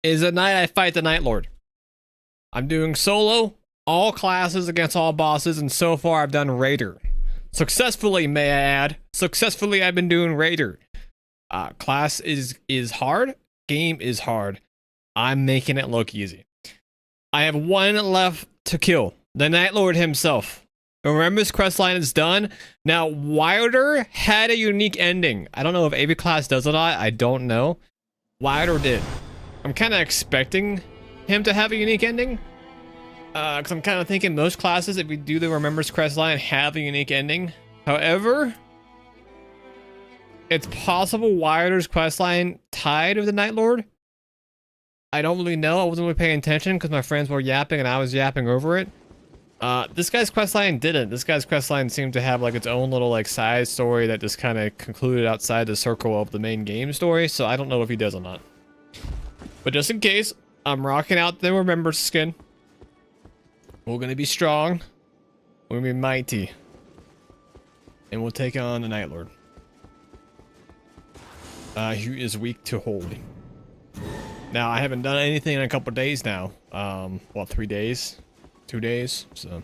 is a night I fight the Nightlord. I'm doing solo, all classes against all bosses, and so far I've done Raider. Successfully, may I add. Successfully, I've been doing Raider. Class is hard. Game is hard. I'm making it look easy. I have one left to kill. The Nightlord himself. Remember, his questline is done. Now, Wilder had a unique ending. I don't know if every class does or not. I don't know. Wilder did. I'm kind of expecting him to have a unique ending. Because I'm kind of thinking most classes, if we do the Remember's questline, have a unique ending. However, it's possible Wilder's questline tied with the Nightlord. I don't really know. I wasn't really paying attention because my friends were yapping and I was yapping over it. This guy's questline didn't. This guy's questline seemed to have like its own little like side story that just kind of concluded outside the circle of the main game story. So I don't know if he does or not. But just in case, I'm rocking out the Remember skin. We're gonna be strong. We're gonna be mighty. And we'll take on the Nightlord. He is weak to hold. Now, I haven't done anything in a couple days now. What, 3 days? 2 days, so.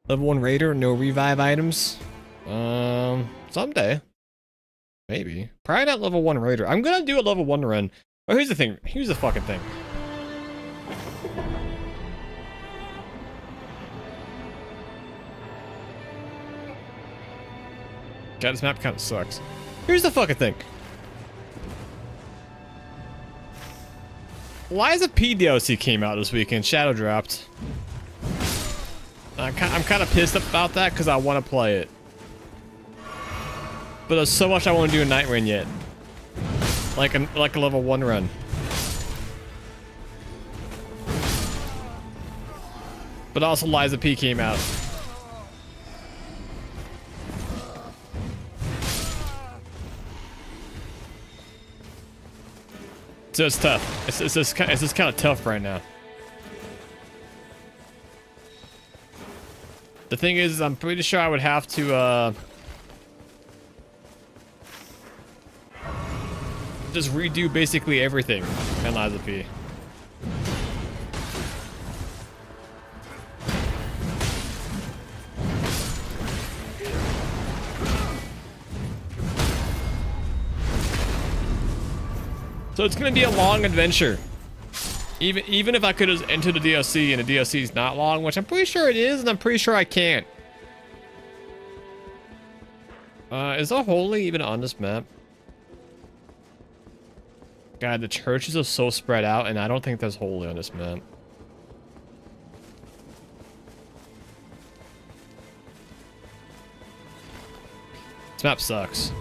Level 1 Raider, no revive items. Someday. Maybe. Probably not level 1 Raider. I'm gonna do a level 1 run. But here's the thing. Here's the fucking thing. God, this map kind of sucks. Here's the fucking thing. Liza P DLC came out this weekend. Shadow dropped. I'm kind of pissed about that because I want to play it. But there's so much I want to do in Night Rain yet. Like a level 1 run. But also Liza P came out. So it's tough. It's just kind of tough right now. The thing is, I'm pretty sure I would have to just redo basically everything in Liza P. So it's gonna be a long adventure. Even if I could just enter the DLC and the DLC is not long, which I'm pretty sure it is, and I'm pretty sure I can't. Is the holy even on this map? God, the churches are so spread out, and I don't think there's holy on this map. This map sucks.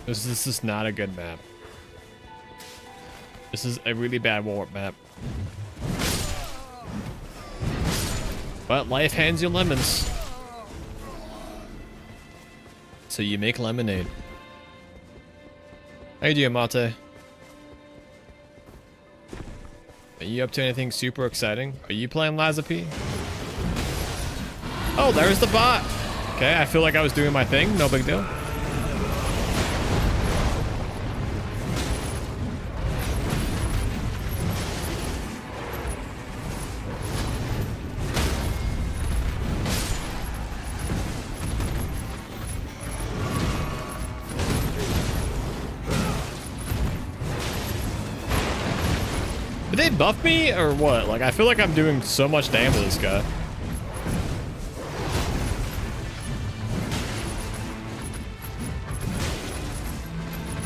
This is not a good map. This is a really bad warp map. But life hands you lemons. So you make lemonade. How you doing, Mate? Are you up to anything super exciting? Are you playing Liza P? Oh, there's the bot. Okay, I feel like I was doing my thing. No big deal. Did they buff me or what? Like, I feel like I'm doing so much damage to this guy.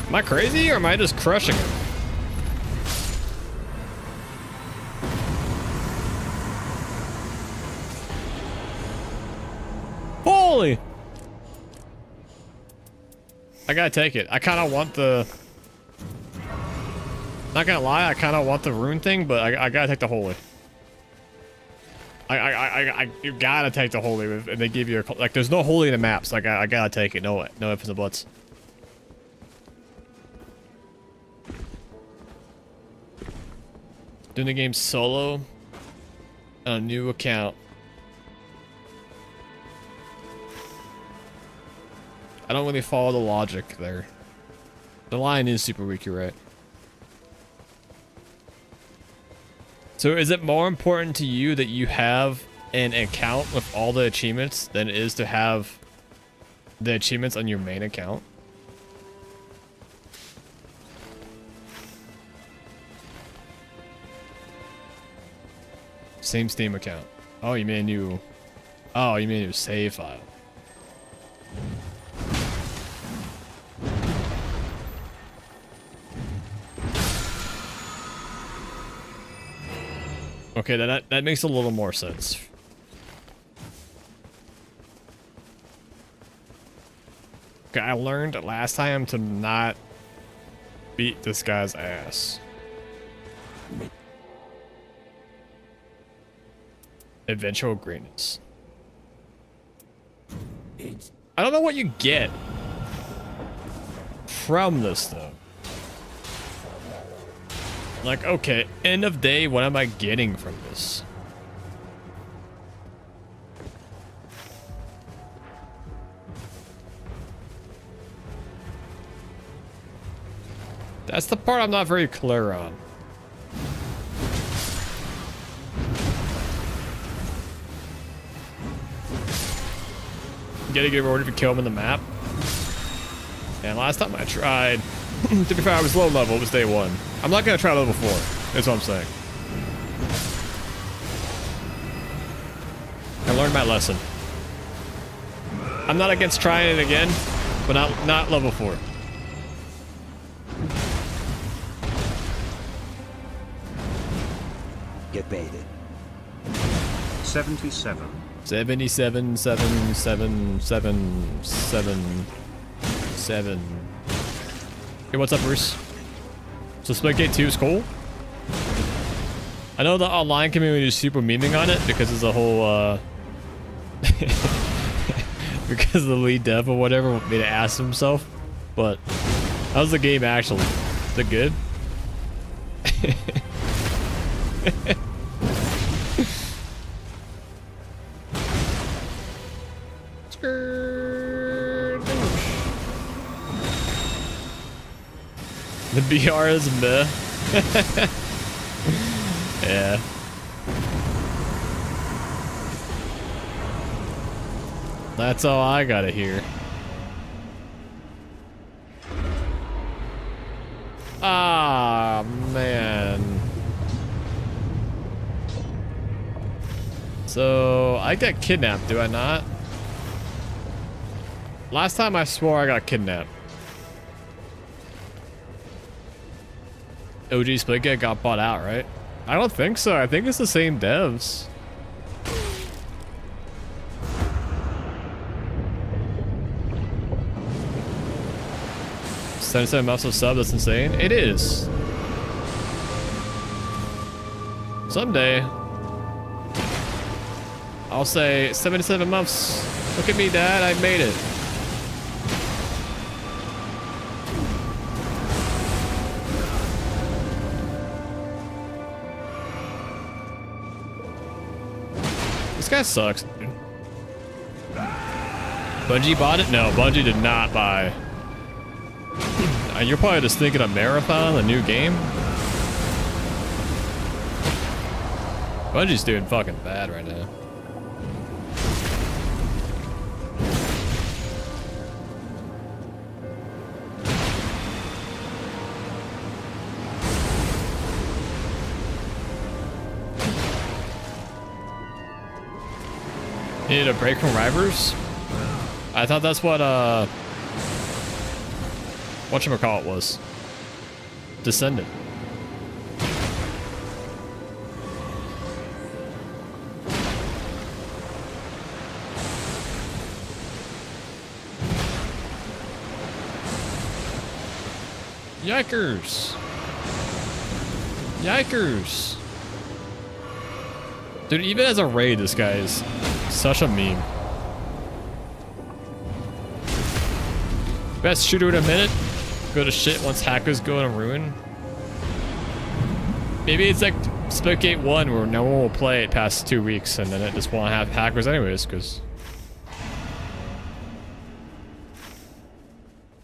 Am I crazy or am I just crushing him? Holy! I gotta take it. I kind of want the... Not gonna lie, I kind of want the rune thing, but I gotta take the holy. You gotta take the holy if they give you a, like. There's no holy in the maps. Like I gotta take it. No ifs and buts. Doing the game solo on a new account. I don't really follow the logic there. The line is super weak, you're right. So is it more important to you that you have an account with all the achievements than it is to have the achievements on your main account? Same Steam account. Oh, you mean a new... Oh, you mean a new save file. Okay, that makes a little more sense. Okay, I learned last time to not beat this guy's ass. Eventual greatness. I don't know what you get from this though. Like, okay, end of day, what am I getting from this? That's the part I'm not very clear on. You gotta get rewarded if you kill him in the map. And last time I tried, to be fair, I was low level, it was day 1. I'm not gonna try level 4, that's what I'm saying. I learned my lesson. I'm not against trying it again, but not level 4. Get baited. 77. 77, 7, 7, 7, 7, 7. Hey, what's up, Bruce? So Splitgate 2 is cool? I know the online community is super memeing on it because it's a whole, because the lead dev or whatever made it ask himself. But how's the game actually? Is it good? The BR is meh. Yeah. That's all I gotta hear. Ah, man. So, I got kidnapped, do I not? Last time I swore I got kidnapped. OG Splitgate got bought out, right? I don't think so. I think it's the same devs. $77 months of sub, that's insane. It is. Someday, I'll say 77 months. Look at me, Dad. I made it. This guy sucks, dude. Bungie bought it? No, Bungie did not buy. You're probably just thinking of Marathon, the new game. Bungie's doing fucking bad right now. You need a break from Rivers? I thought that's what whatchamacallit was. Descendant. Yikers. Yikers. Dude, even as a raid, this guy is such a meme. Best shooter in a minute. Go to shit once hackers go to ruin. Maybe it's like Splitgate 1 where no one will play it past 2 weeks and then it just won't have hackers anyways, because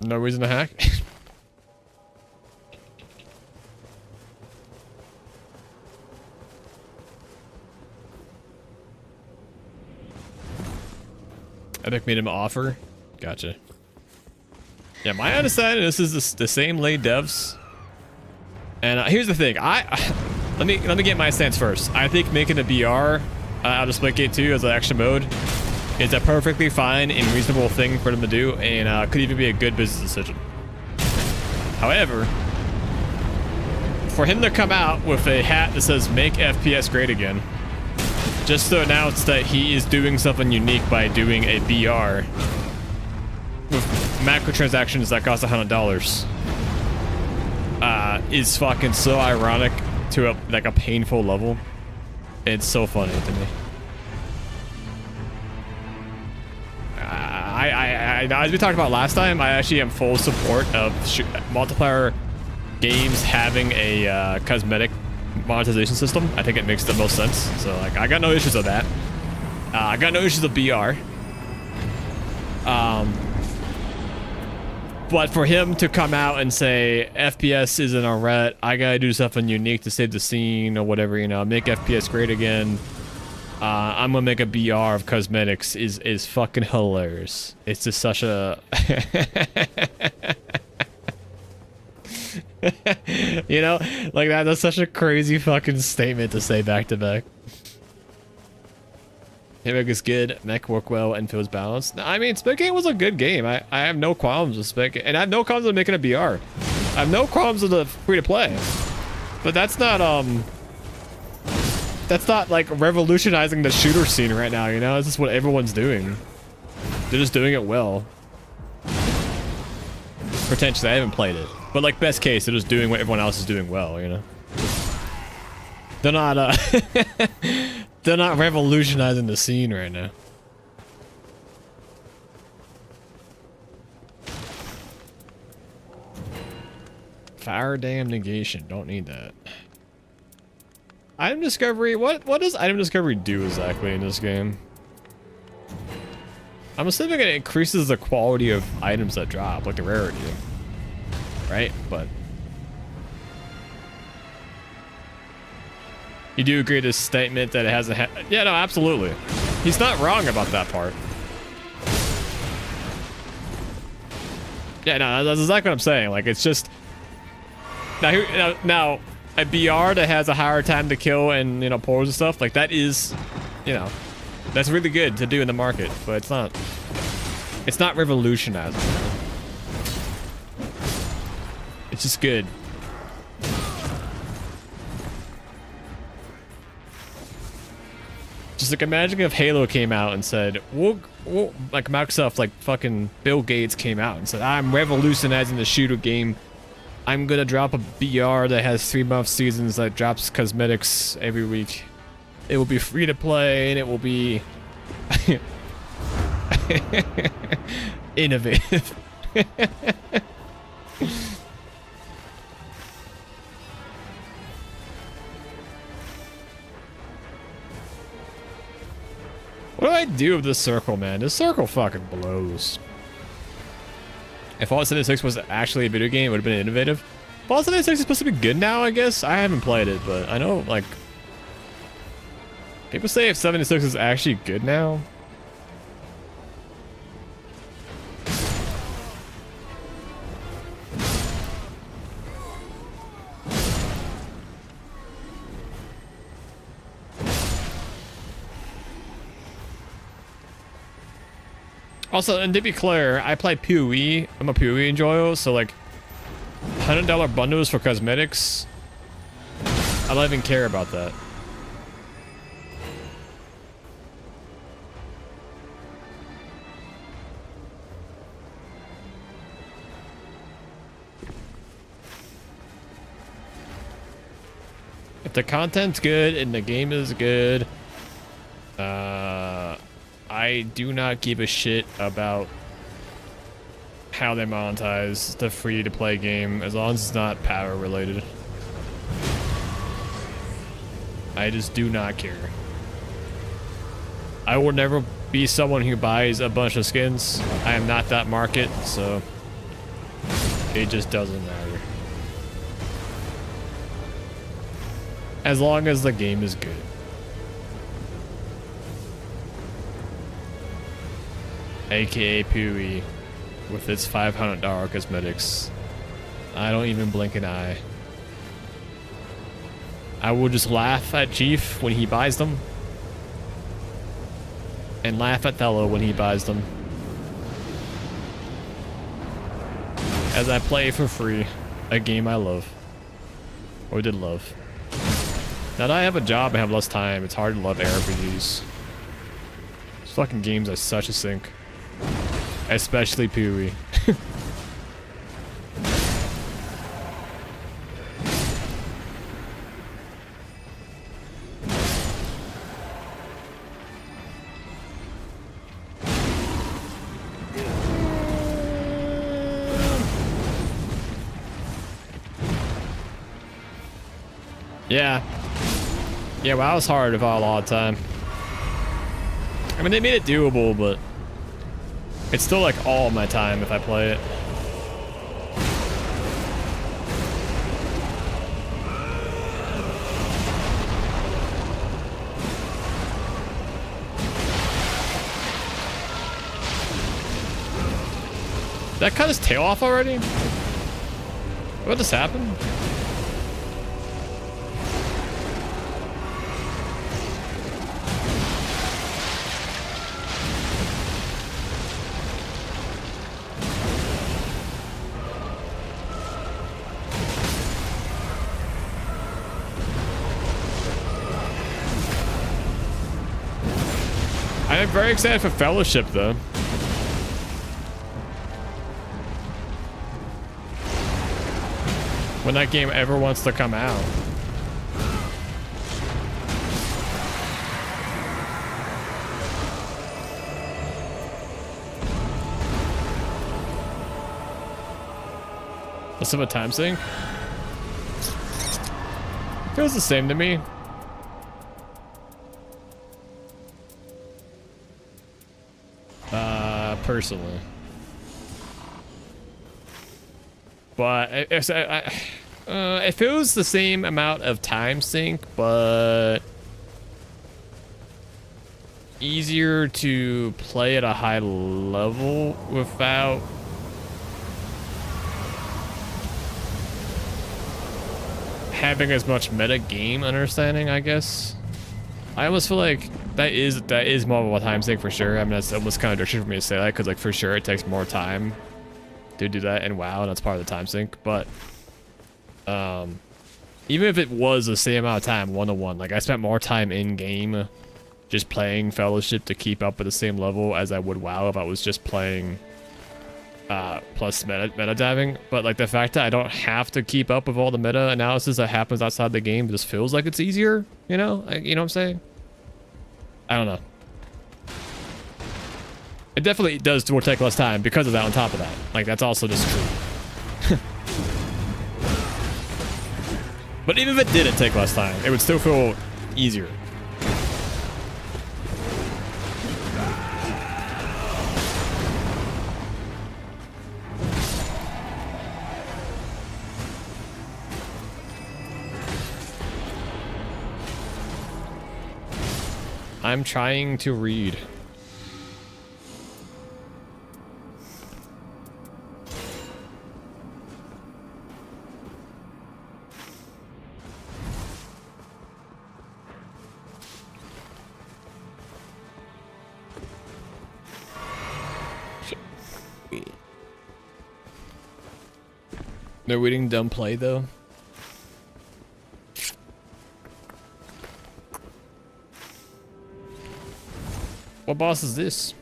No reason to hack. Epic made him an offer. Gotcha. Yeah, my understanding, this is the same late devs. And here's the thing. Let me get my stance first. I think making a BR out of Splitgate 2 as an action mode is a perfectly fine and reasonable thing for them to do, and could even be a good business decision. However, for him to come out with a hat that says "Make FPS Great Again," just to announce that he is doing something unique by doing a BR with microtransactions that cost $100, is fucking so ironic to a painful level. It's so funny to me. As we talked about last time, I actually am full support of multiplayer games having a cosmetic monetization system. I think it makes the most sense. So like, I got no issues with that. I got no issues with BR. But for him to come out and say FPS isn't a ret, I gotta do something unique to save the scene or whatever, you know, make FPS great again. I'm gonna make a BR of cosmetics is fucking hilarious. It's just such a you know, like that's such a crazy fucking statement to say back to back. Mech is good, mech work well, and feels balanced. I mean, Splitgate was a good game. I have no qualms with Splitgate, and I have no qualms with making a BR. I have no qualms with the free-to-play. But that's not like revolutionizing the shooter scene right now, you know? This is what everyone's doing. They're just doing it well. Potentially, I haven't played it. But like, best case, they're just doing what everyone else is doing well, you know? They're not, they're not revolutionizing the scene right now. Fire dam negation. Don't need that. Item discovery. What does item discovery do exactly in this game? I'm assuming it increases the quality of items that drop, like the rarity, right? But you do agree to this statement that it has a yeah, no, absolutely. He's not wrong about that part. Yeah, no, that's exactly what I'm saying. Like, it's just now a BR that has a higher time to kill and, you know, pores and stuff, like that is, you know, that's really good to do in the market, but it's not revolutionizing. It's just good. Just like, imagine if Halo came out and said, we'll like Microsoft, like fucking Bill Gates came out and said, I'm revolutionizing the shooter game. I'm gonna drop a BR that has 3-month seasons that drops cosmetics every week. It will be free to play and it will be innovative. What do I do with this circle, man? This circle fucking blows. If Fallout 76 was actually a video game, it would have been innovative. Fallout 76 is supposed to be good now, I guess? I haven't played it, but I know, like, people say if 76 is actually good now. Also, and to be clear, I play PoE. I'm a PoE enjoyer, so like $100 bundles for cosmetics, I don't even care about that. If the content's good and the game is good, I do not give a shit about how they monetize the free-to-play game, as long as it's not power related. I just do not care. I will never be someone who buys a bunch of skins. I am not that market, so It just doesn't matter. As long as the game is good. AKA Pui with its $500 cosmetics. I don't even blink an eye. I will just laugh at Chief when he buys them. And laugh at Thello when he buys them. As I play for free a game I love. Or did love. Now that I have a job and have less time, it's hard to love RPGs. These fucking games are such a sink. Especially Pui. Yeah. Yeah, WoW was hard if I had a lot of time. I mean, they made it doable, but it's still like all my time if I play it. Did that cut his tail off already? What just happened? I'm very excited for Fellowship, though. When that game ever wants to come out. Less of a time sink? Feels the same to me. Personally. But it feels the same amount of time sink, but easier to play at a high level without having as much meta game understanding, I guess. I almost feel like that is more of a time sink for sure. I mean, that's almost kind of direction for me to say that, because like for sure it takes more time to do that in WoW, and that's part of the time sink. But even if it was the same amount of time, 1-to-1, like I spent more time in game just playing Fellowship to keep up at the same level as I would WoW if I was just playing plus meta diving. But like the fact that I don't have to keep up with all the meta analysis that happens outside the game just feels like it's easier, you know? You know what I'm saying? I don't know. It definitely does take less time because of that on top of that. Like, that's also just true. But even if it didn't take less time, it would still feel easier. I'm trying to read. They're waiting dumb play though. What boss is this?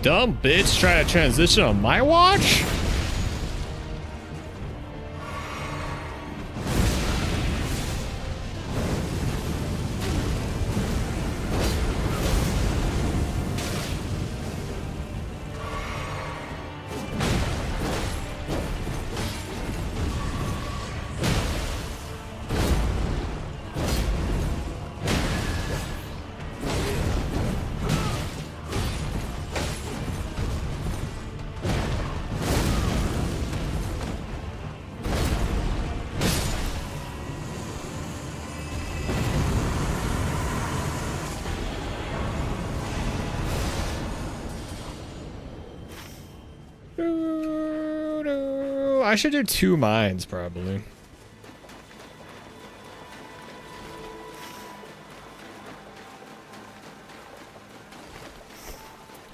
Dumb bitch trying to transition on my watch? I should do 2 mines, probably.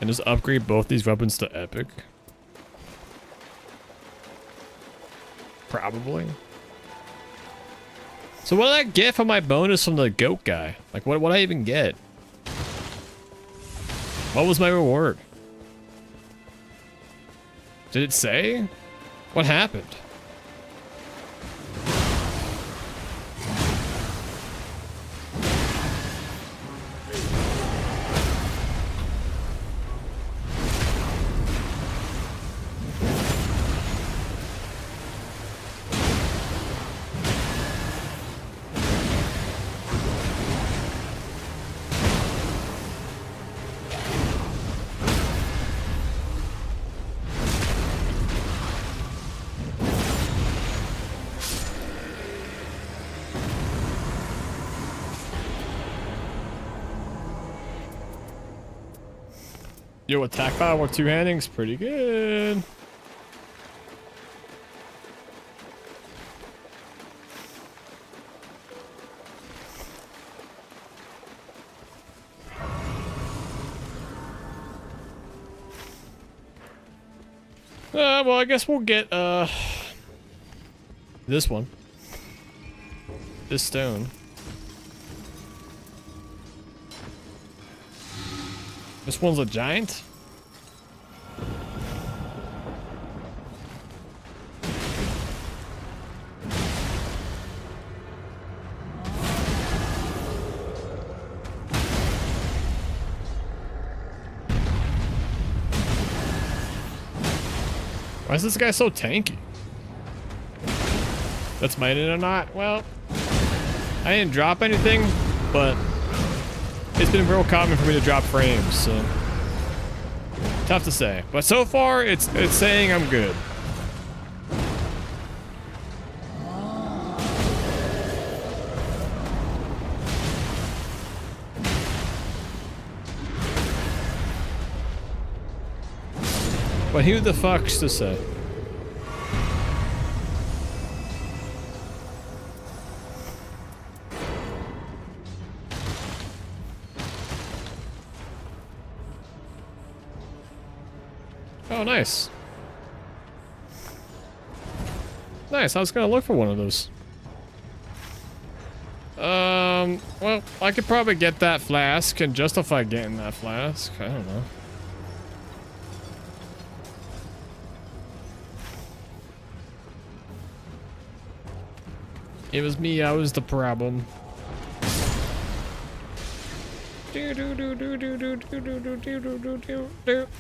And just upgrade both these weapons to epic. Probably. So what did I get for my bonus from the goat guy? Like, what did I even get? What was my reward? Did it say? What happened? Yo, attack power with 2-handing's pretty good. Well, I guess we'll get this one. This stone. This one's a giant? Why is this guy so tanky? That's mining or not? Well, I didn't drop anything, but it's been real common for me to drop frames, so tough to say. But so far, it's saying I'm good. But who the fuck's to say? Oh, nice. Nice, I was gonna look for one of those. Well, I could probably get that flask and justify getting that flask. I don't know. It was me, I was the problem.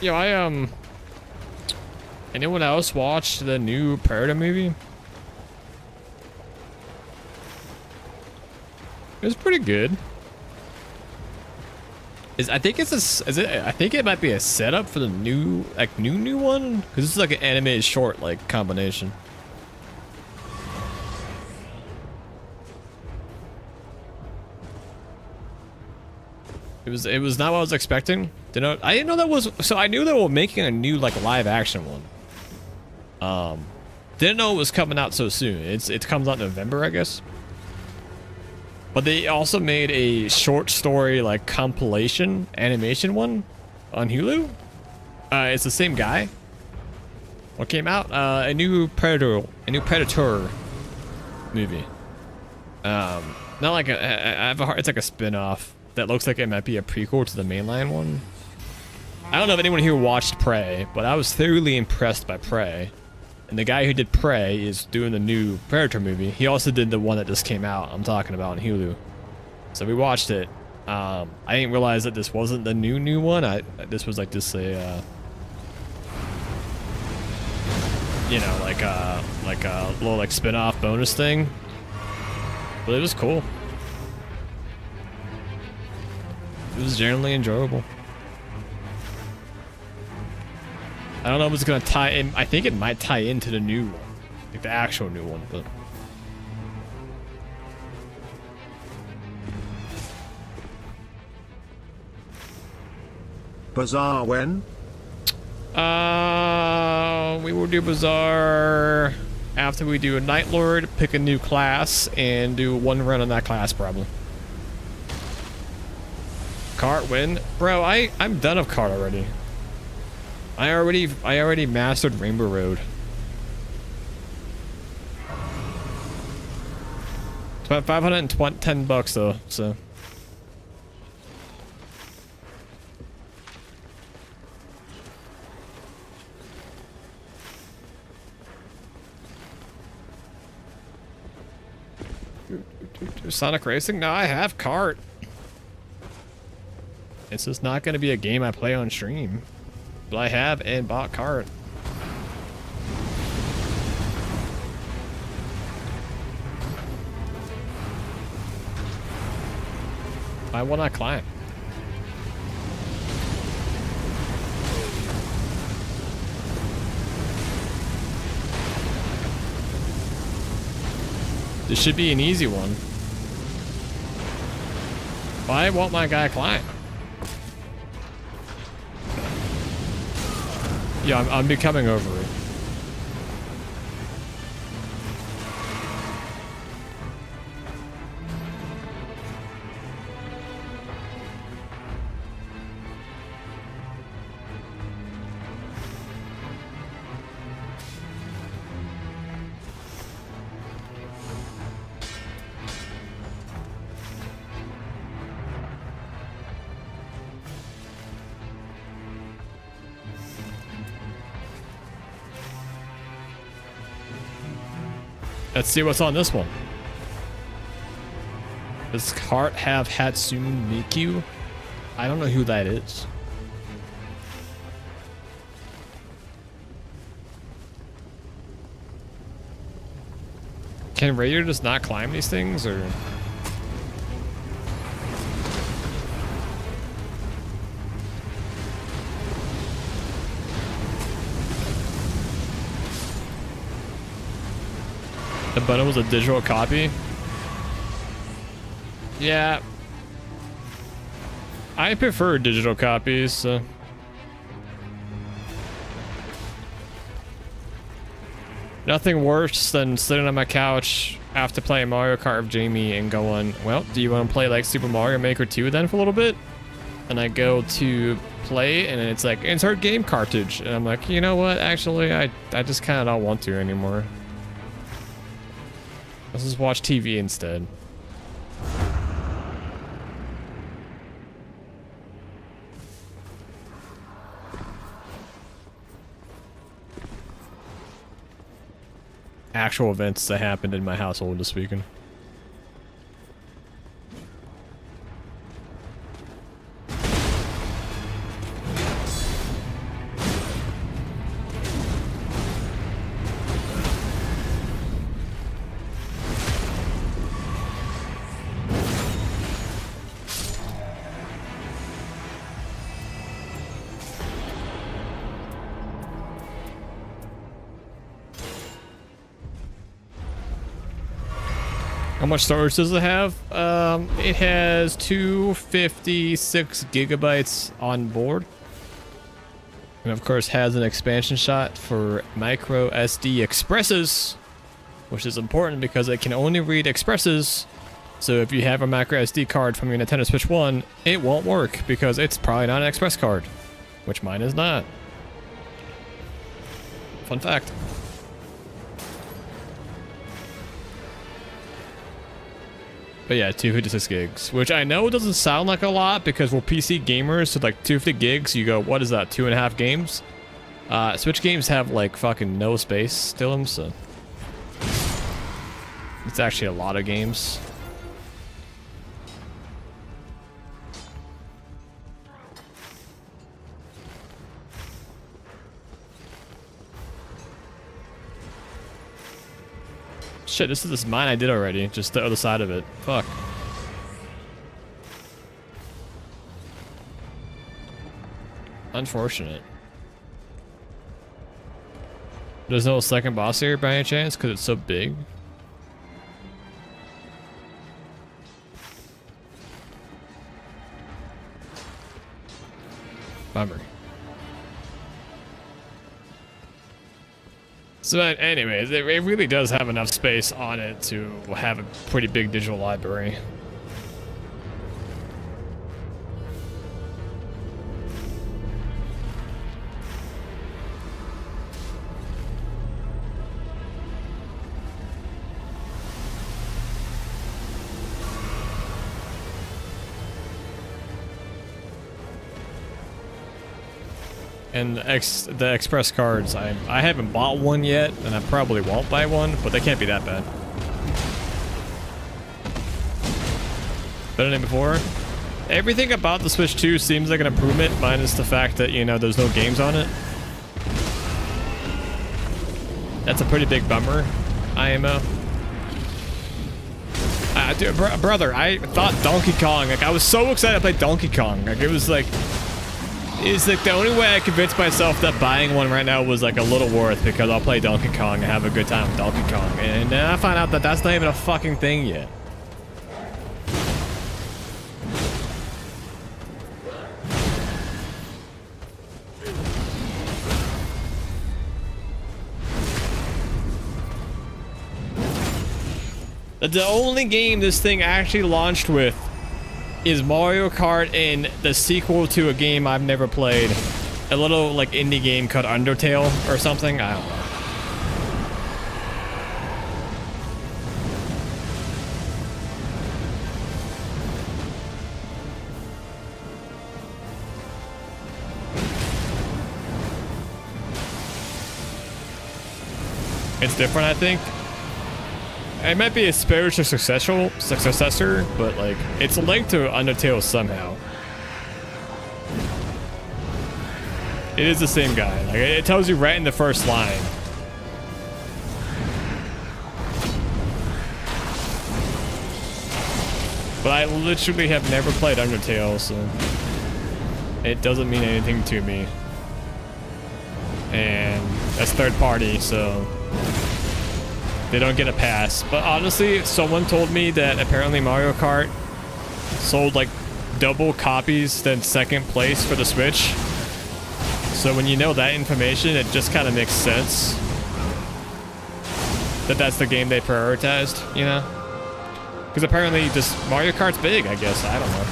Yo, anyone else watched the new Predator movie? It was pretty good. I think it might be a setup for the new one, because this is like an animated short like combination. It was not what I was expecting. I didn't know that was, so I knew they were making a new like live action one. Didn't know it was coming out so soon. It comes out in November, I guess. But they also made a short story like compilation animation one on Hulu. It's the same guy. What came out? A new Predator movie. Not like it's like a spin-off that looks like it might be a prequel to the mainline one. I don't know if anyone here watched Prey, but I was thoroughly impressed by Prey. And the guy who did Prey is doing the new Predator movie. He also did the one that just came out, I'm talking about, on Hulu. So we watched it. I didn't realize that this wasn't the new one. This was like just a, you know, like a little like spin-off bonus thing. But it was cool. It was generally enjoyable. I don't know if it's gonna tie in. I think it might tie into the new one, like the actual new one. But Bazaar when? We will do Bazaar after we do a Nightlord, pick a new class, and do one run on that class probably. Cart win? Bro, I'm done with cart already. I already mastered Rainbow Road. It's about 510 bucks though, so. Sonic Racing? No, I have cart. It's just not going to be a game I play on stream. But I have and bought cart. Why won't I climb? This should be an easy one. Why won't my guy climb? Yeah, I'm becoming over it. Let's see what's on this one. Does cart have Hatsune Miku? I don't know who that is. Can Raider just not climb these things, or? The button was a digital copy? Yeah. I prefer digital copies, so. Nothing worse than sitting on my couch after playing Mario Kart with Jamie and going, well, do you want to play like Super Mario Maker 2 then for a little bit? And I go to play and it's like, insert game cartridge. And I'm like, you know what? Actually, I just kind of don't want to anymore. Let's just watch TV instead. Actual events that happened in my household this weekend. How much storage does it have? It has 256 gigabytes on board. And of course has an expansion shot for micro SD expresses, which is important because it can only read expresses. So if you have a micro SD card from your Nintendo Switch 1, it won't work because it's probably not an express card, which mine is not. Fun fact. But yeah, 256 gigs, which I know doesn't sound like a lot because we're PC gamers, so like 250 gigs, you go, what is that, 2.5 games? Switch games have like fucking no space still in them, so it's actually a lot of games. Shit, this is mine I did already, just the other side of it. Fuck. Unfortunate. There's no second boss here by any chance because it's so big. Bummer. So anyways, it really does have enough space on it to have a pretty big digital library. And the express cards, I haven't bought one yet, and I probably won't buy one, but they can't be that bad. Better than before. Everything about the Switch 2 seems like an improvement, minus the fact that, you know, there's no games on it. That's a pretty big bummer, IMO. Dude, brother, I thought Donkey Kong, like, I was so excited to play Donkey Kong. Like, it was like the only way I convinced myself that buying one right now was like a little worth, because I'll play Donkey Kong and have a good time with Donkey Kong. And then I find out that that's not even a fucking thing yet. The only game this thing actually launched with is Mario Kart and the sequel to a game I've never played. A little, like, indie game called Undertale or something. I don't know. It's different, I think. It might be a spiritual successor, but like it's linked to Undertale somehow. It is the same guy. Like it tells you right in the first line. But I literally have never played Undertale, so it doesn't mean anything to me. And that's third party, so they don't get a pass. But honestly, someone told me that apparently Mario Kart sold like double copies than second place for the Switch. So when you know that information, it just kind of makes sense that that's the game they prioritized, you know? Because apparently just Mario Kart's big, I guess. I don't know.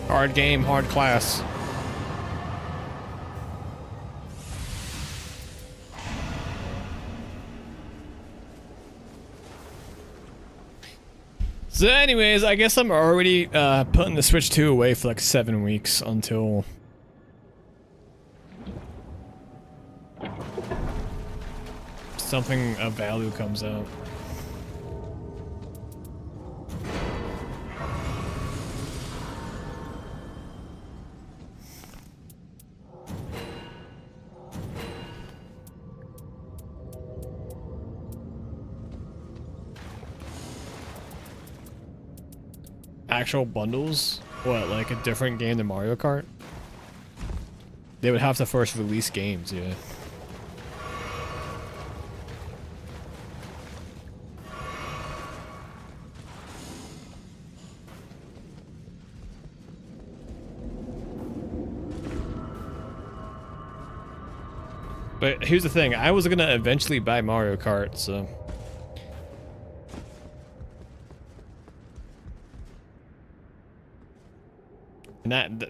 Hard game, hard class. So anyways, I guess I'm already putting the Switch 2 away for like 7 weeks until something of value comes out. Actual bundles? What, like a different game than Mario Kart? They would have to first release games, yeah. But here's the thing, I was gonna eventually buy Mario Kart, so...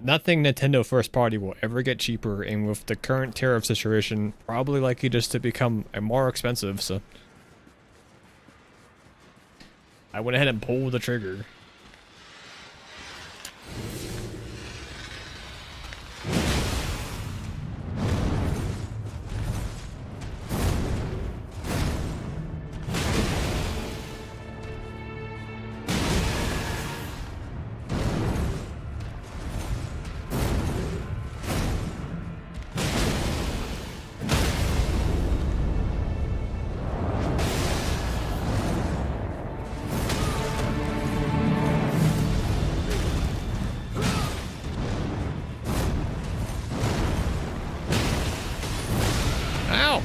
Nothing Nintendo first party will ever get cheaper, and with the current tariff situation, probably likely just to become more expensive, so... I went ahead and pulled the trigger. Ow!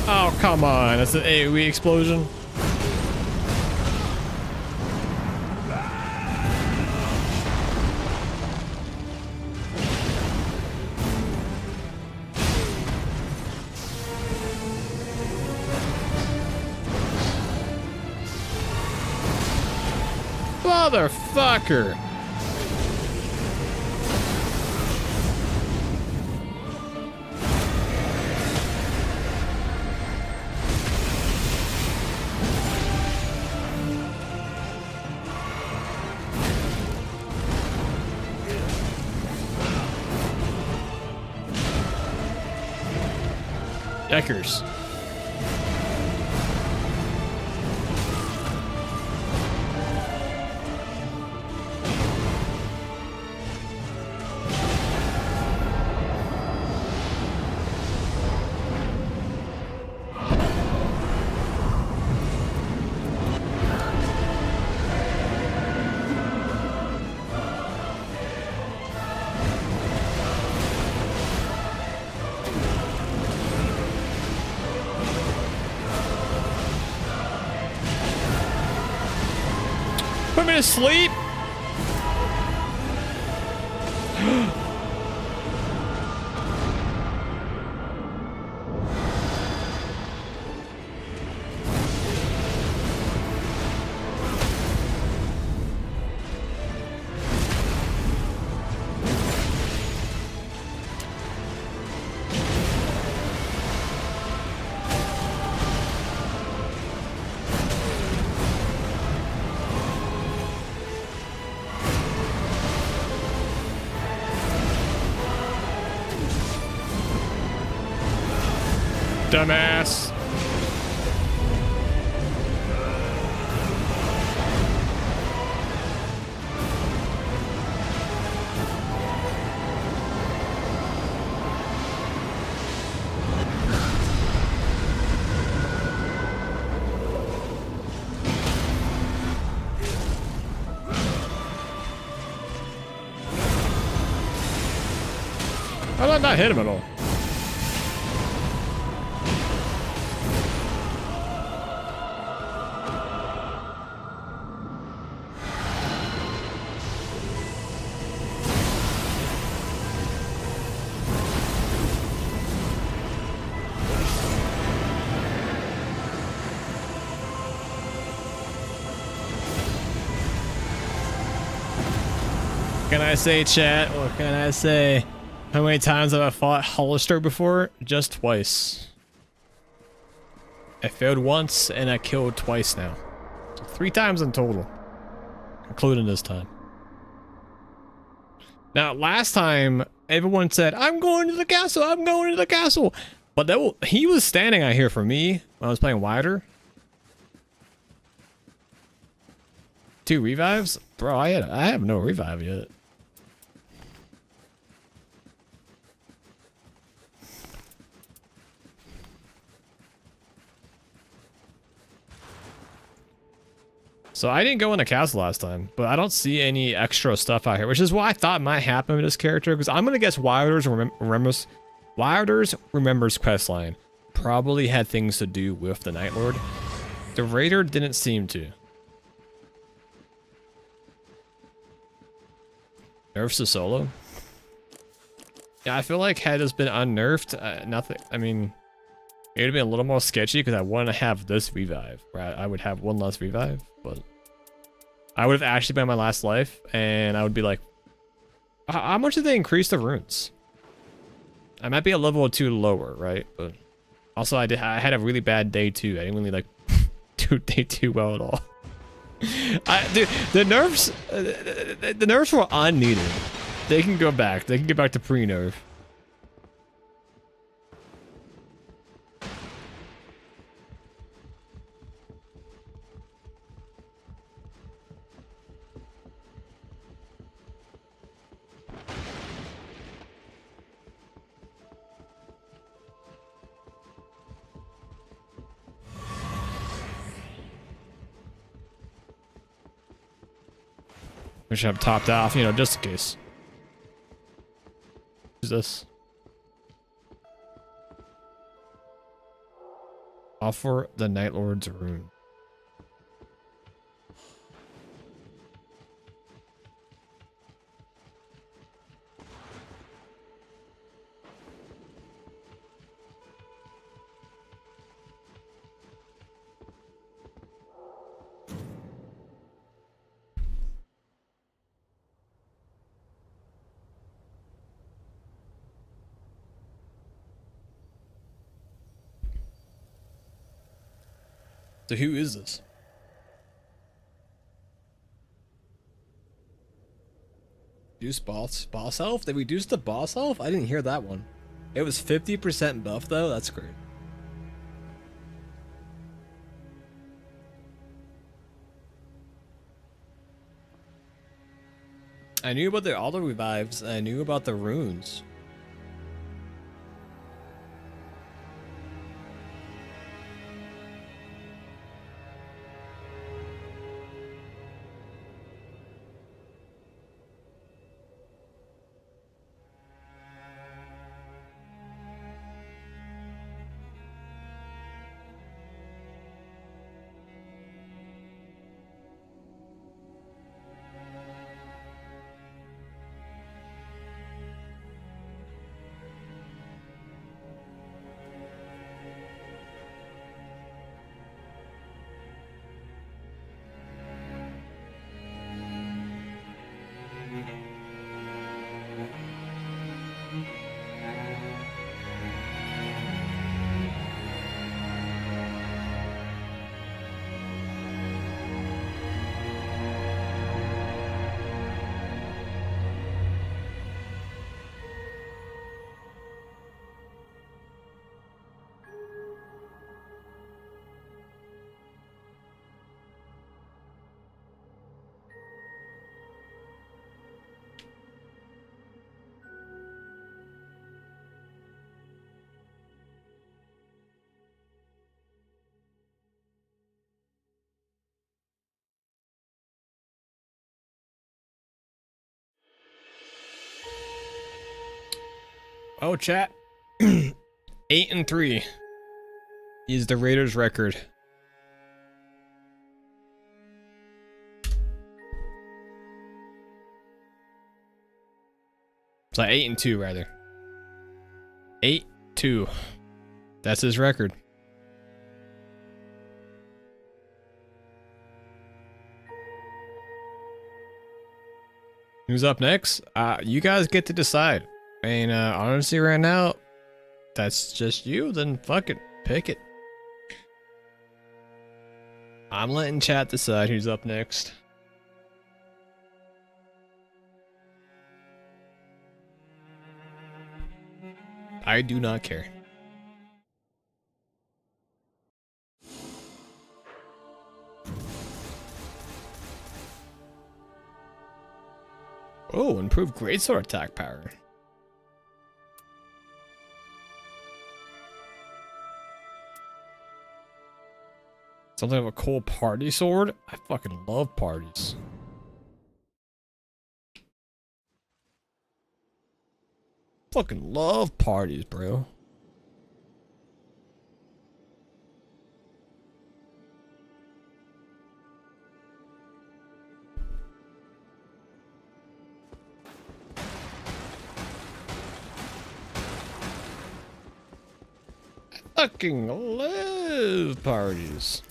Oh, come on. That's an AoE explosion. Motherfucker. Deckers. Put me to sleep. Dumbass. How did I not hit him at all? Can I say, chat? What can I say? How many times have I fought Hollister before? Just twice. I failed once and I killed twice now. So 3 times in total, including this time. Now, last time, everyone said, I'm going to the castle, I'm going to the castle. But he was standing out here for me when I was playing wider. 2 revives? Bro, I have no revive yet. So I didn't go in the castle last time, but I don't see any extra stuff out here, which is what I thought might happen with this character, because I'm gonna guess Wilder's remembers questline probably had things to do with the Nightlord. The Raider didn't seem to. Nerfs to solo? Yeah, I feel like had this been unnerfed, nothing. I mean, it would have been a little more sketchy because I want to have this revive, right? I would have one less revive, but I would have actually been my last life, and I would be like, how much did they increase the runes? I might be a level or two lower, right? But also, I had a really bad day too. I didn't really like do day 2 well at all. Dude, the nerfs were unneeded. They can go back. They can get back to pre-nerf. We should have topped off, you know, just in case. Who's this? Offer the Nightlord's rune. So who is this? Reduce boss health? They reduced the boss health? I didn't hear that one. It was 50% buff though? That's great. I knew about the auto revives. I knew about the runes. Oh, chat. 8-3 is the Raiders' record. It's like 8-2 rather. 8-2. That's his record. Who's up next? You guys get to decide. I mean, honestly, right now, that's just you. Then fuck it, pick it. I'm letting chat decide who's up next. I do not care. Oh, improved greatsword attack power. It's Something of a cool party sword? I fucking love parties. Fucking love parties, bro. I fucking love parties.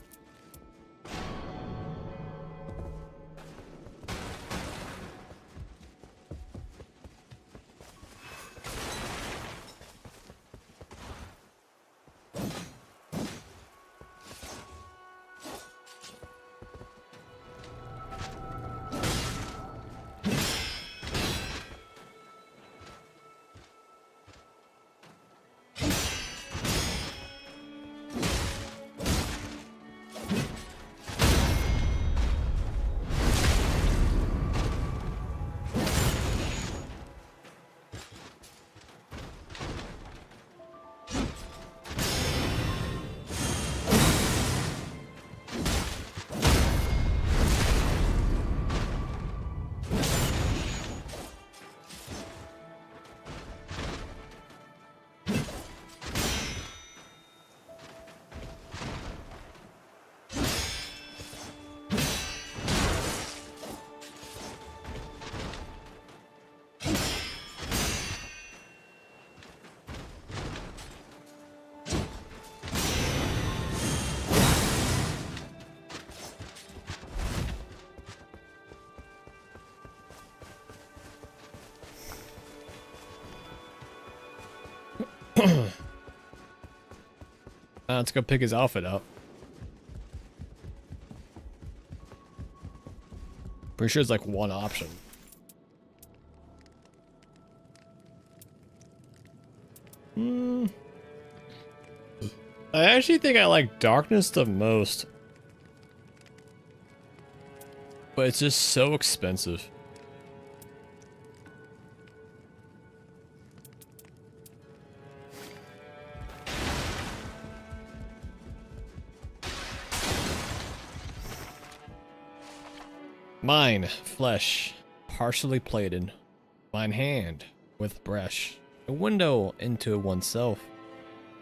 Let's go pick his outfit up. Pretty sure it's like one option. I actually think I like darkness the most. But it's just so expensive. Mine, flesh, partially plated. Mine hand, with brush. A window into oneself.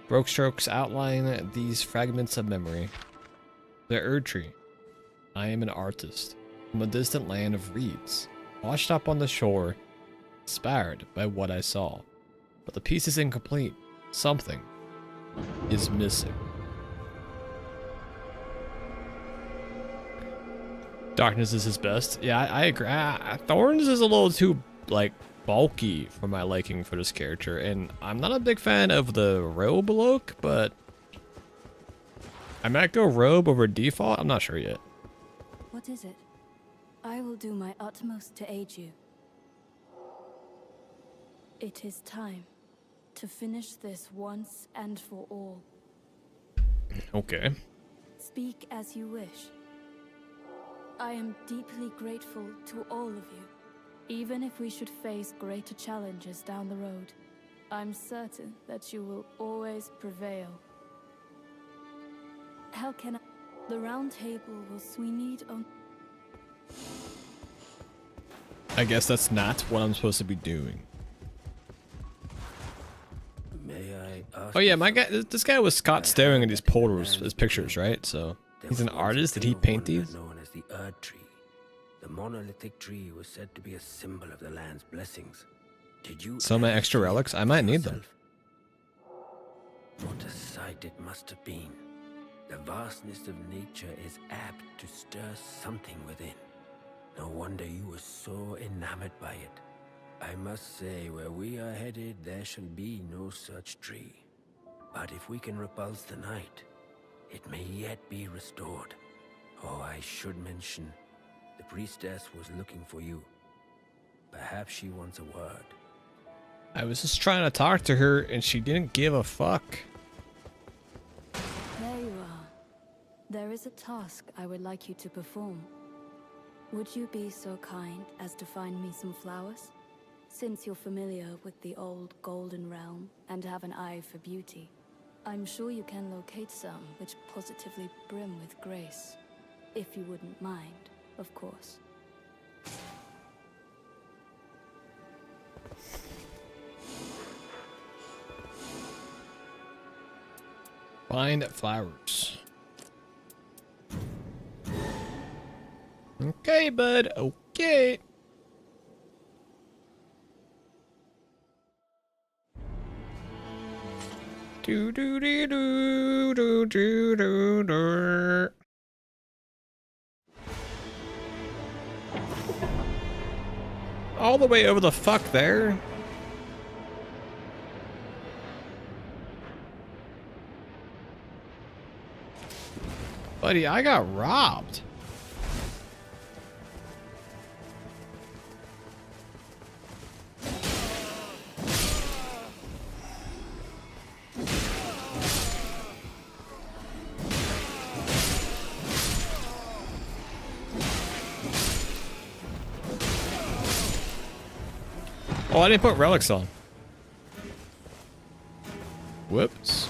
Broke strokes outline these fragments of memory. The Erd Tree. I am an artist. From a distant land of reeds. Washed up on the shore. Inspired by what I saw. But the piece is incomplete. Something is missing. Darkness is his best. Yeah, I agree. Thorns is a little too, like, bulky for my liking for this character. And I'm not a big fan of the robe look, but I might go robe over default. I'm not sure yet. What is it? I will do my utmost to aid you. It is time to finish this once and for all. Okay. Speak as you wish. I am deeply grateful to all of you. Even if we should face greater challenges down the road, I'm certain that you will always prevail. How can I? The round table will succeed on. I guess that's not what I'm supposed to be doing. May I ask? Oh yeah, my guy. This guy was Scott staring at these portals, his pictures, right? So he's an artist. Did he paint these? Known as the Erd Tree. The monolithic tree was said to be a symbol of the land's blessings. Did you? Some ever extra see it relics. I for might need them. yourself? What a sight it must have been. The vastness of nature is apt to stir something within. No wonder you were so enamored by it. I must say, where we are headed, there shall be no such tree. But if we can repulse the night, it may yet be restored. Oh, I should mention, the priestess was looking for you. Perhaps she wants a word. I was just trying to talk to her, and she didn't give a fuck. There you are. There is a task I would like you to perform. Would you be so kind as to find me some flowers? Since you're familiar with the old golden realm and have an eye for beauty, I'm sure you can locate some which positively brim with grace. If you wouldn't mind, of course. Find flowers. Okay, bud. Okay. Do do do do do do do do. All the way over the fuck there. Buddy, I got robbed. Oh, I didn't put relics on. Whoops.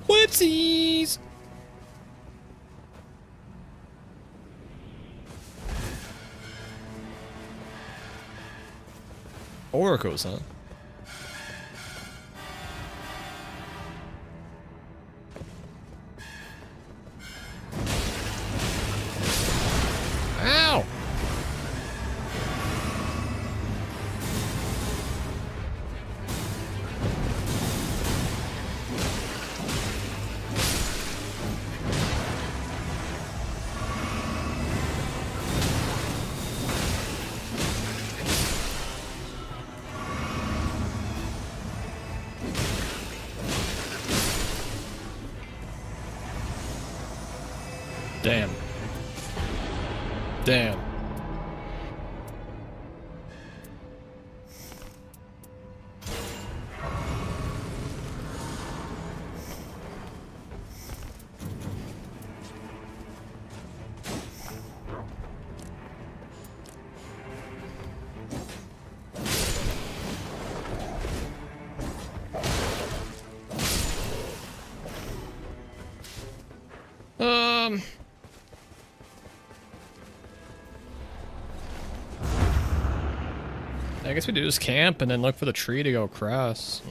Whoopsies! Oracles, huh? Ow! Damn. Damn. I guess we do just camp and then look for the tree to go across.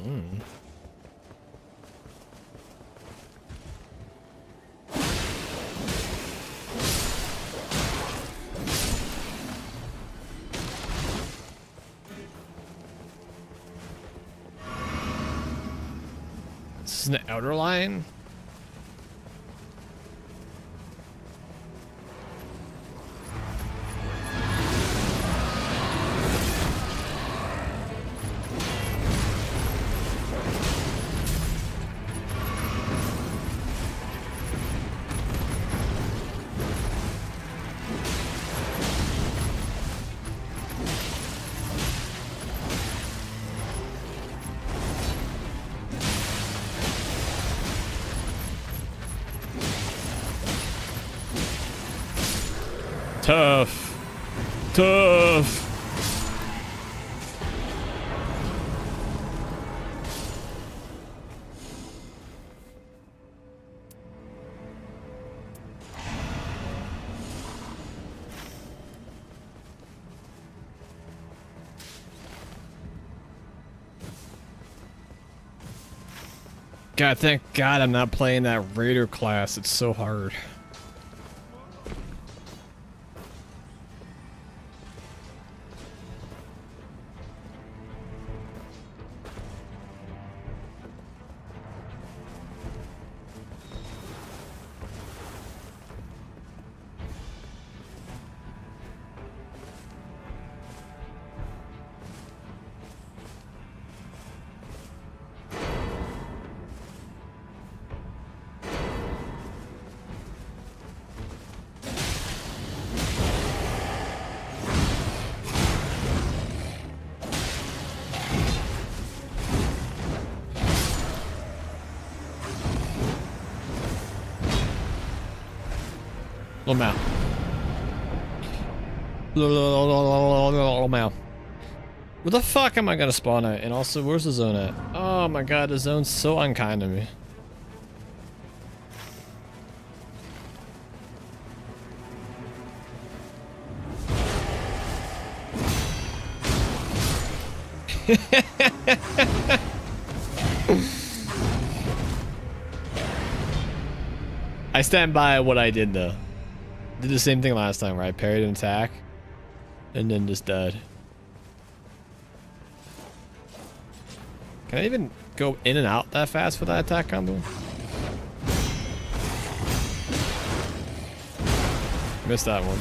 This is an outer line. Tough. Tough. God, thank God I'm not playing that Raider class. It's so hard. Little Mao. Little Mao. Where the fuck am I gonna spawn at? And also, where's the zone at? Oh my god, the zone's so unkind to me. I stand by what I did though. Did the same thing last time where I parried an attack and then just died. Can I even go in and out that fast for that attack combo? Missed that one.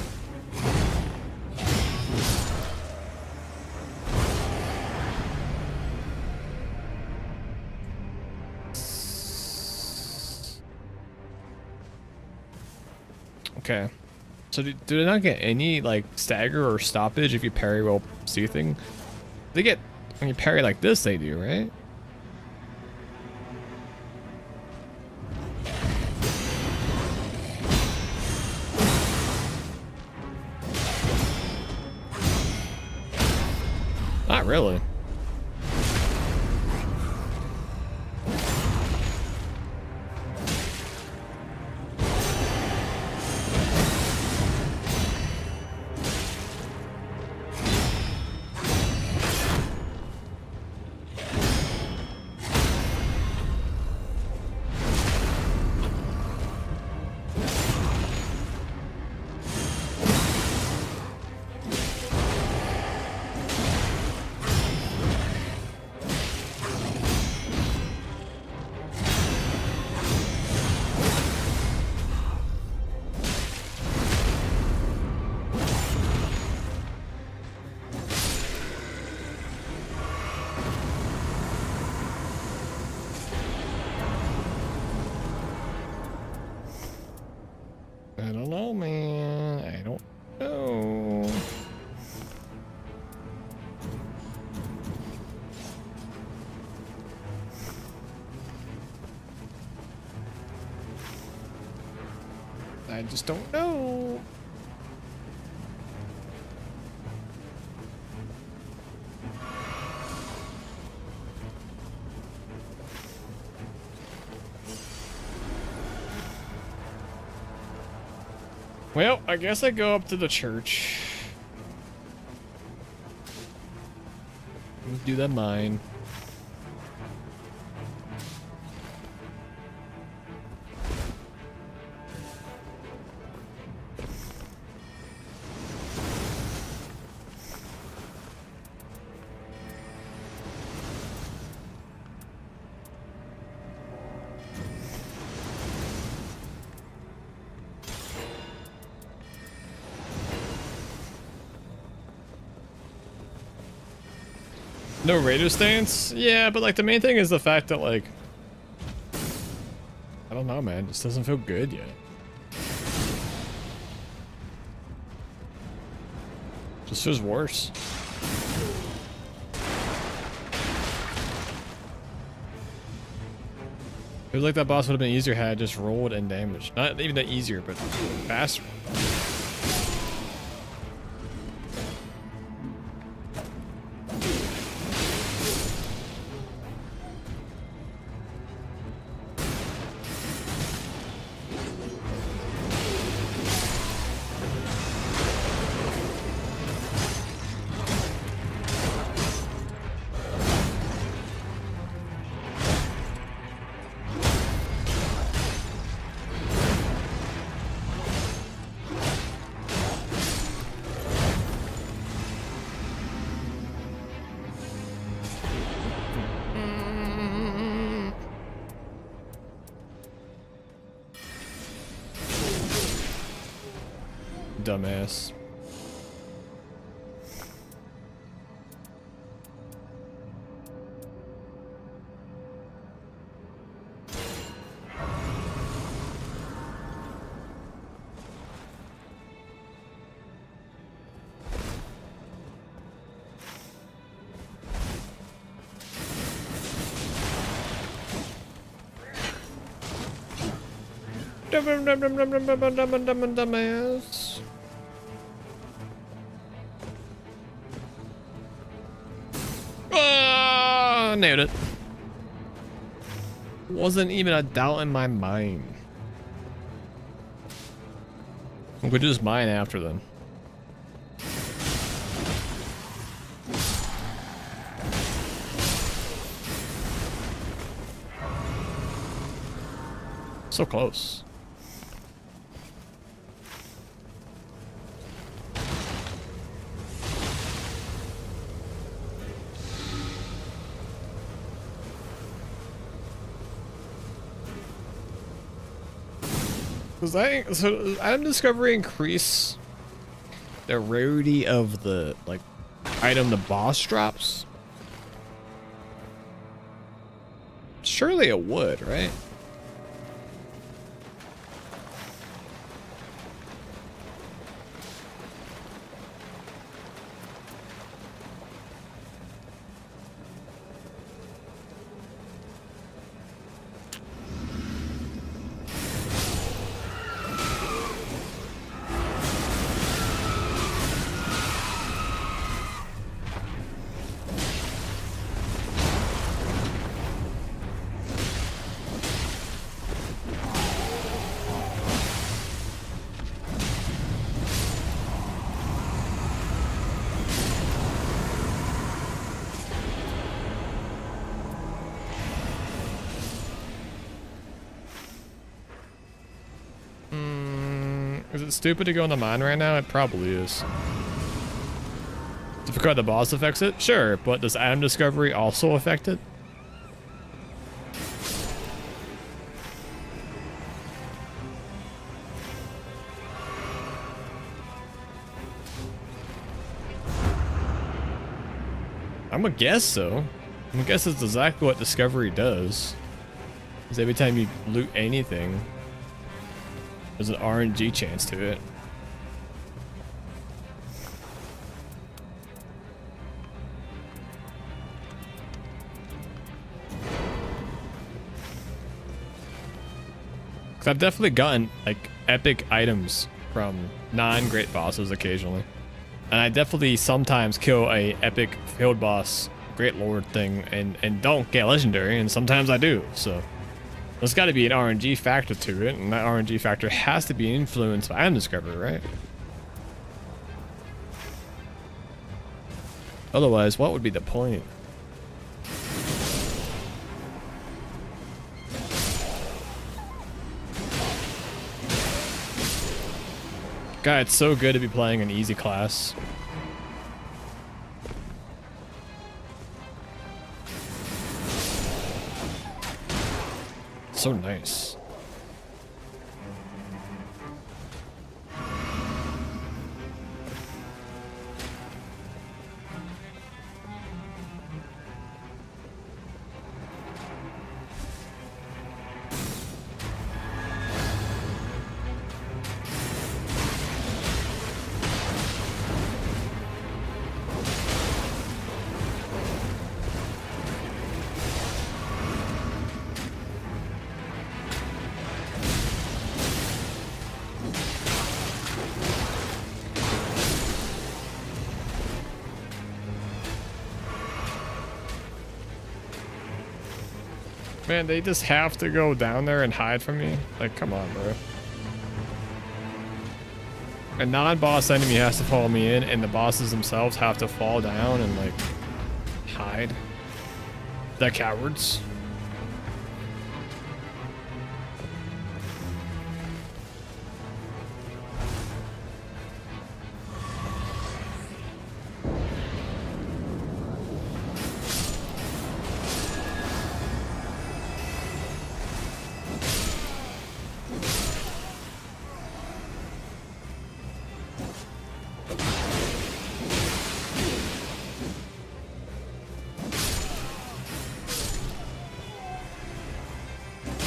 Okay. So do they not get any like stagger or stoppage if you parry while seething? They get when you parry like this, they do, right? Not really. I don't know, man. I don't know. I just don't know. Well, I guess I go up to the church. Let's do that mine. No Raider stance? Yeah, but like the main thing is the fact that like I don't know, man, it just doesn't feel good yet. Just feels worse. Feels like that boss would have been easier had I just rolled and damaged. Not even that easier, but faster. Dumbass. Dumbass. Ah, nailed it. Wasn't even a doubt in my mind. We could just mine after then. So close. Does item discovery increase the rarity of the item the boss drops? Surely it would, right? Is it stupid to go in the mine right now? It probably is. Because the boss affects it? Sure, but does item discovery also affect it? I'm gonna guess so. I'm gonna guess it's exactly what discovery does. Is every time you loot anything, there's an RNG chance to it. Cause I've definitely gotten epic items from non-great bosses occasionally. And I definitely sometimes kill a epic field boss, great lord thing and don't get legendary, and sometimes I do, so. There's got to be an RNG factor to it, and that RNG factor has to be influenced by item discovery, right? Otherwise, what would be the point? God, it's so good to be playing an easy class. So nice. Man, they just have to go down there and hide from me? Like, come on, bro. A non-boss enemy has to follow me in, and the bosses themselves have to fall down and, hide. They're cowards.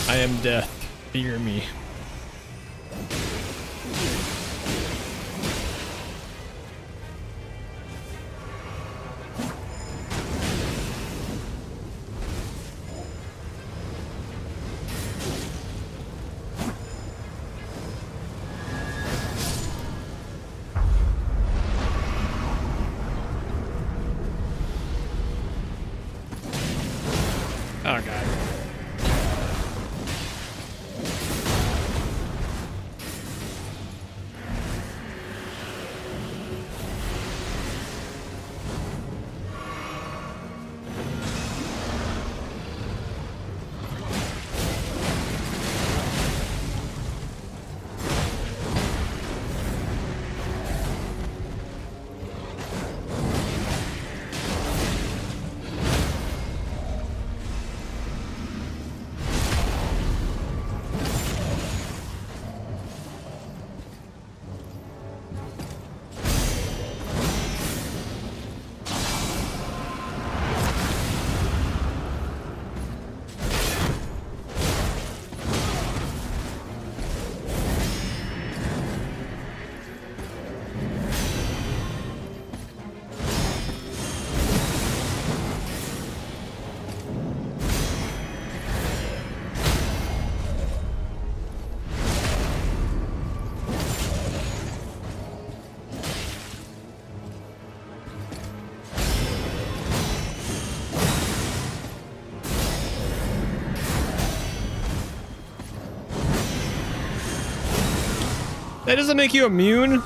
I am death. Fear me. That doesn't make you immune?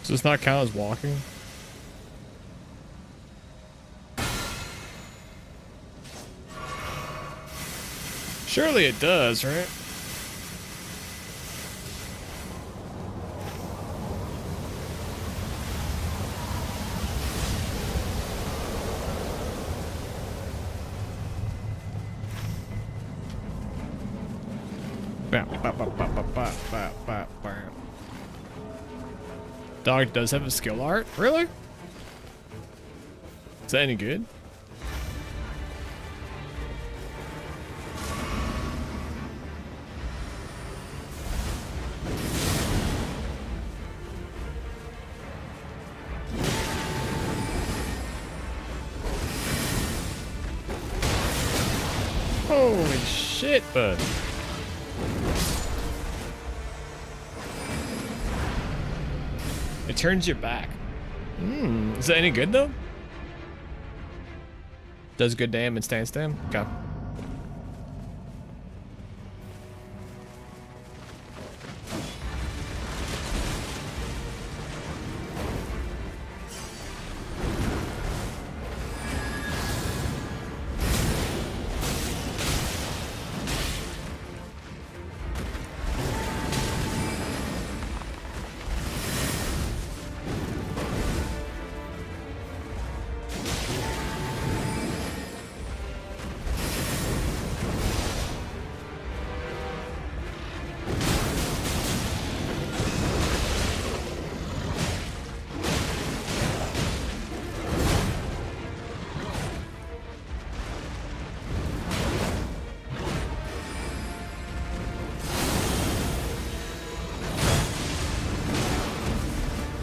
Does this not count as walking? Surely it does, right? Dog does have a skill art? Really? Is that any good? Holy shit, bud. It turns your back. Is that any good though? Does good damage and stance damage? Okay.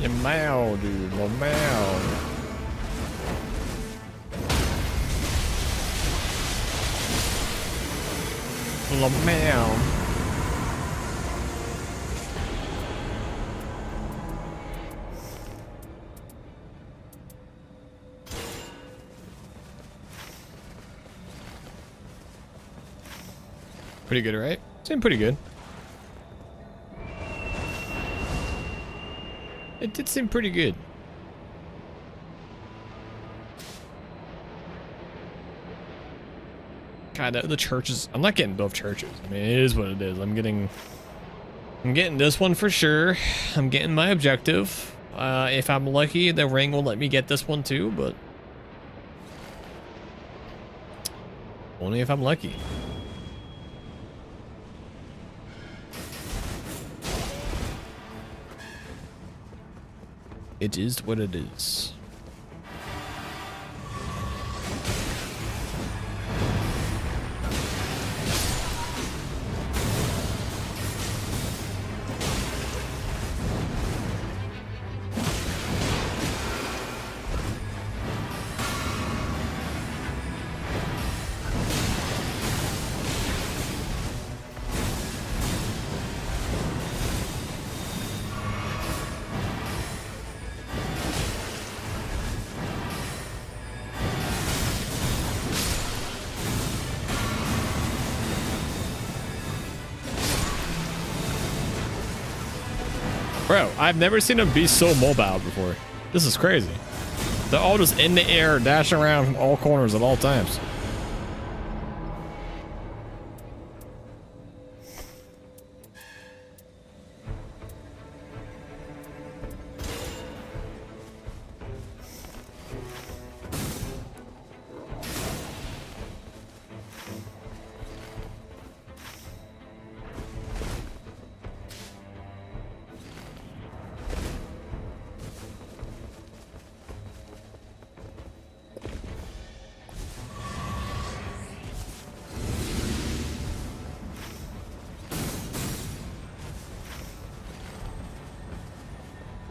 Lamau, dude. Lamau. Lamau. Pretty good, right? Seemed pretty good. It did seem pretty good. God, the churches. I'm not getting both churches. I mean, it is what it is. I'm getting this one for sure. I'm getting my objective. If I'm lucky, the ring will let me get this one too, but only if I'm lucky. It is what it is. Bro, I've never seen them be so mobile before. This is crazy. They're all just in the air, dashing around from all corners at all times.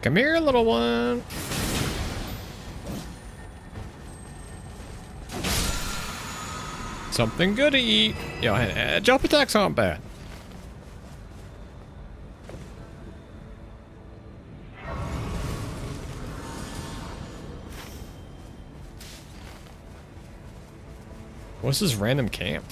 Come here, little one. Something good to eat. Yo, jump attacks aren't bad. What's this random camp?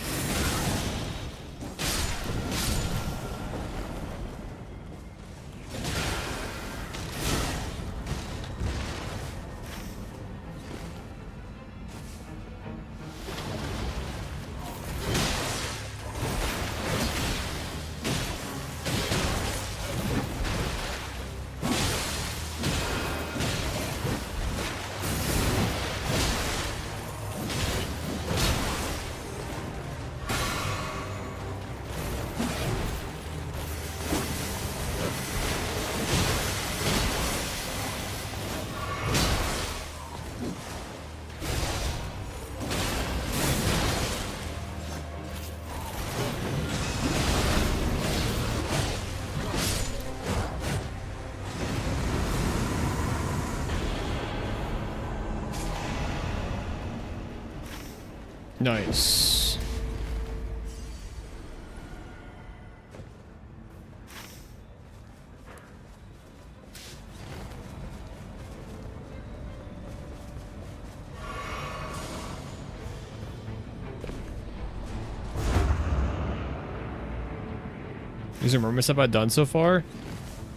Nice. These are more stuff I've done so far.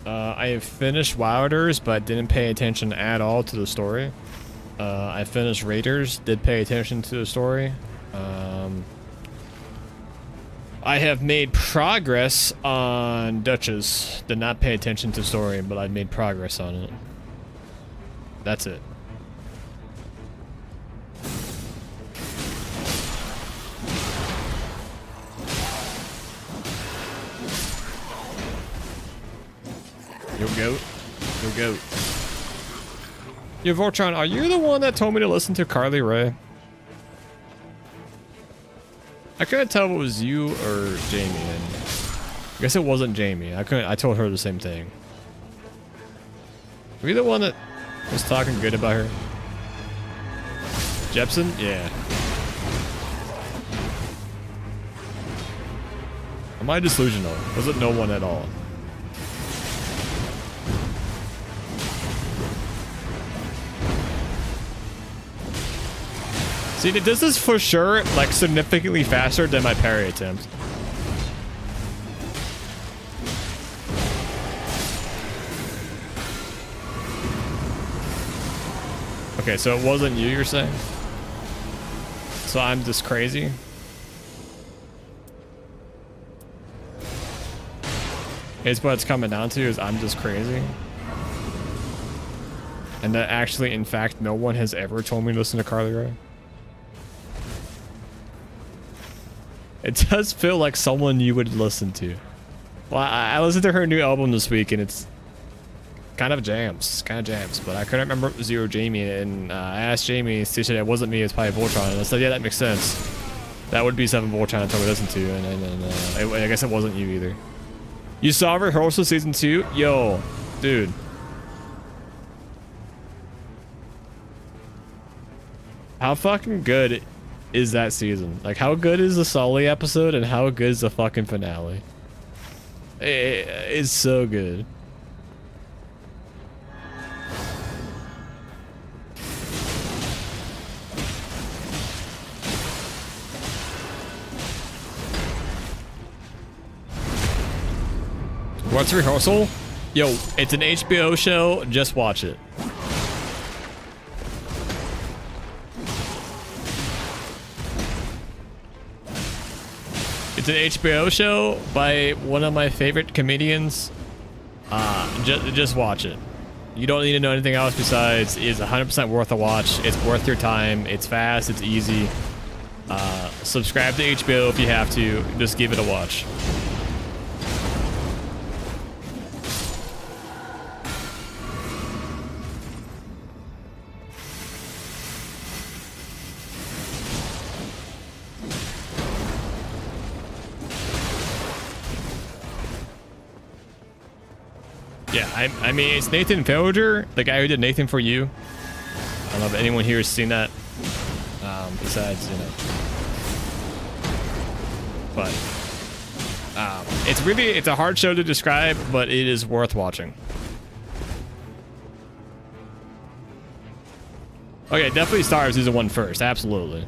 I have finished Wilders, but didn't pay attention at all to the story. I finished Raiders, did pay attention to the story. I have made progress on Duchess. Did not pay attention to the story, but I made progress on it. That's it. Yo, goat. Yo, goat. Yo, Voltron, are you the one that told me to listen to Carly Rae? I couldn't tell if it was you or Jamie, and I guess it wasn't Jamie. I told her the same thing. Were you the one that was talking good about her? Jepsen? Yeah. Am I delusional? Was it no one at all? See, it does this for sure, like, significantly faster than my parry attempt. Okay, so it wasn't you, you're saying? So I'm just crazy? It's what it's coming down to, is I'm just crazy? And that actually, in fact, no one has ever told me to listen to Carly Rae? It does feel like someone you would listen to. Well, I listened to her new album this week, and it's kind of jams. But I couldn't remember if it was you or Jamie, and I asked Jamie, she said it wasn't me, it's probably Voltron, and I said, yeah, that makes sense. That would be 7 Voltron I told me to listen to, and I guess it wasn't you either. You saw Rehearsal Season 2? Yo, dude. How fucking good is that season? Like, how good is the Sully episode and how good is the fucking finale? It's so good. What's Rehearsal? Yo, it's an HBO show, just watch it. It's an HBO show by one of my favorite comedians. Just watch it. You don't need to know anything else besides it's 100% worth a watch. It's worth your time. It's fast. It's easy. Subscribe to HBO if you have to. Just give it a watch. Yeah, I mean, it's Nathan Fielder, the guy who did Nathan For You. I don't know if anyone here has seen that. Besides, you know. But it's a hard show to describe, but it is worth watching. Okay, definitely Star Wars Season 1 first, absolutely.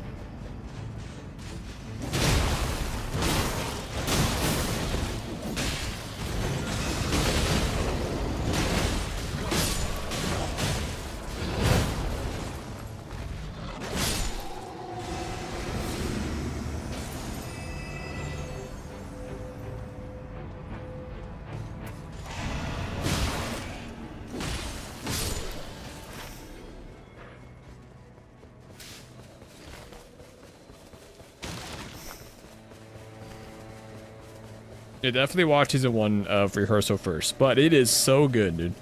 Yeah, definitely watch Season 1 of Rehearsal first, but it is so good, dude.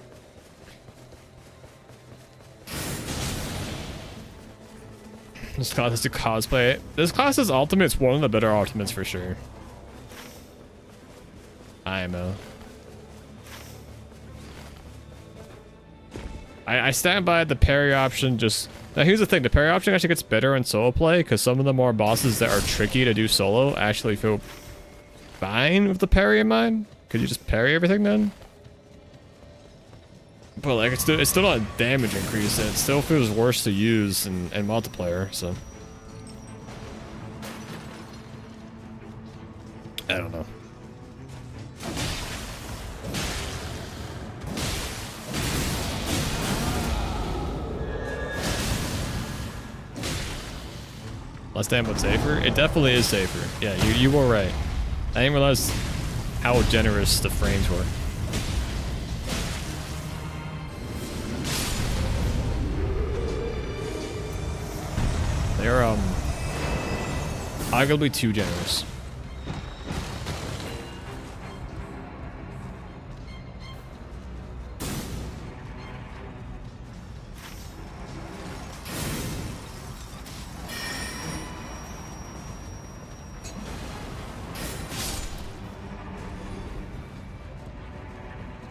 This class is to cosplay. This class's ultimate's one of the better ultimates for sure. IMO. I stand by the parry option. Just now, here's the thing: the parry option actually gets better in solo play because some of the more bosses that are tricky to do solo actually feel fine with the parry in mind. Could you just parry everything then? But like, it's still not a damage increase, and it still feels worse to use in multiplayer. So I don't know. Less damn but safer? It definitely is safer. Yeah, you were right. I didn't realize how generous the frames were. They're arguably too generous.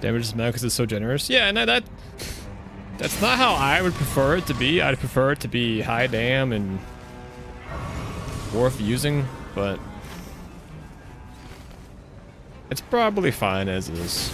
Damage is mad because it's so generous. Yeah, no, that's not how I would prefer it to be. I'd prefer it to be high dam and worth using, but it's probably fine as is.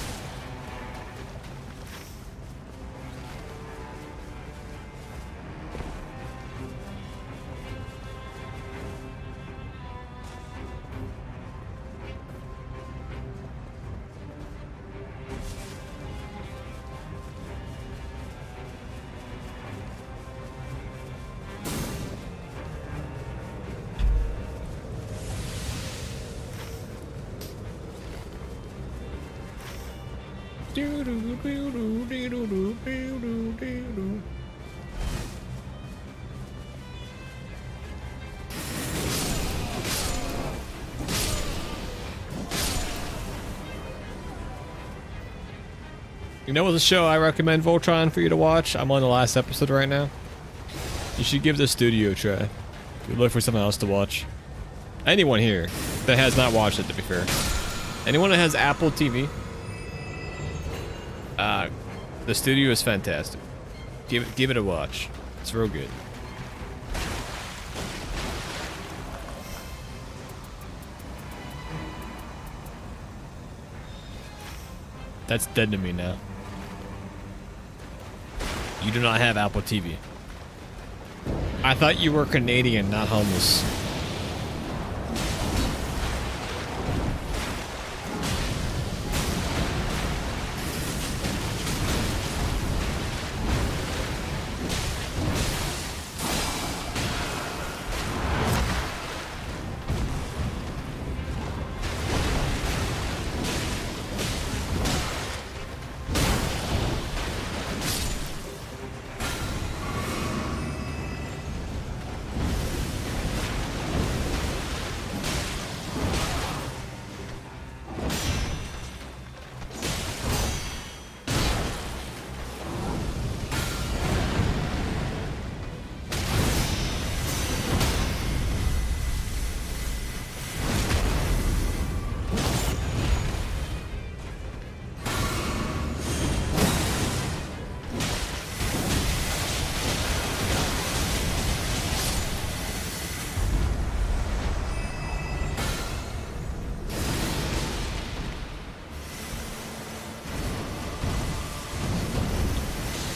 You know what's a show I recommend, Voltron, for you to watch? I'm on the last episode right now. You should give the studio a try. You look for something else to watch. Anyone here that has not watched it, to be fair. Anyone that has Apple TV, the studio is fantastic. Give it a watch. It's real good. That's dead to me now. You do not have Apple TV. I thought you were Canadian, not homeless.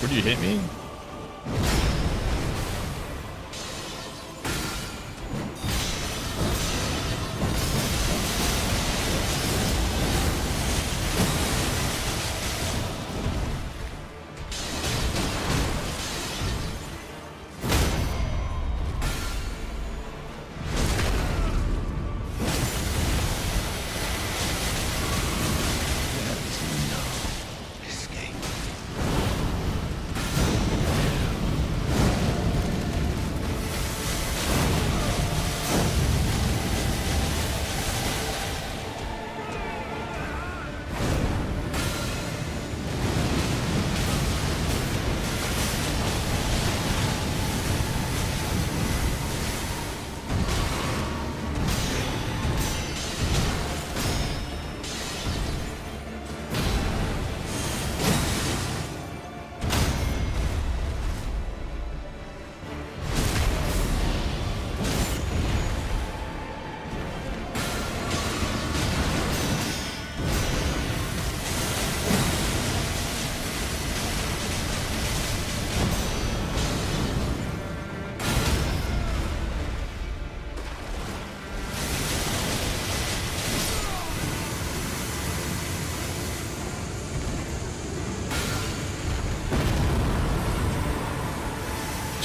Would you hit me?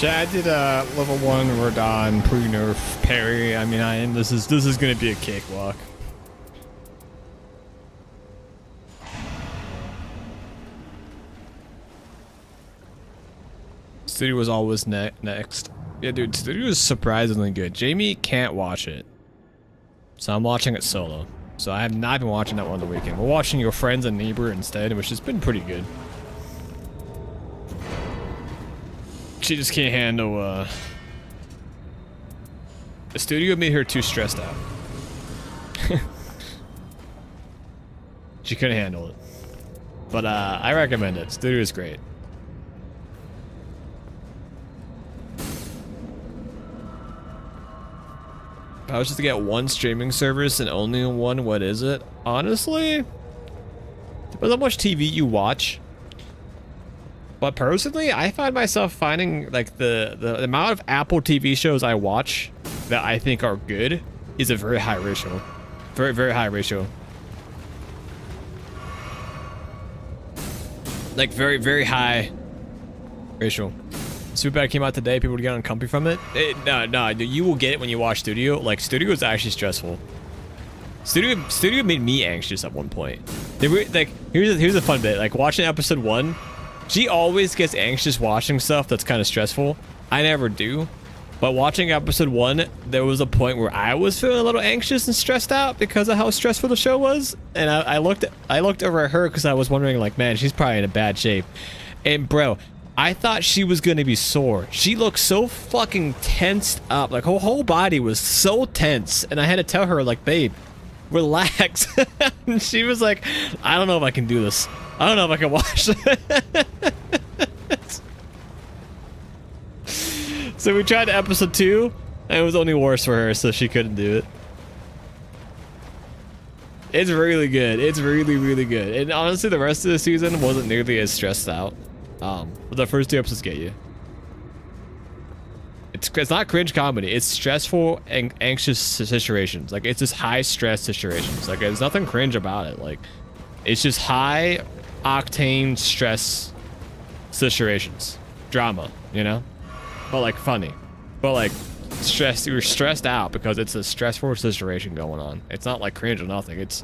Yeah, I did level 1 Rodon pre-nerf parry. I mean, this is gonna be a cakewalk. Studio was always next. Yeah, dude, Studio is surprisingly good. Jamie can't watch it, so I'm watching it solo. So I have not been watching that one on the weekend. We're watching Your Friends and Neighbor instead, which has been pretty good. She just can't handle, the studio made her too stressed out. She couldn't handle it. But, I recommend it. Studio is great. If I was just to get one streaming service and only one, what is it? Honestly, depends on how much TV you watch. But personally, I find myself finding like the amount of Apple TV shows I watch that I think are good is a very high ratio. Very, very high ratio. Like very, very high ratio. Superbad came out today, people would get uncomfy from it. No, you will get it when you watch Studio. Like, Studio is actually stressful. Studio made me anxious at one point. They were like, here's a fun bit. Like, watching episode 1, she always gets anxious watching stuff that's kind of stressful. I never do. But watching episode 1, there was a point where I was feeling a little anxious and stressed out because of how stressful the show was. And I looked over at her because I was wondering, like, man, she's probably in a bad shape. And bro, I thought she was gonna be sore. She looked so fucking tensed up. Like, her whole body was so tense. And I had to tell her, like, babe, relax. And she was like, I don't know if I can do this. I don't know if I can watch this. So we tried episode 2, and it was only worse for her, so she couldn't do it. It's really good. It's really, really good. And honestly, the rest of the season wasn't nearly as stressed out. But the first 2 episodes get you. It's not cringe comedy. It's stressful and anxious situations. Like, it's just high stress situations. Like, there's nothing cringe about it. Like, it's just high octane stress situations. Drama, you know? But like funny. But like stressed, you're stressed out because it's a stressful situation going on. It's not like cringe or nothing. It's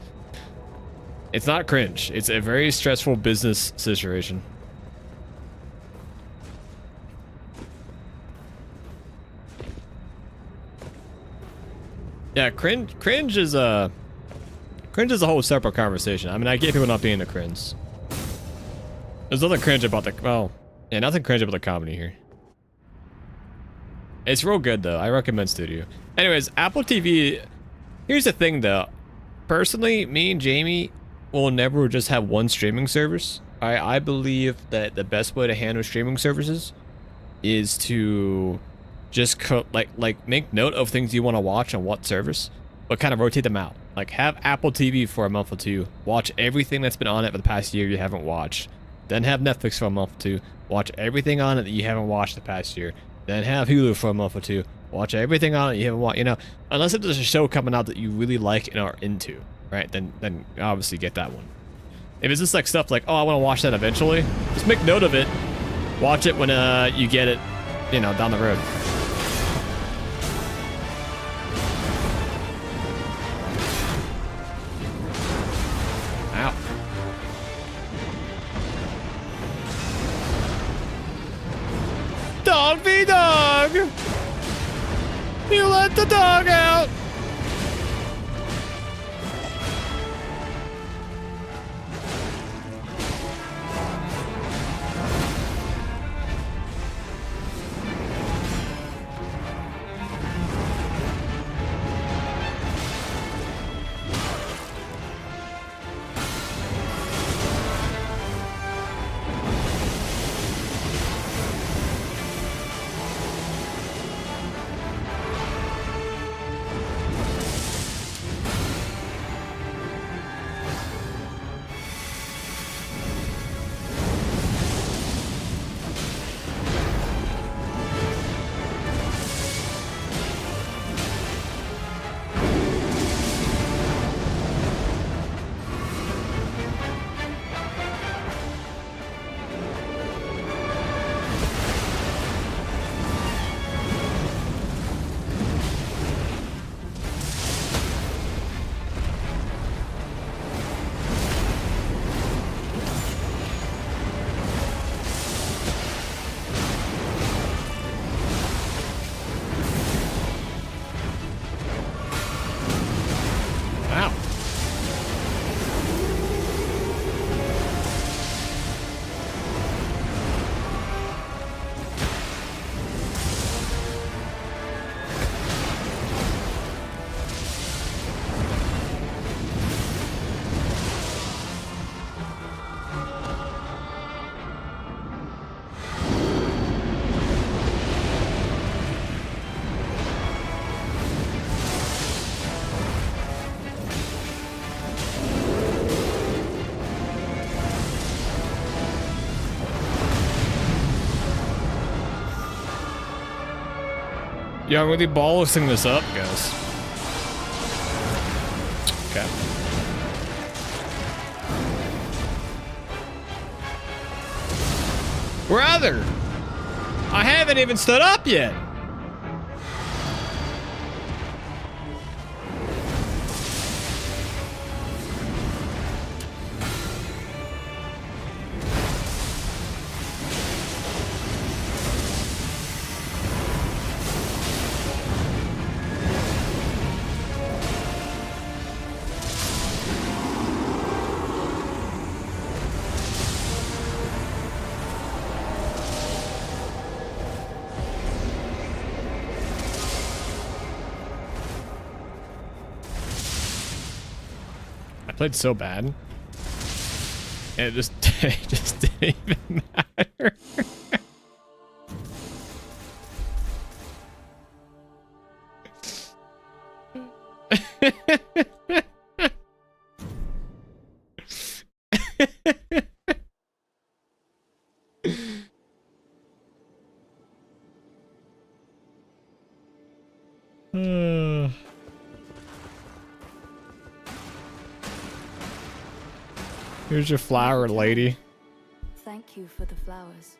not cringe. It's a very stressful business situation. Yeah, cringe is a whole separate conversation. I mean, I get people not being a cringe. There's nothing cringe about the, well, yeah, nothing cringe about the comedy here. It's real good though. I recommend Studio. Anyways, Apple TV, here's the thing though. Personally, me and Jamie will never just have one streaming service. I believe that the best way to handle streaming services is to just make note of things you want to watch on what service, but kind of rotate them out. Like, have Apple TV for a month or 2. Watch everything that's been on it for the past year you haven't watched. Then have Netflix for a month or two. Watch everything on it that you haven't watched the past year. Then have Hulu for a month or two. Watch everything on it you haven't watched. You know, unless if there's a show coming out that you really like and are into, right? Then obviously get that one. If it's just like stuff like, oh, I want to watch that eventually, just make note of it. Watch it when you get it, you know, down the road. Ow. Dog v dog! You let the dog out! Yeah, I'm really ballasting this up, guys. Okay. Brother! I haven't even stood up yet! Played so bad. And it just didn't even matter. Here's your flower, lady. Thank you for the flowers.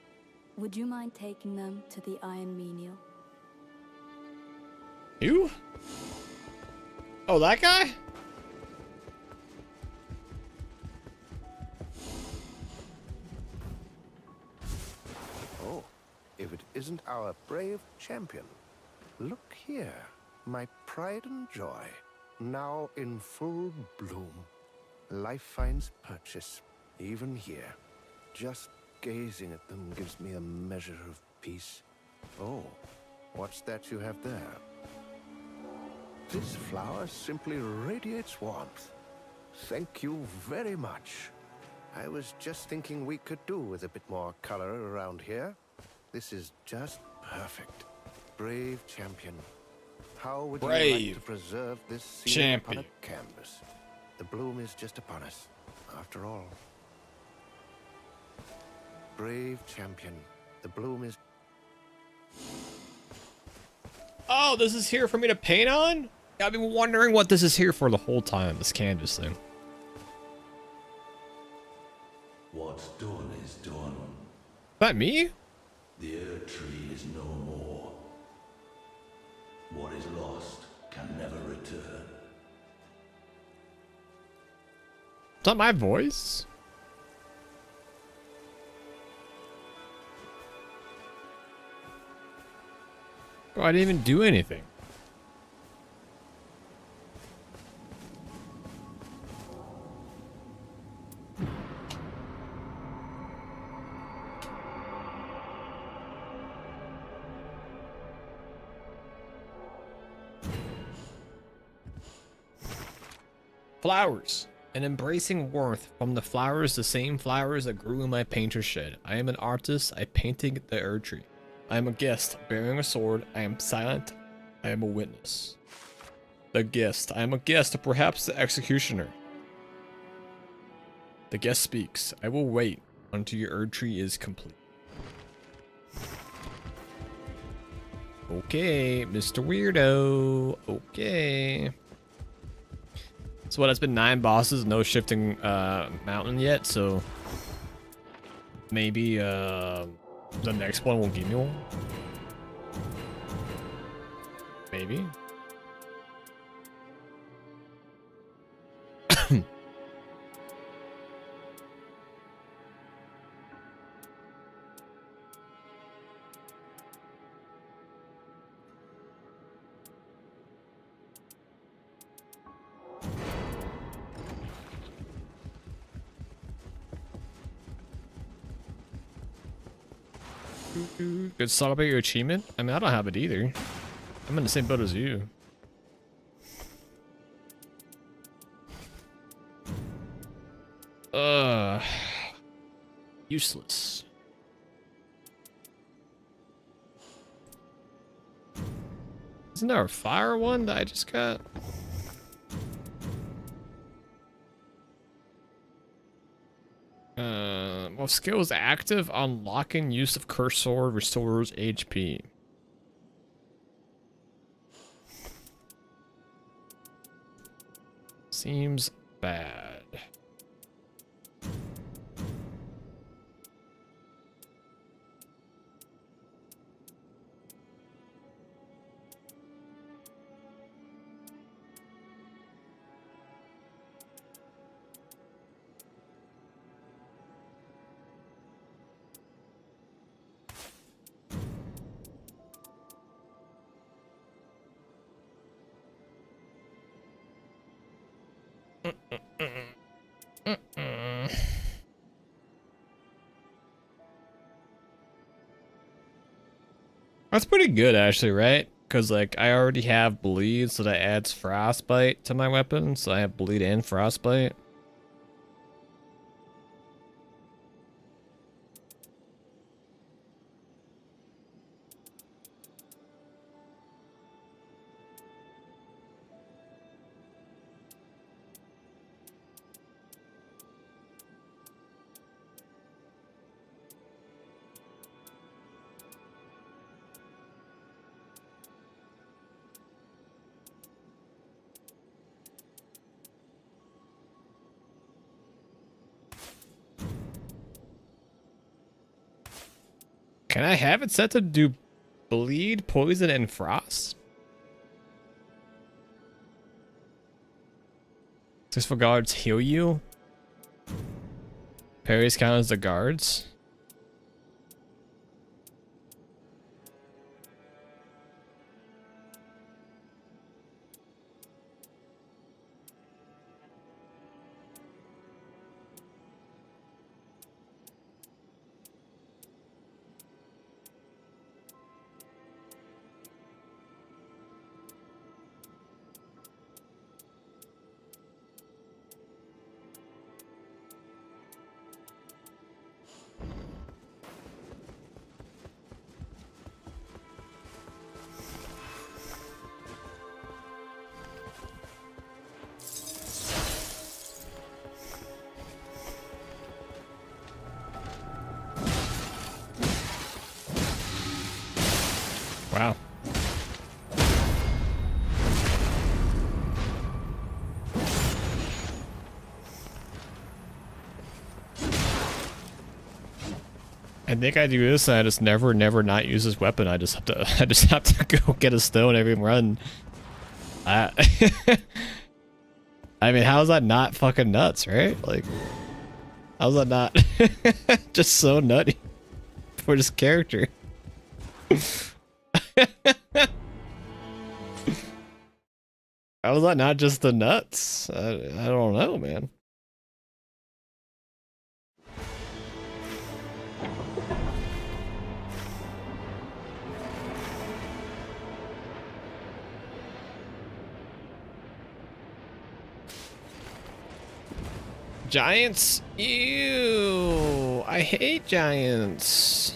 Would you mind taking them to the Iron Menial? You? Oh, that guy? Oh, if it isn't our brave champion. Look here, my pride and joy, now in full bloom. Life finds purchase, even here. Just gazing at them gives me a measure of peace. Oh, what's that you have there? This flower simply radiates warmth. Thank you very much. I was just thinking we could do with a bit more color around here. This is just perfect. Brave champion. How would you like to preserve this scene upon a canvas? The bloom is just upon us, after all. brave champion. The bloom is... Oh, this is here for me to paint on? I've been wondering what this is here for the whole time, this canvas thing. What's done is done. Is that me? The Earth Tree is no more. What is lost can never return. Is that my voice? Bro, I didn't even do anything. Flowers. An embracing warmth from the flowers, the same flowers that grew in my painter's shed. I am an artist, I painted the Earth Tree. I am a guest, bearing a sword. I am silent, I am a witness. The guest. I am a guest, perhaps the executioner. The guest speaks. I will wait until your Earth Tree is complete. Okay, Mr. Weirdo. Okay. So what, it's been 9 bosses, no shifting mountain yet, so maybe the next one will give me one. Maybe. Good celebrate your achievement? I mean, I don't have it either. I'm in the same boat as you. Useless. Isn't there a fire one that I just got? Well, skills active, unlocking use of cursor restores HP. Seems bad. That's pretty good actually, right? Because like I already have bleed, so that adds frostbite to my weapon, so I have bleed and frostbite. Can I have it set to do bleed, poison, and frost? Successful guards heal you? Parries count as the guards? Wow. I think I do this and I just never not use this weapon. I just have to go get a stone every run. I mean, how's that not fucking nuts, right? Like, how's that not just so nutty for this character? How is that not just the nuts? I don't know, man. Giants? Ew! I hate giants.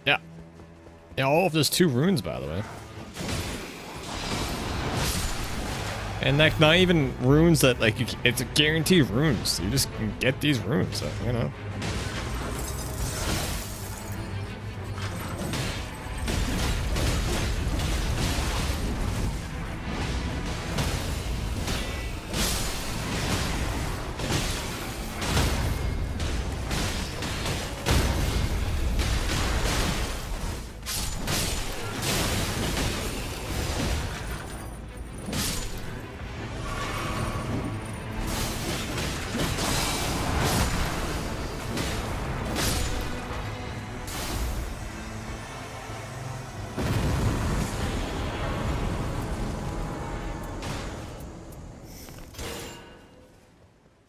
Yeah. Yeah, all of those 2 runes, by the way. And like, not even runes that, like, it's a guaranteed runes. You just can get these runes, so, you know.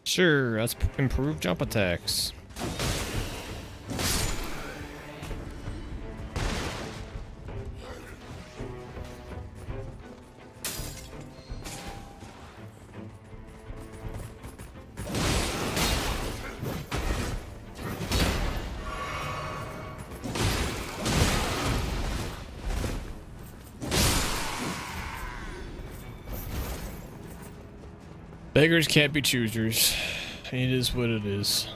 Sure, let's improve jump attacks. Beggars can't be choosers. It is what it is.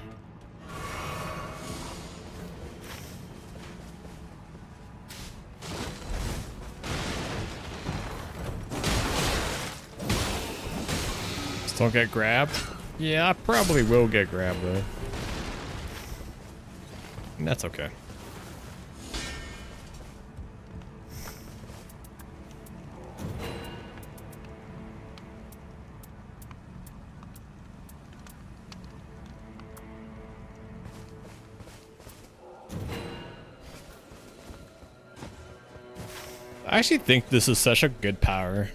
Still get grabbed? Yeah, I probably will get grabbed though. And that's okay. I actually think this is such a good power.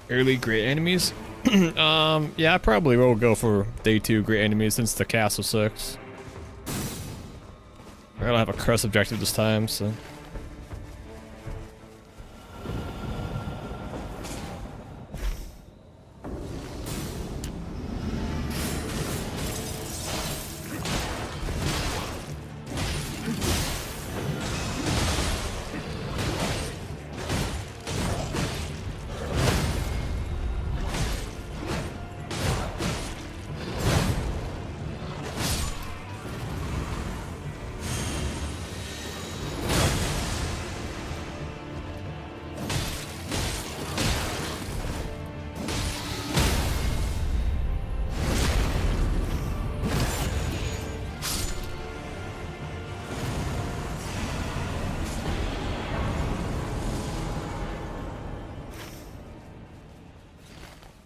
Early great enemies? Yeah, I probably will go for day 2 great enemies since the castle sucks. I don't have a crust objective this time, so.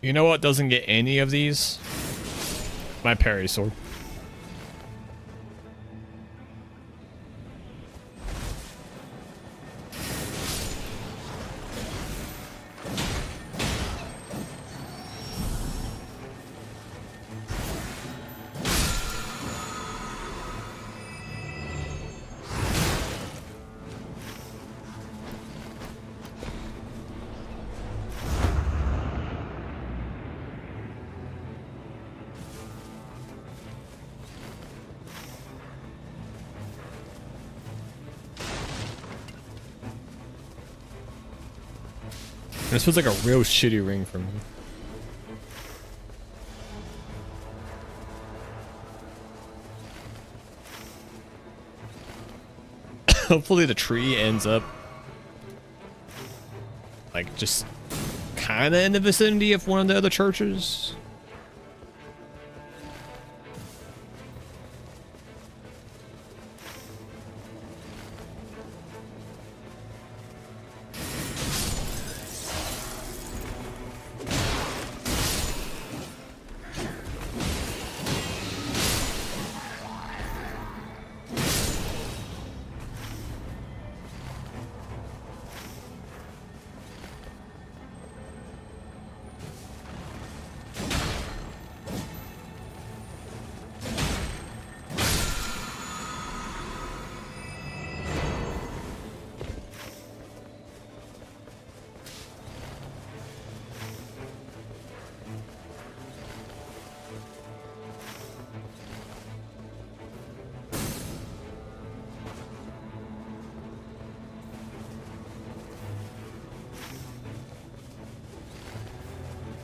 You know what doesn't get any of these? My parry sword. This feels like a real shitty ring for me. Hopefully the tree ends up like just kind of in the vicinity of one of the other churches.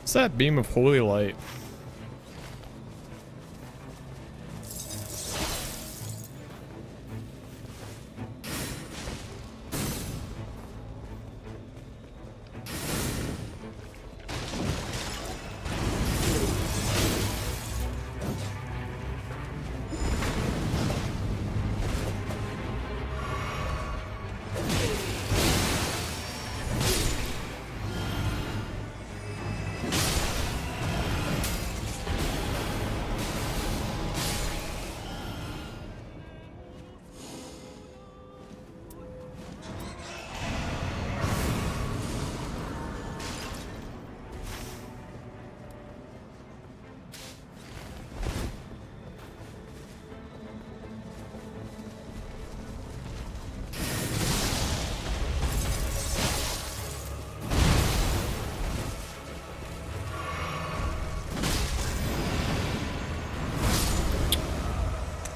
What's that beam of holy light?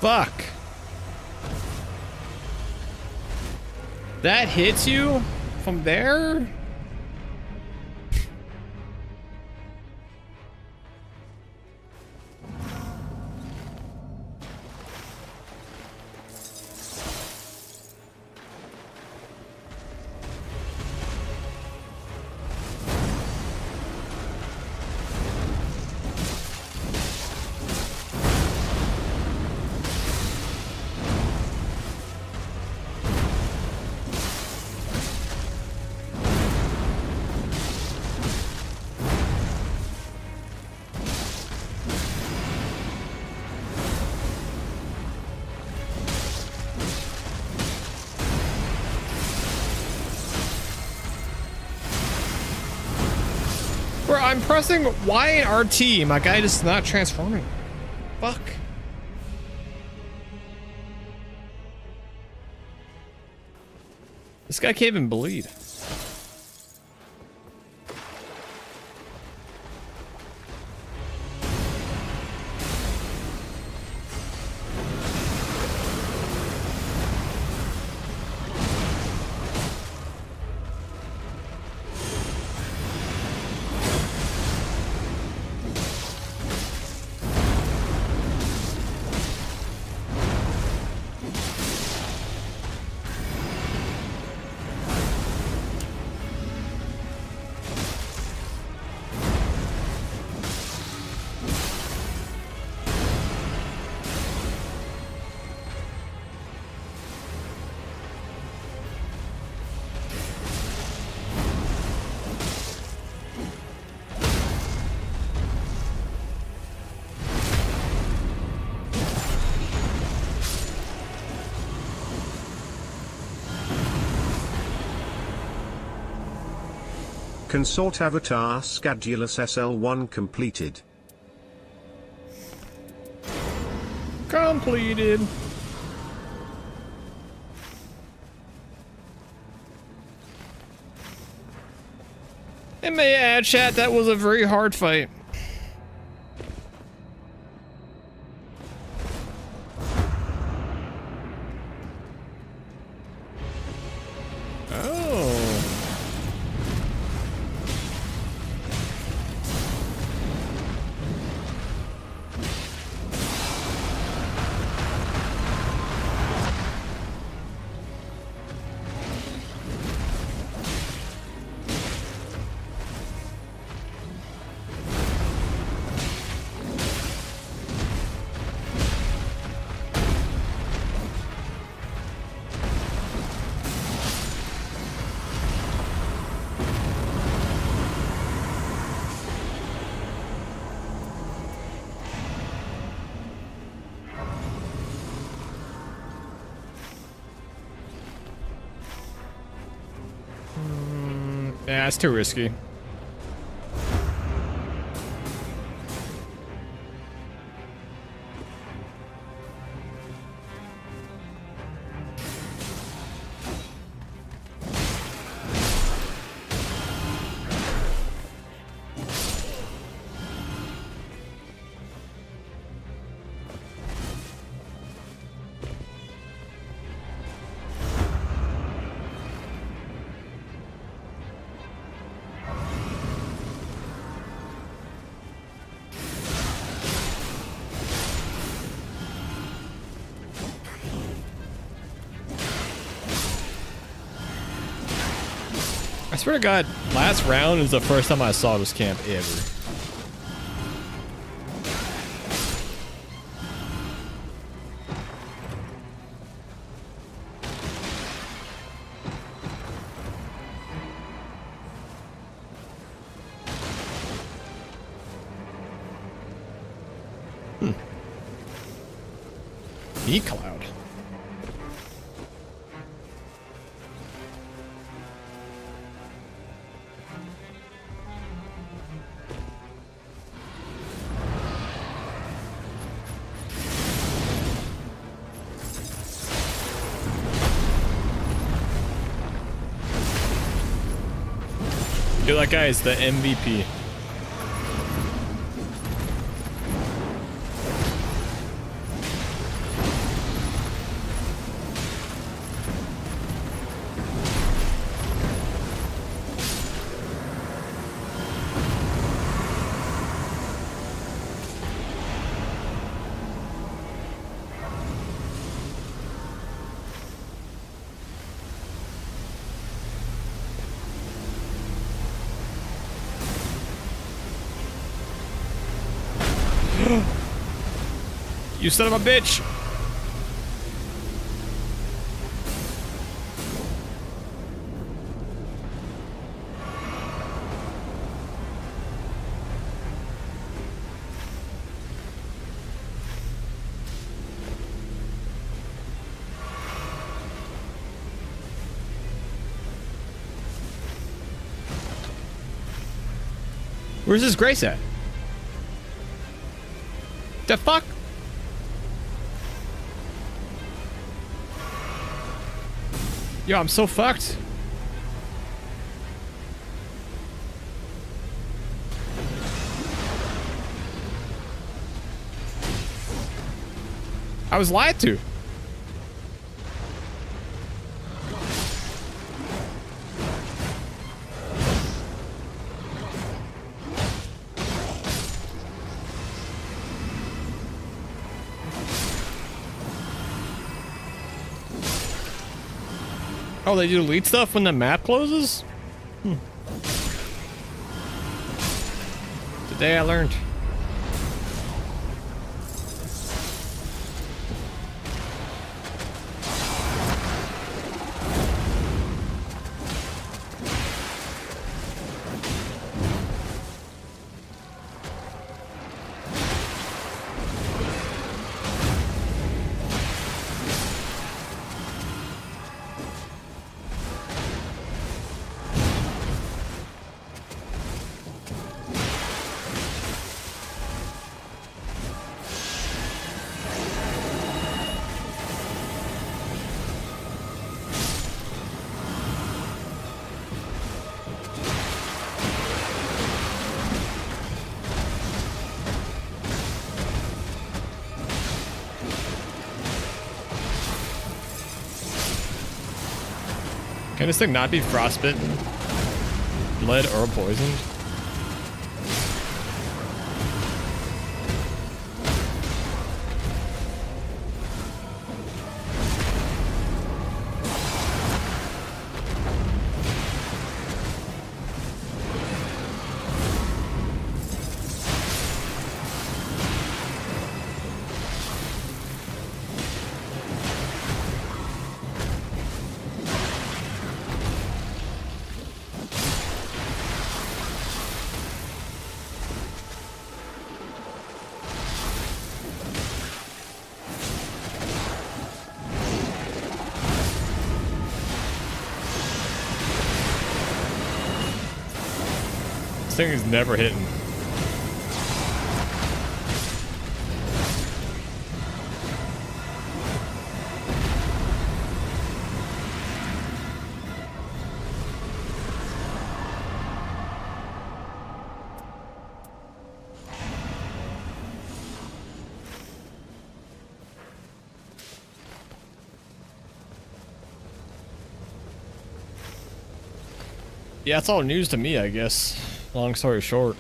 Fuck. That hits you from there? I'm pressing Y and RT. My guy is not transforming. Fuck. This guy can't even bleed. Consort Avatar Scadulus SL1 completed. Completed. And may I add, chat, that was a very hard fight. Oh. Yeah, it's too risky. I swear to God, last round is the first time I saw this camp ever. E-Cloud. Dude, that guy is the MVP. You son of a bitch! Where's this Grace at? The fuck? Yo, I'm so fucked. I was lied to. Oh, they delete stuff when the map closes? Today I learned. Can this thing not be frostbitten, bled, or poisoned? This thing is never hitting. Yeah, it's all news to me, I guess. Long story short.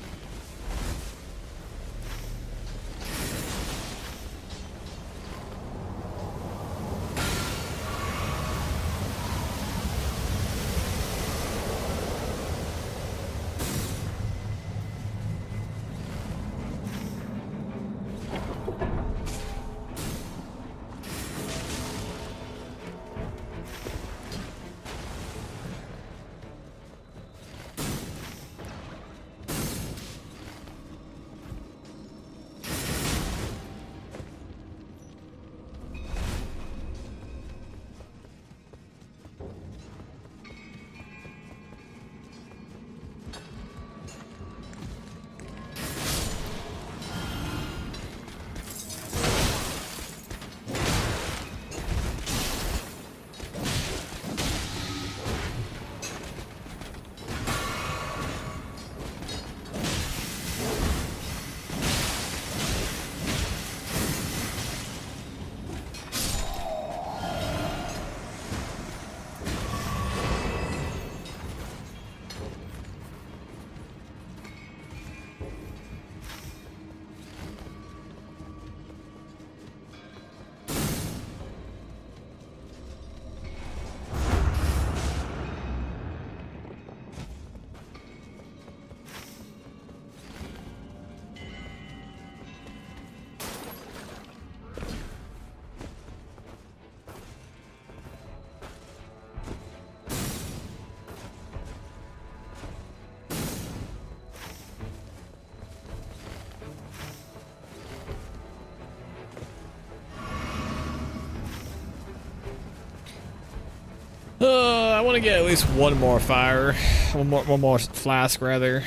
I want to get at least one more fire, one more flask rather.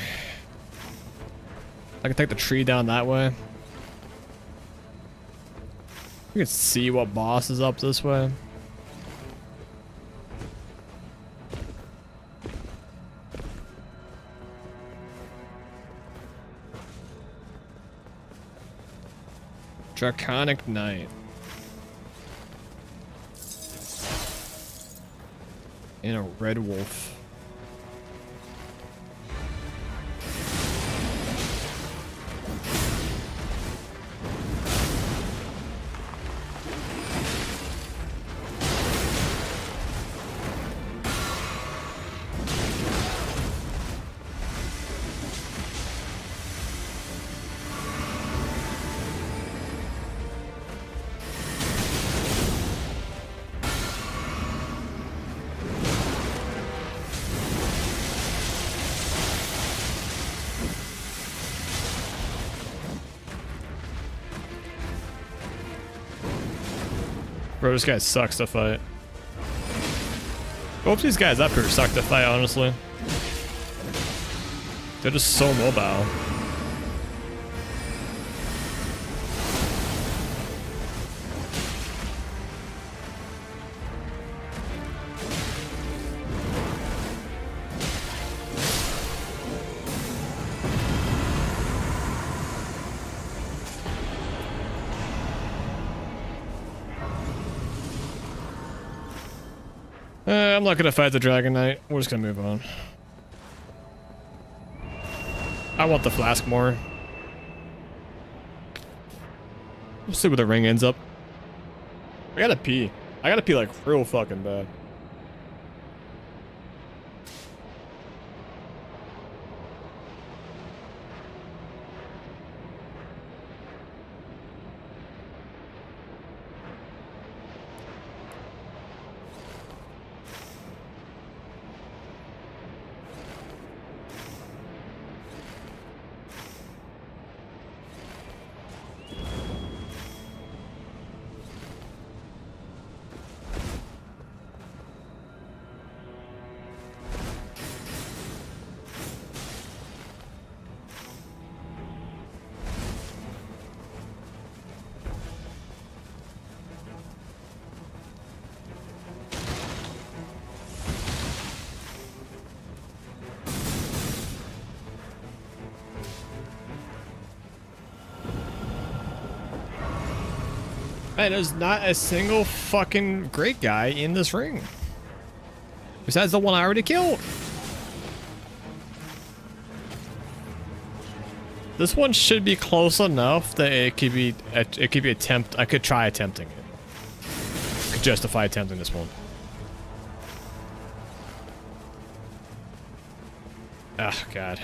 I can take the tree down that way. You can see what boss is up this way. Draconic Knight. And a red wolf. Bro, this guy sucks to fight. Both these guys up here suck to fight, honestly. They're just so mobile. I'm not gonna fight the Dragon Knight. We're just gonna move on. I want the flask more. We'll see where the ring ends up. I gotta pee. I gotta pee like real fucking bad. Man, there's not a single fucking great guy in this ring. Besides the one I already killed. This one should be close enough that it could be attempt. I could try attempting it. I could justify attempting this one. Oh god.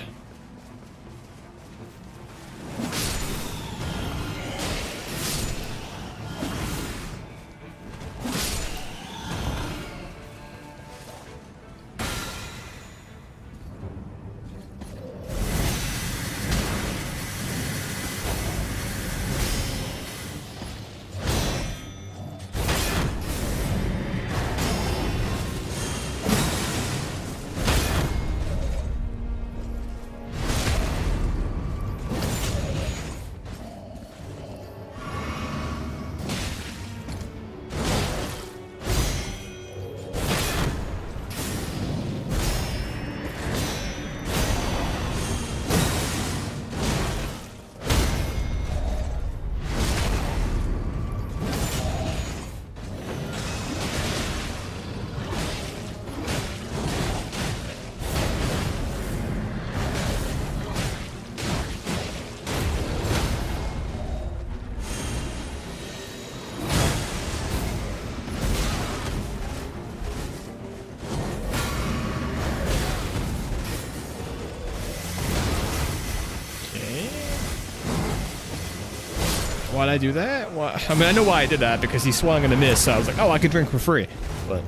Why'd I do that? Why? I mean, I know why I did that, because he swung and a miss, so I was like, oh, I could drink for free. But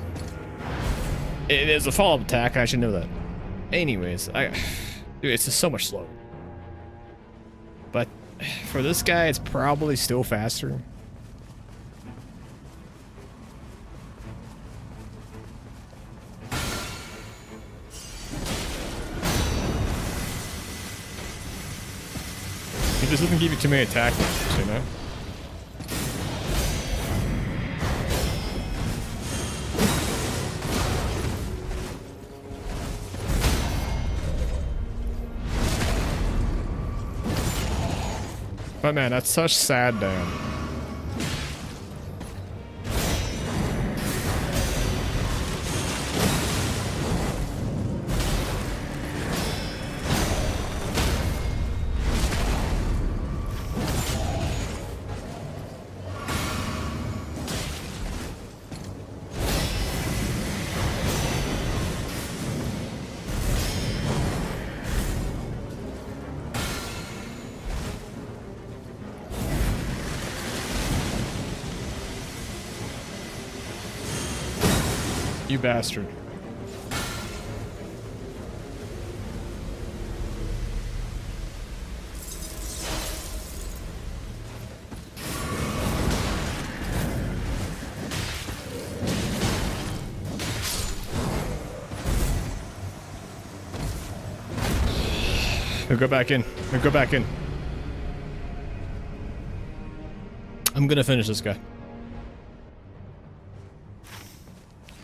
it is a follow-up attack, I should know that. Anyways, dude, it's just so much slower. But for this guy, it's probably still faster. doesn't give you too many attack numbers, you know? But man, that's such sad, damn. You bastard. We'll go back in. We'll go back in. I'm gonna finish this guy.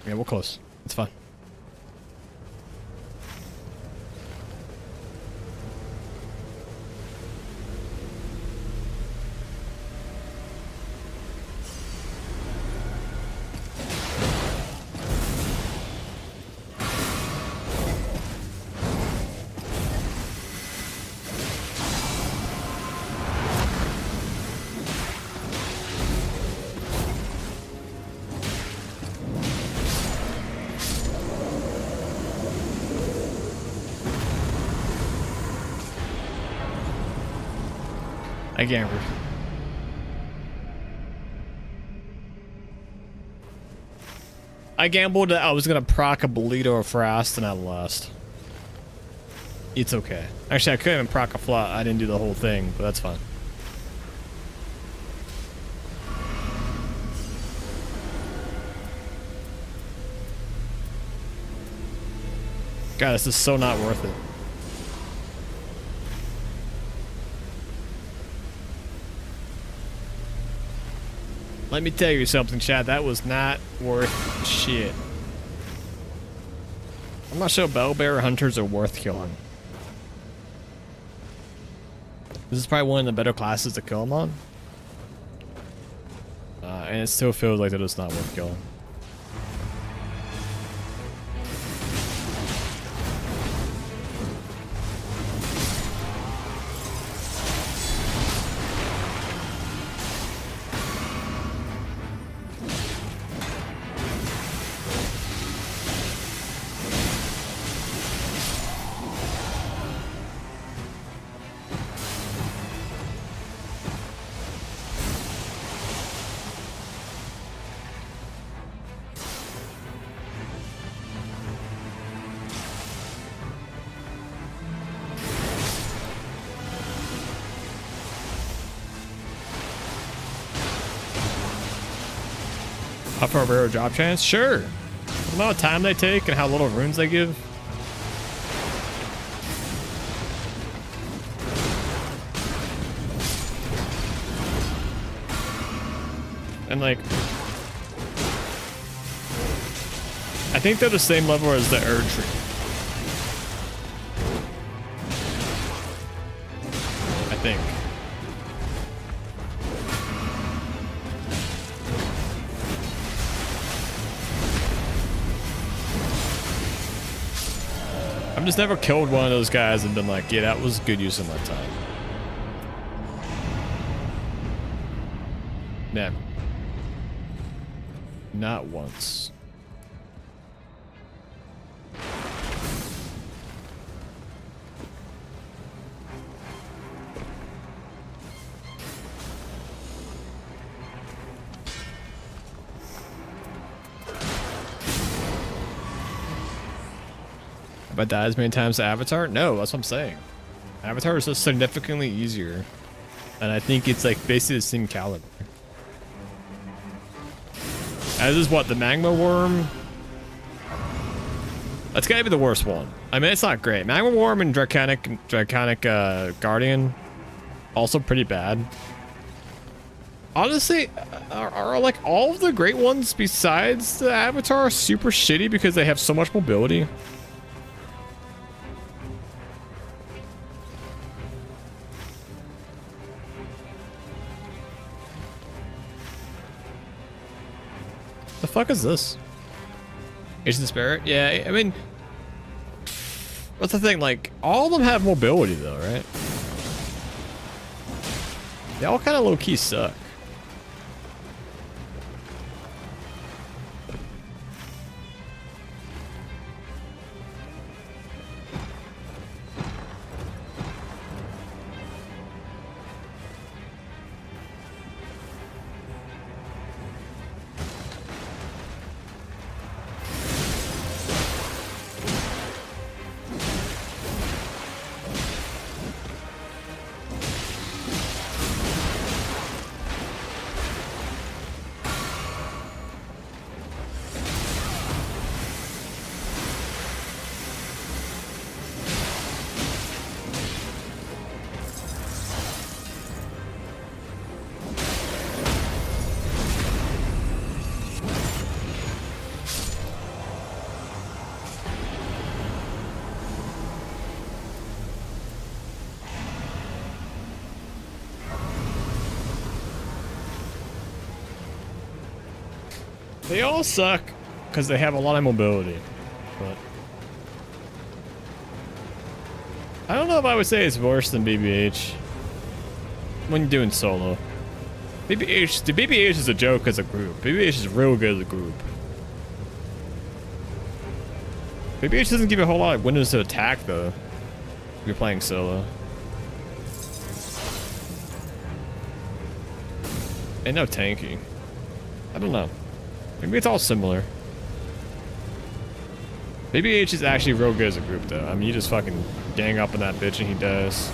Yeah, we're close. It's fine. I gambled. I gambled that I was gonna proc a Bolito or Frost and I lost. It's okay. Actually, I couldn't even proc a Flat. I didn't do the whole thing, but that's fine. God, this is so not worth it. Let me tell you something, Chad. That was not worth shit. I'm not sure Bellbear Hunters are worth killing. This is probably one of the better classes to kill them on. And it still feels like that it's not worth killing. Up for a rare drop chance? Sure. The amount of time they take and how little runes they give. And like, I think they're the same level as the Erd Tree. I think. I've just never killed one of those guys and been like, yeah, that was good use of my time. Never. Not once. Have I died as many times as Avatar? No, that's what I'm saying. Avatar is just significantly easier. And I think it's like basically the same caliber. As is what, the Magma Worm? That's gotta be the worst one. I mean, it's not great. Magma Worm and Draconic Guardian also pretty bad. Honestly, are like all of the great ones besides the Avatar super shitty because they have so much mobility? The fuck is this? Age of the Spirit? Yeah, I mean, what's the thing? Like, all of them have mobility though, right? They all kind of low-key suck. They all suck because they have a lot of mobility, but I don't know if I would say it's worse than BBH when you're doing solo. BBH is a joke as a group. BBH is real good as a group. BBH doesn't give you a whole lot of windows to attack though if you're playing solo. And no tanking. I don't know. Maybe it's all similar. BBH is actually real good as a group though. I mean, you just fucking gang up on that bitch and he does.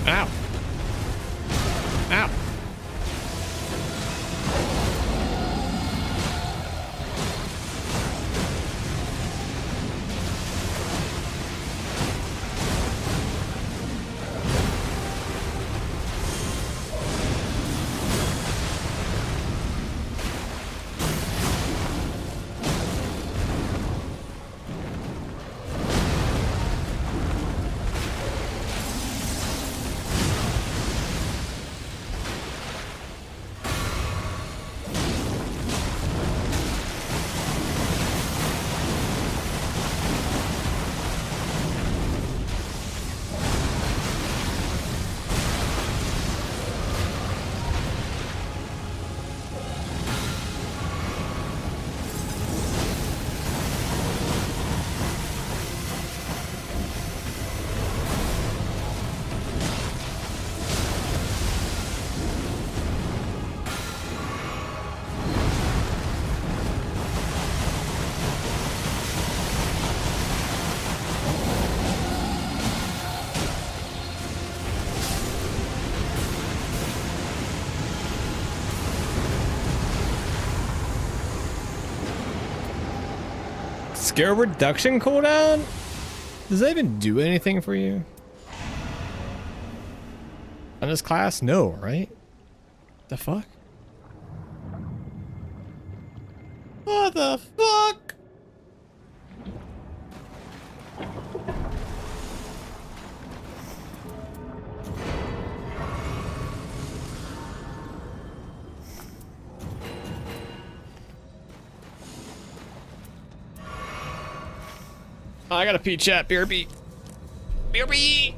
Ow. Ow. Skill reduction cooldown? Does that even do anything for you? On this class? No, right? The fuck? What the fuck? I gotta pee, chat. BRB. BRB.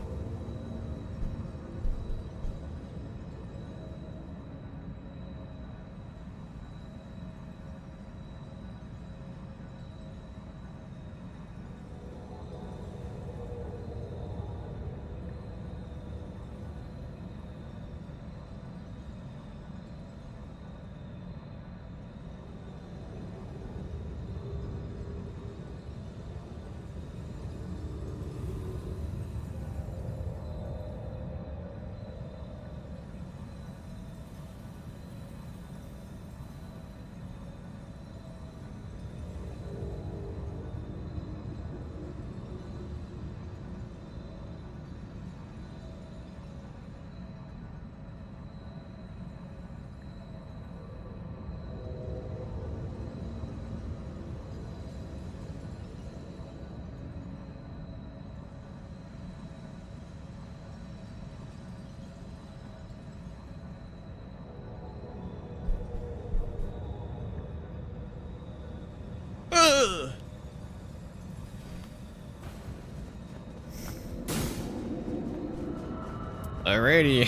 Ugh. Alrighty.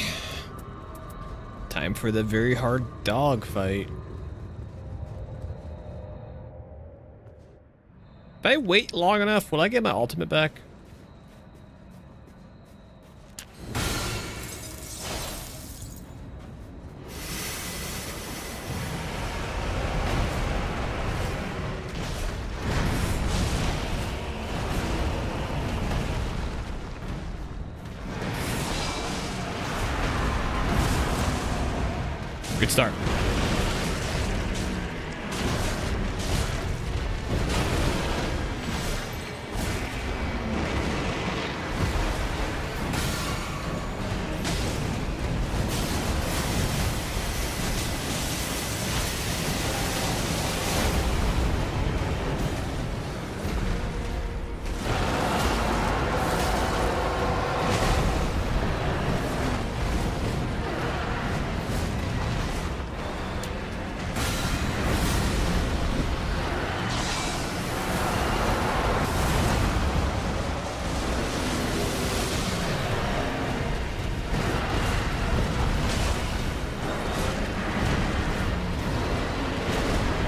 Time for the very hard dog fight. If I wait long enough, will I get my ultimate back? Good start.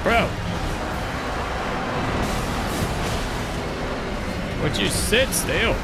Bro. Would you sit still?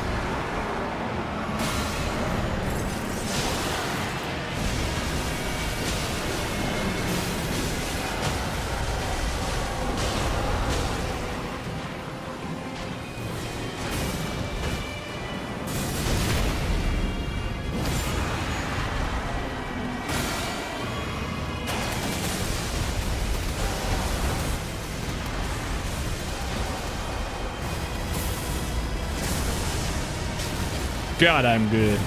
God, I'm good.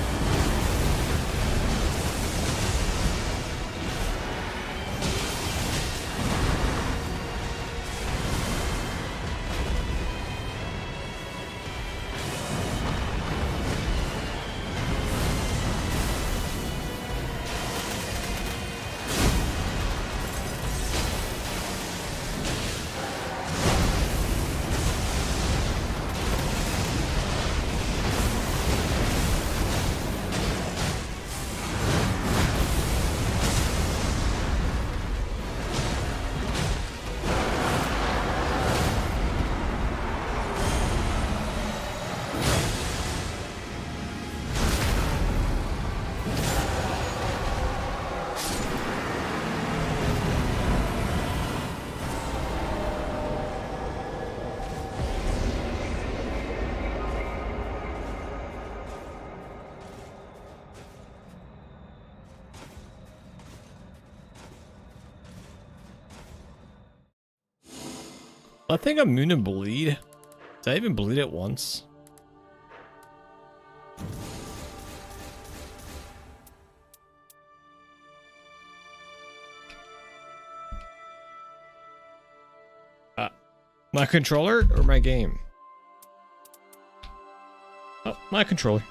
I think I'm immune to bleed. Did I even bleed it once? My controller or my game? Oh, my controller.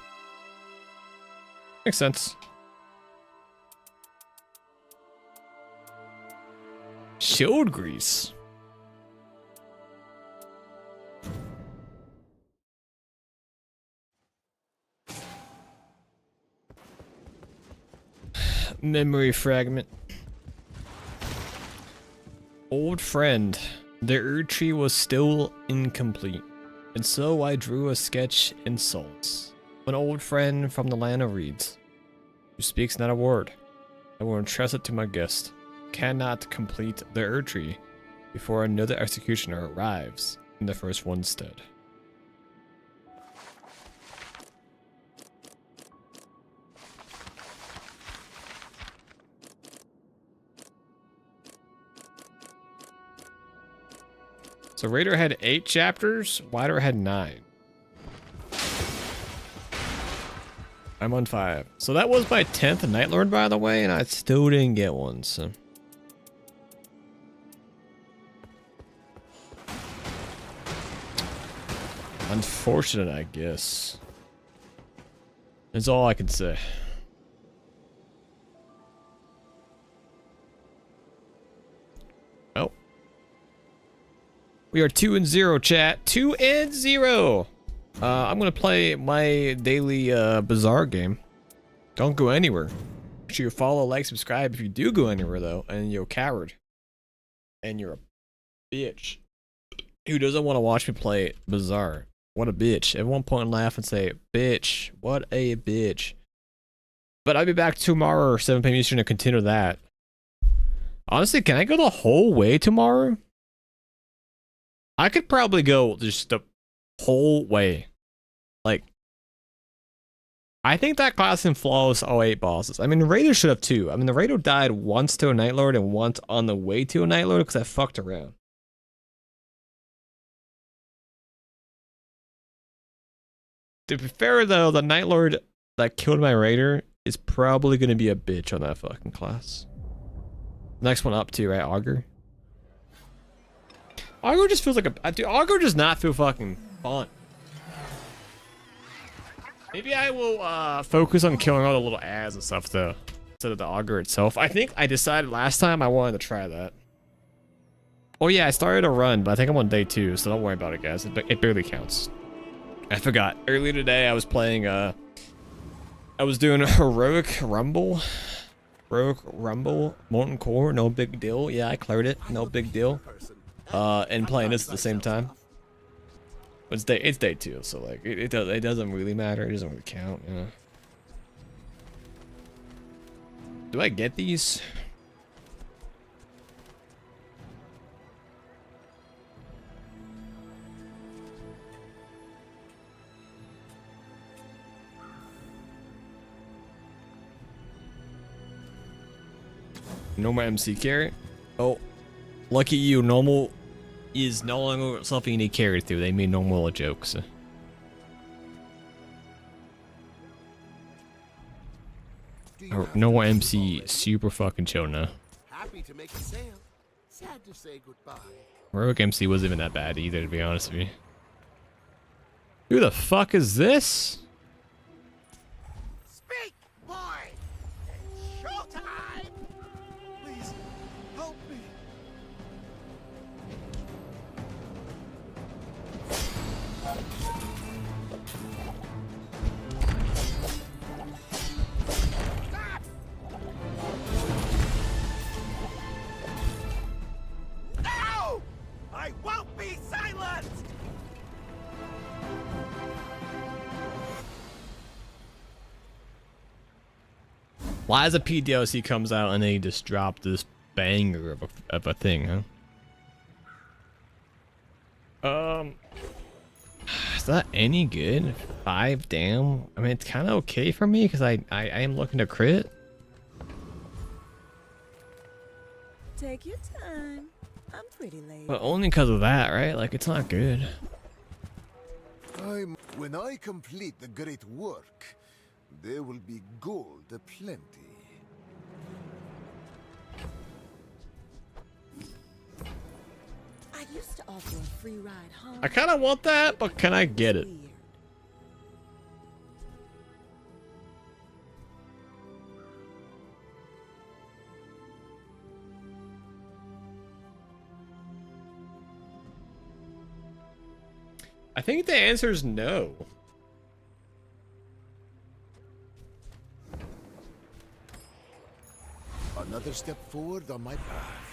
Makes sense. Shield grease. Memory fragment. Old friend. The Erd tree was still incomplete, and so I drew a sketch in souls. An old friend from the land of reeds, who speaks not a word. I will entrust it to my guest. Cannot complete the Erd tree before another executioner arrives in the first one's stead. So Raider had 8 chapters, Wider had 9. I'm on 5. So that was my 10th Nightlord, by the way, and I still didn't get one, so. Unfortunate, I guess. That's all I can say. Oh. We are 2-0, chat. 2-0. I'm gonna play my daily Bazaar game. Don't go anywhere. Make sure you follow, like, subscribe if you do go anywhere though, and you're a coward. And you're a bitch. Who doesn't want to watch me play Bazaar? What a bitch. Everyone point and laugh and say, bitch. What a bitch. But I'll be back tomorrow, 7 p.m. Eastern, to continue that. Honestly, can I go the whole way tomorrow? I could probably go just the whole way. Like, I think that class can flawless all 8 bosses. I mean, the Raider should have too. I mean, the Raider died once to a Nightlord and once on the way to a Nightlord because I fucked around. To be fair though, the Nightlord that killed my Raider is probably going to be a bitch on that fucking class. Next one up too, right? Augur? Augur just feels like a... Dude, Augur does not feel fucking fun. Maybe I will focus on killing all the little ads and stuff though, instead of the Augur itself. I think I decided last time I wanted to try that. Oh yeah, I started a run, but I think I'm on day 2, so don't worry about it, guys. It barely counts. I forgot. Earlier today, I was playing, I was doing a Heroic Rumble. Heroic Rumble, Molten Core, no big deal. Yeah, I cleared it, no big deal. And playing this at the same time. But it's day 2, so like, it doesn't really matter. It doesn't really count, you know. Do I get these? Normal MC carry. Oh, lucky you. Normal is no longer something you need carry through. They mean normal a joke. So. Normal MC super fucking chill now. Happy to make a sale. Sad to say goodbye. Heroic MC wasn't even that bad either, to be honest with you. Who the fuck is this? Speak, boy. It's showtime. Please help me. No! I won't be silent! Why is a PDLC comes out and they just drop this banger of a thing, huh? Is that any good? 5 damn. I mean, it's kind of okay for me because I am looking to crit. Take your time. I'm pretty late. But only because of that, right? Like, it's not good. When I complete the great work, there will be gold aplenty. I used to offer a free ride home. I kind of want that, but can I get it? Weird. I think the answer is no. Another step forward on my path.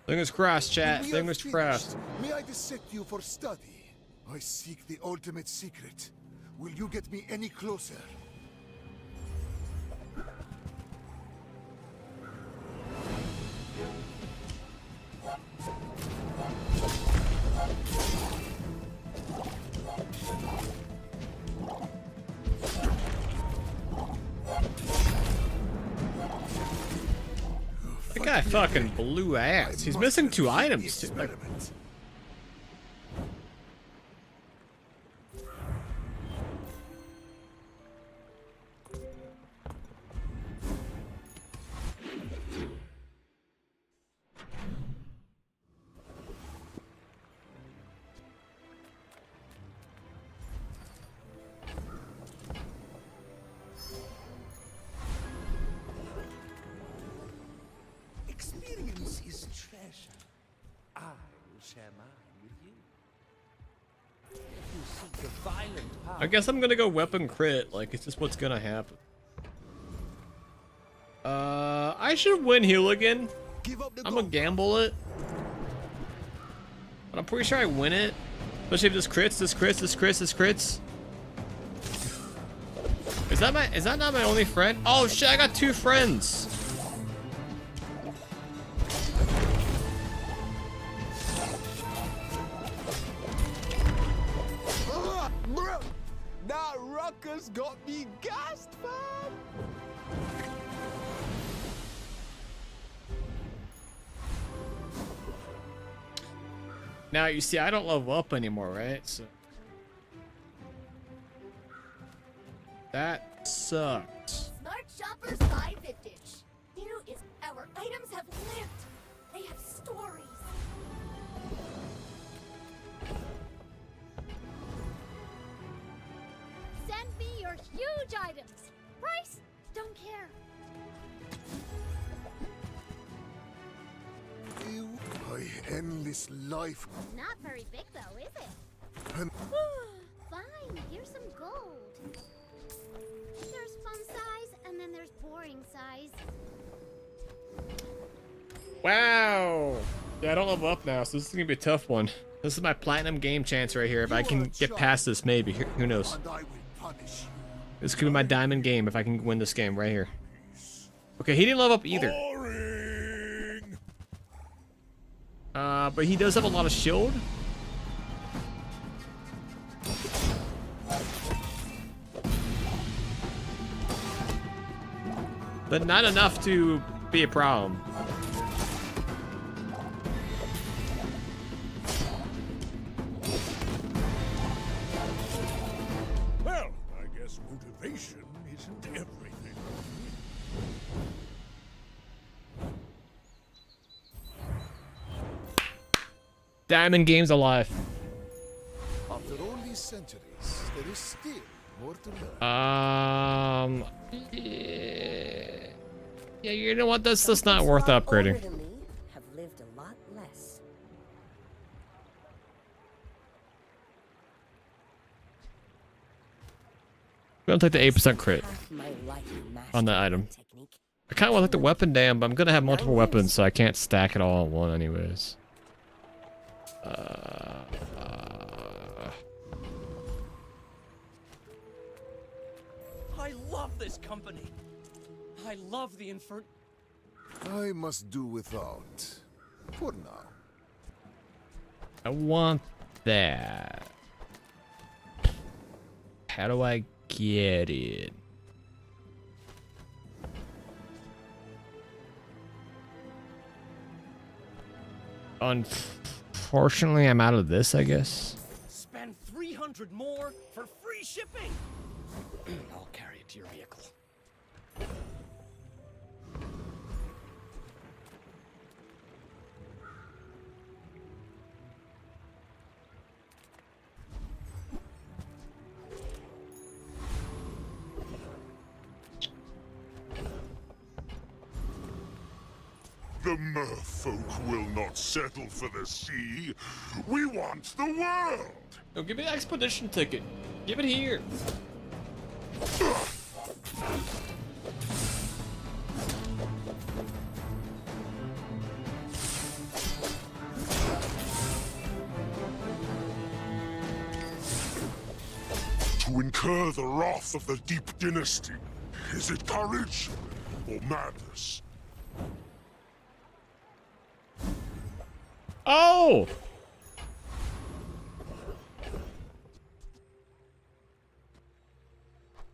Fingers crossed, chat. When we are Fingers crossed. finished, may I dissect you for study? I seek the ultimate secret. Will you get me any closer? That guy fucking blew ass. He's missing 2 items too. Like, Experiment. Experience is treasure. I will share mine with you. If you seek the violent power, I guess I'm gonna go weapon crit. Like, it's just what's gonna happen. I should win Hooligan. Give up the I'm gonna gold. gamble it. But I'm pretty sure I win it. Especially if this crits, this crits, this crits, this crits. Is that not my only friend? Oh shit, I got 2 friends. Bro, that ruckus got me gassed, man. Now you see I don't level up anymore, right? So that sucks. Smart shoppers buy vintage. New is our items have lived. They have stories. Send me your huge items. Price? Don't care. My endless life. Not very big though, is it? And Fine, here's some gold. There's fun size, and then there's boring size. Wow. Yeah, I don't level up now, so this is gonna be a tough one. This is my platinum game chance right here. If I can get past this, maybe. Who knows? and I will punish you. This could be my diamond game if I can win this game right here. Okay, he didn't level up either. Boring. But he does have a lot of shield. But not enough to be a problem. Well, I guess motivation isn't everything. Diamond game's alive. After all these centuries, there is still more to learn. Yeah, you know what? That's not worth upgrading. Have lived a lot less. I'm gonna take the 8% crit Half my life on that item. I kind of want to take the weapon dam, but I'm gonna have multiple weapons, so I can't stack it all in one, anyways. I love this company. I love the infern. I must do without. For now. I want that. How do I get it? Unfortunately, I'm out of this, I guess. Spend 300 more for free shipping. I'll carry it to your vehicle. The merfolk will not settle for the sea. We want the world. No, give me the expedition ticket. Give it here. To incur the wrath of the Deep Dynasty. Is it courage or madness? Oh!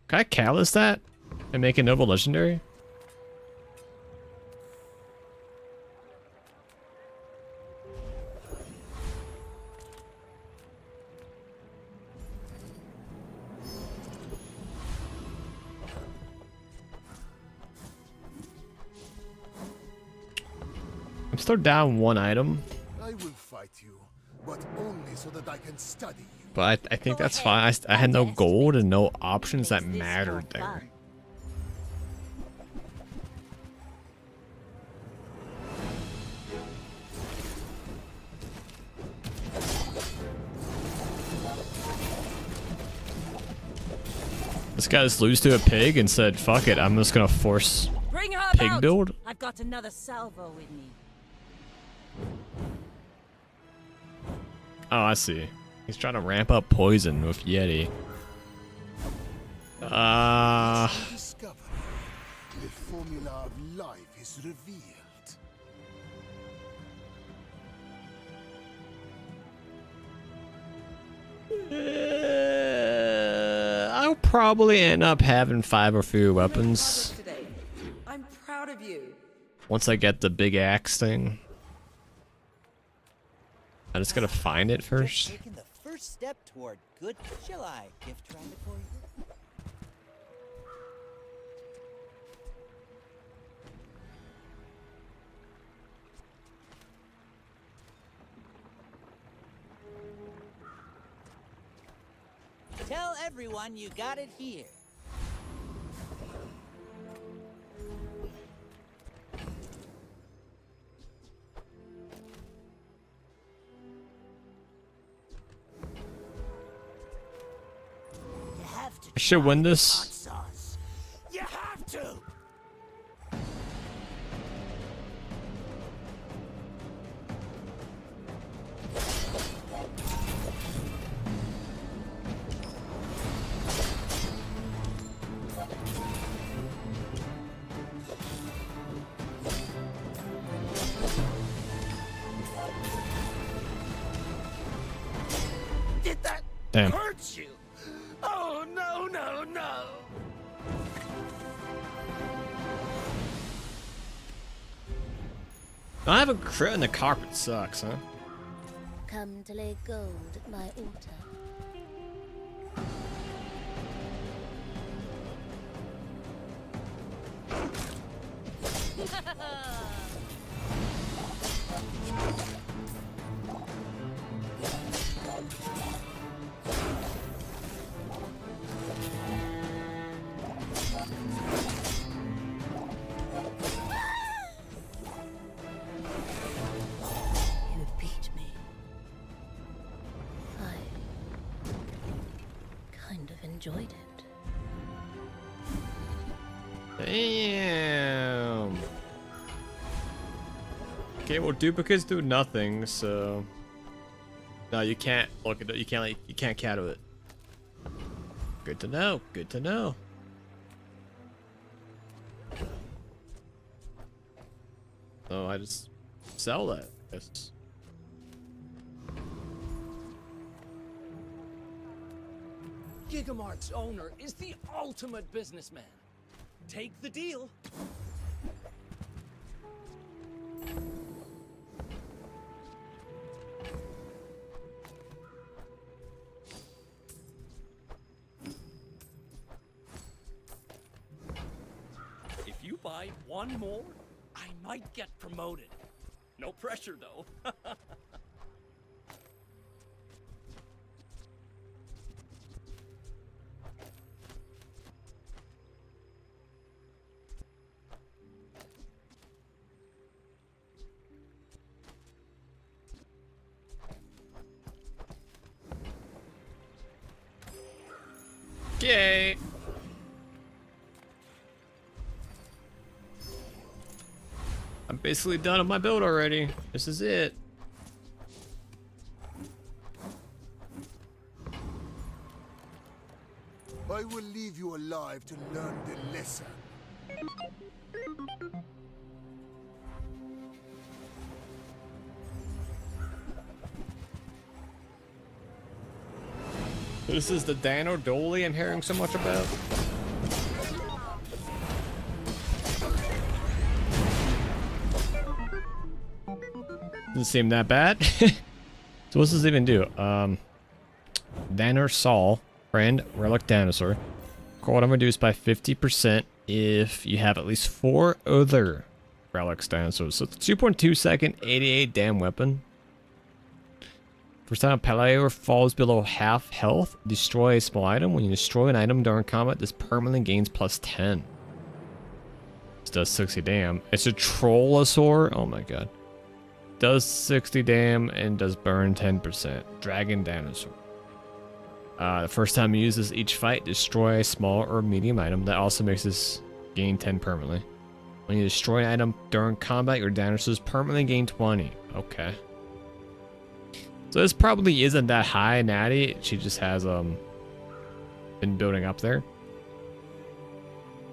Can I catalyst that and make a noble legendary? I'm still down one item, I will fight you, but only so that I can study you. but I think that's fine. I had no gold and no options that mattered there. This guy just lose to a pig and said, fuck it, I'm just gonna force Bring her pig about. build. I've got another salvo with me. Oh, I see. He's trying to ramp up poison with Yeti. Discover the formula of life is revealed. I'll probably end up having 5 or fewer weapons I'm proud of you. once I get the big axe thing. I just gotta find it first. Taking the first step toward good. Shall I gift wrap it for you? Tell everyone you got it here. I should win this. You have to. Did that Damn. hurt you? Oh, no, no, no. I have a crit and the carpet sucks, huh? Come to lay gold at my altar. You beat me. I kind of enjoyed it. Damn. Okay, well, duplicates do nothing, so no, you can't look at it. You can't cattle it. Good to know. Good to know. So I just sell that. I guess. Gigamart's owner is the ultimate businessman. Take the deal. If you buy one more, I might get promoted. No pressure, though. Okay. I'm basically done with my build already. This is it. I will leave you alive to learn the lesson. This is the Dano Dolly I'm hearing so much about. Doesn't seem that bad. So what's this even do? Danner Sol, friend, relic dinosaur. Cooldown reduced by 50% if you have at least 4 other relics dinosaurs. So it's 2.2 second, 88 damn weapon. First time Palayor falls below half health, destroy a small item. When you destroy an item during combat, this permanently gains plus 10. This does 60 damn. It's a Trollasaur. Oh my god. Does 60 damn and does burn 10%. Dragon Dinosaur. The first time you use this each fight, destroy a small or medium item. That also makes this gain 10 permanently. When you destroy an item during combat, your dinosaurs permanently gain 20. Okay. So this probably isn't that high, Natty. She just has been building up there.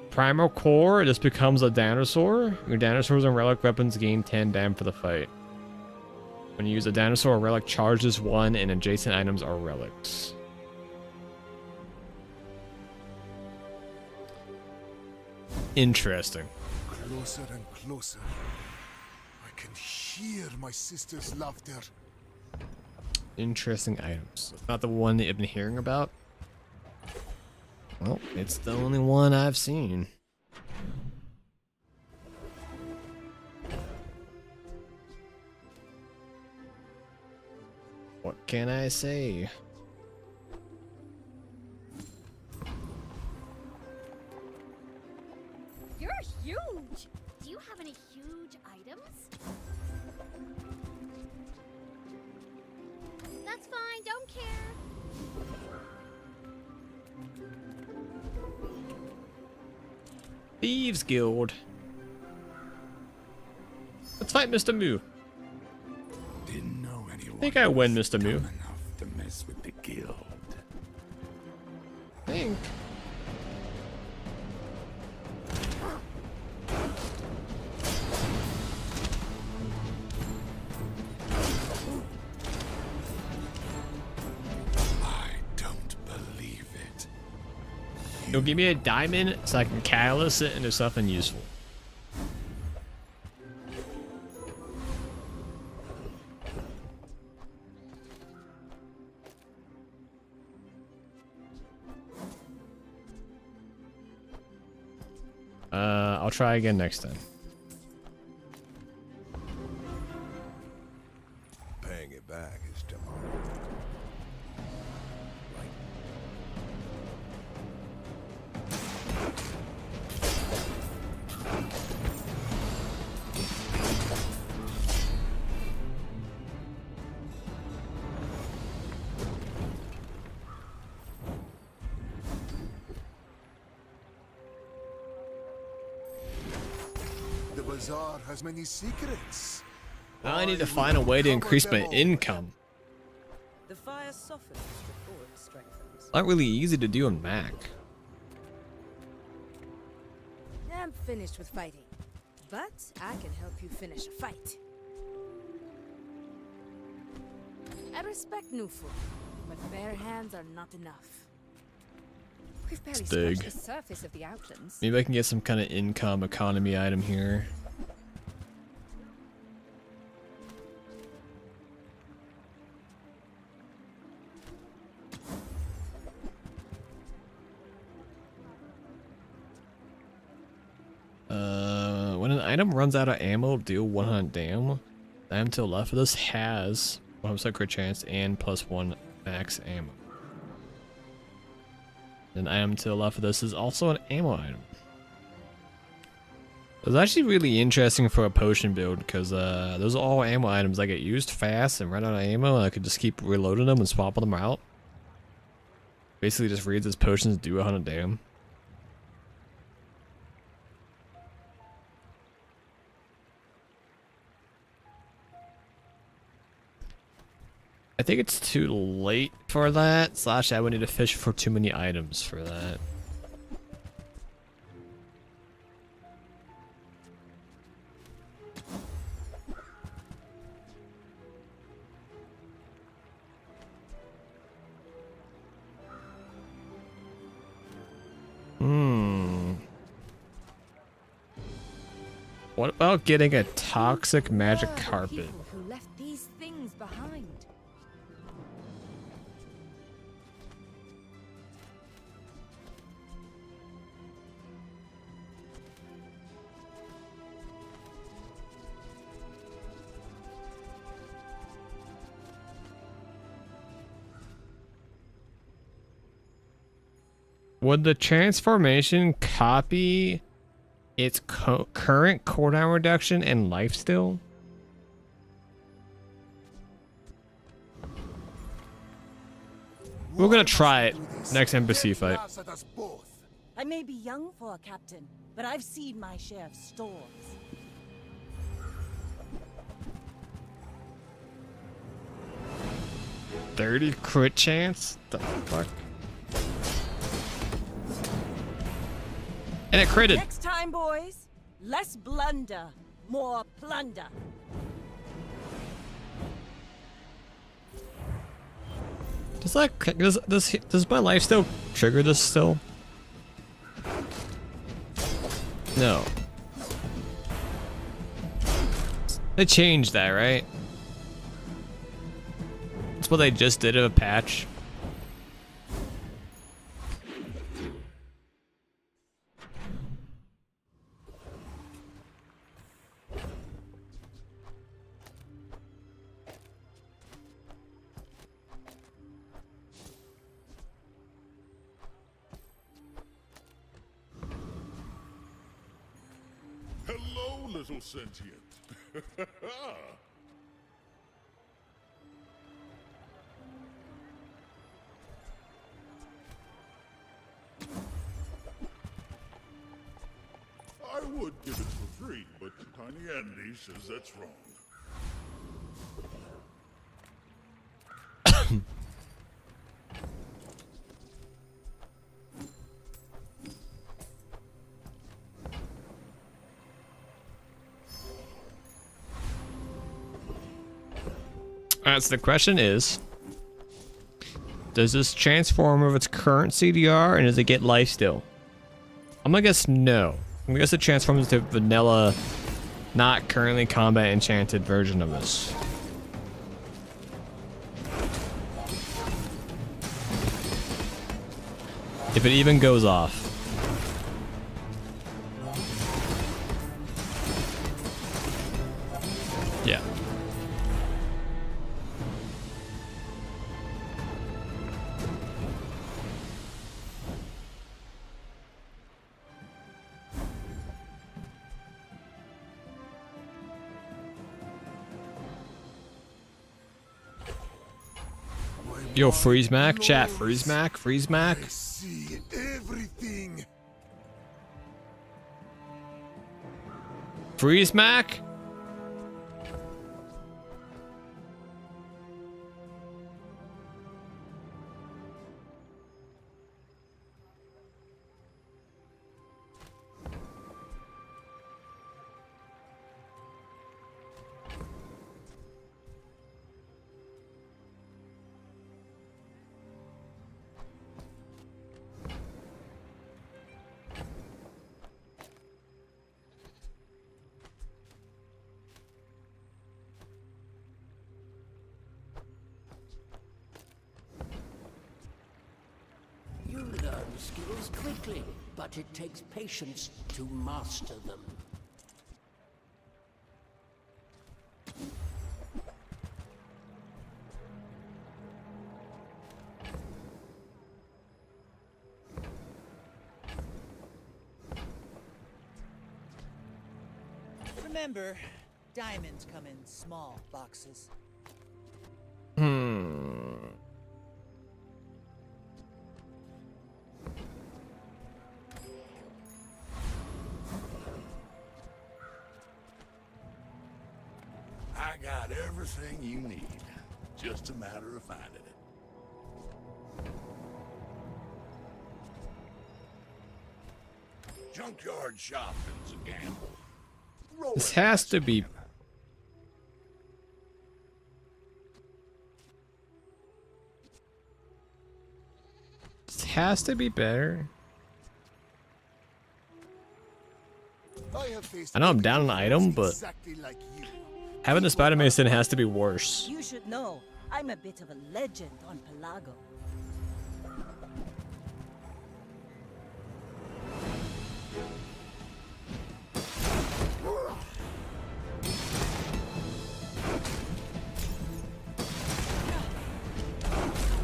Primal Core, this becomes a dinosaur. Your dinosaurs and relic weapons gain 10 dam for the fight. When you use a dinosaur or relic, charges 1 and adjacent items are relics. Interesting. Closer and closer. I can hear my sister's laughter. Interesting items. Not the one that you've been hearing about. Well, it's the only one I've seen. What can I say? You're huge! Do you have any huge items? That's fine, don't care. Thieves Guild. Let's fight Mr. Moo. Didn't know anyone. I think I win, Mr. Moo. Enough to mess with the guild. I think. I don't believe it. You'll give me a diamond so I can catalyst it into something useful. I'll try again next time. Paying it back is tomorrow. The bazaar has many secrets. Now I need to find a way to increase my income. The fire softens before it strengthens. Not really easy to do on Mac. I'm finished with fighting, but I can help you finish a fight. I respect Nufu, but bare hands are not enough. We've barely It's scratched big. the surface of the outlands. Maybe I can get some kind of income economy item here. When an item runs out of ammo, deal 100 damage. The item to the left of this has 100% crit chance and +1 max ammo. An item to the left of this is also an ammo item. It's actually really interesting for a potion build because those are all ammo items that get used fast and run out of ammo, and I could just keep reloading them and swapping them out. Basically just reads his potions, do 100 damn. I think it's too late for that. Slash, I would need to fish for too many items for that. What about getting a toxic magic carpet? People who left these things behind. Would the transformation copy its current cooldown reduction and lifesteal? We're gonna try it next embassy fight. I may be young for a captain, but I've seen my share of storms. $30 crit chance? The fuck? And it critted. Next time, boys, less blunder, more plunder. Does my life still trigger this still? No. They changed that, right? That's what they just did in a patch. Hello, little sentient. I would give it for free, but Tiny Andy says that's wrong. Alright, so the question is, does this transform with its current CDR and does it get lifesteal? I'm gonna guess no. I'm gonna guess it transforms to vanilla, not currently combat enchanted version of this. If it even goes off. Yeah. Yo, freeze Mac, chat, freeze Mac, freeze Mac. I see everything. Freeze Mac? You learn skills quickly, but it takes patience to master them. Remember, diamonds come in small boxes. got everything you need. Just a matter of finding it. Junkyard shopping's a gamble. This has to be. This has to be better. I know I'm down an item, but having the Spider Mason has to be worse. You should know, I'm a bit of a legend on Pelago.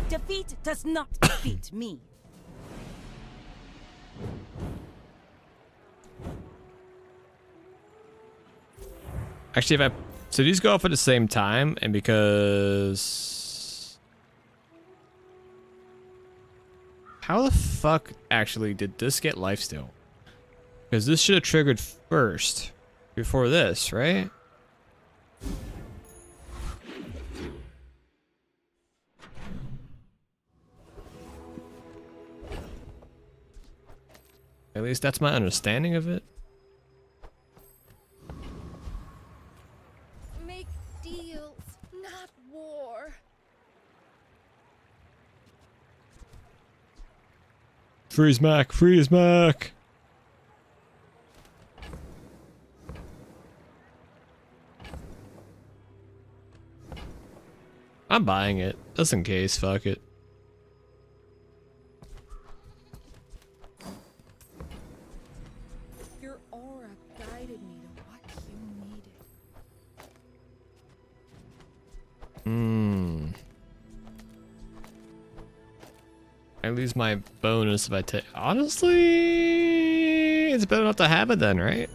Defeat does not defeat me. Actually, if I so these go off at the same time, and because how the fuck actually did this get lifesteal? Because this should have triggered first before this, right? At least that's my understanding of it. Make deals, not war. Freeze Mac, freeze Mac. I'm buying it, just in case, fuck it. Your aura guided me to what you needed. I lose my bonus if I take. Honestly, it's better not to have it then, right?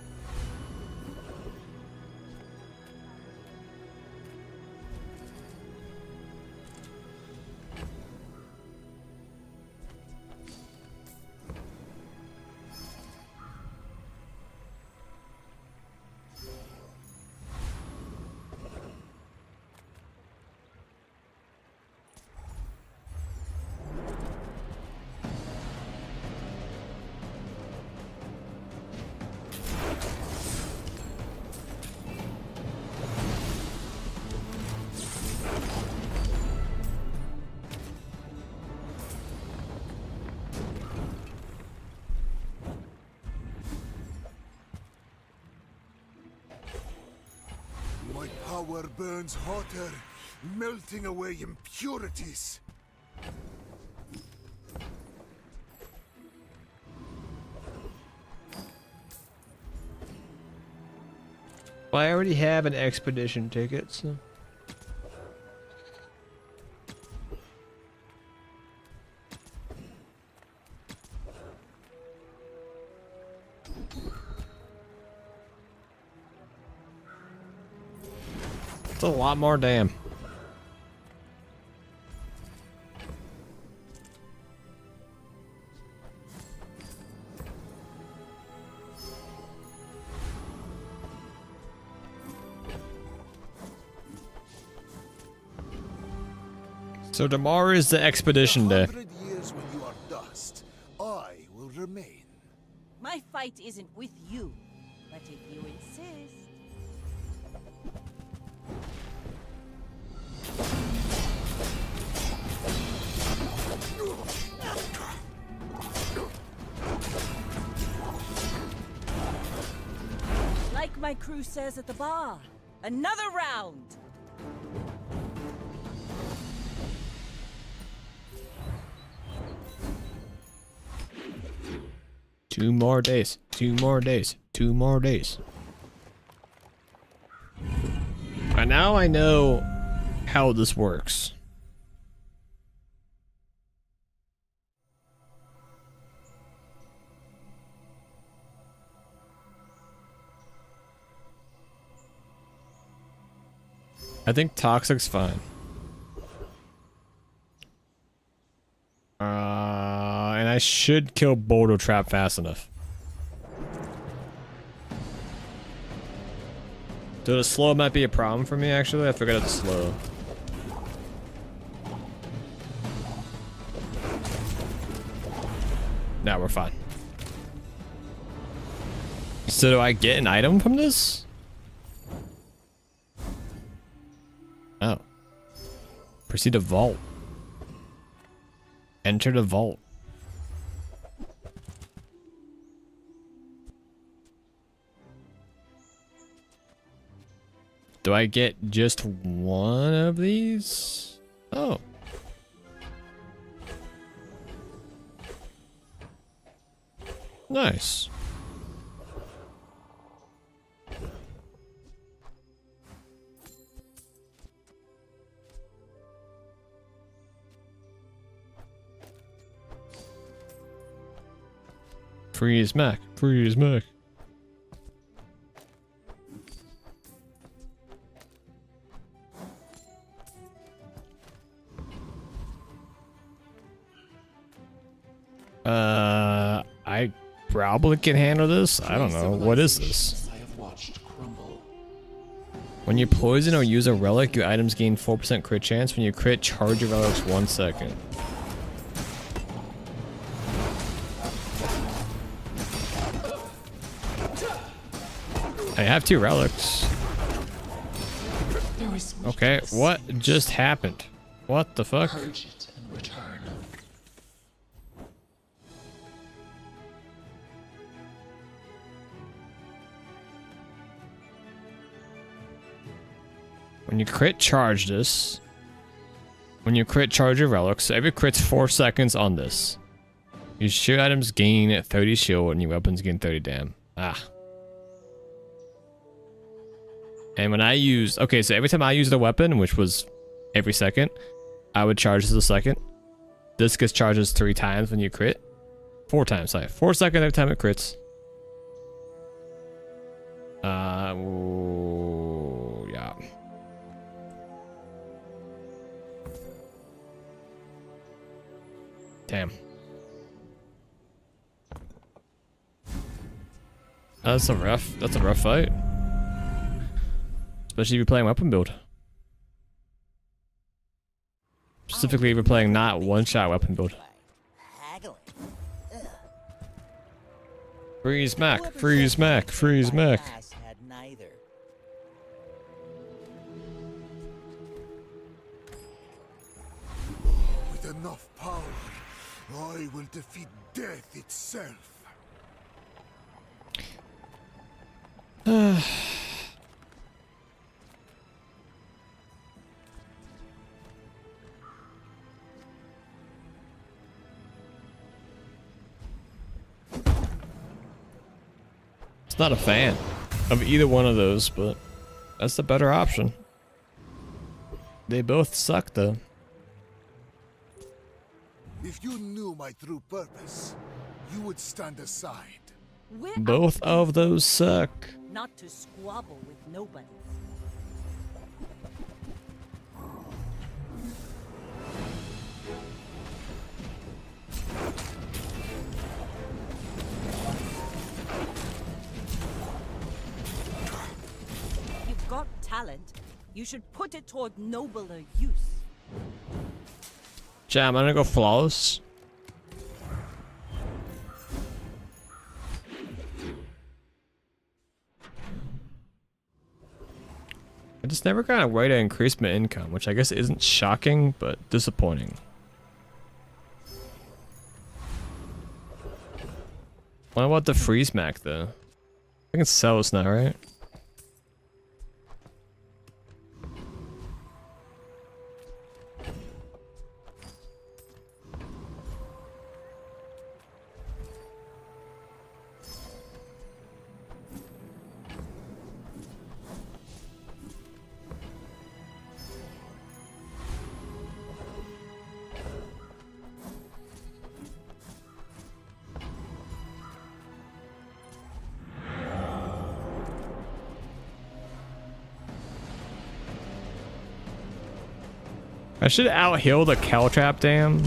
My power burns hotter, melting away impurities. Well, I already have an expedition ticket, so. It's a lot more damn. So tomorrow is the expedition day. 100 years when you are dust, I will remain. My fight isn't with you, but if you insist. Like my crew says at the bar, another round. Two more days. 2 more days. 2 more days. And now I know how this works. I think Toxic's fine. And I should kill Boulder Trap fast enough. Dude, the slow might be a problem for me, actually. I forgot it's slow. Now we're fine. So do I get an item from this? Oh. Proceed to vault. Enter the vault. Do I get just one of these? Oh. Nice. Freeze Mac. Freeze Mac. I probably can handle this. I don't know. What is this? When you poison or use a relic, your items gain 4% crit chance. When you crit, charge your relics 1 second. I have 2 relics. Okay, what just happened? What the fuck? When you crit charge this, when you crit charge your relics, so every crit's 4 seconds on this. Your shield items gain 30 shield and your weapons gain 30 dam. Ah. And when I use, okay, so every time I use the weapon, which was every second, I would charge this a second. This gets charges 3 times when you crit. 4 times, sorry. 4 seconds every time it crits. Yeah. Damn. That's a rough fight. Especially if you're playing weapon build. Specifically if you're playing not one-shot weapon build. Freeze Mac, freeze Mac, freeze Mac. With enough power, I will defeat death itself. Not a fan of either one of those, but that's the better option. They both suck though. If you knew my true purpose, you would stand aside. Both of those suck. Not to squabble with nobody. Got talent, you should put it toward nobler use. Jam, I'm gonna go flawless. I just never got a way to increase my income, which I guess isn't shocking, but disappointing. What about the freeze Mac though? I can sell this now, right? I should out-heal the Caltrap Dam.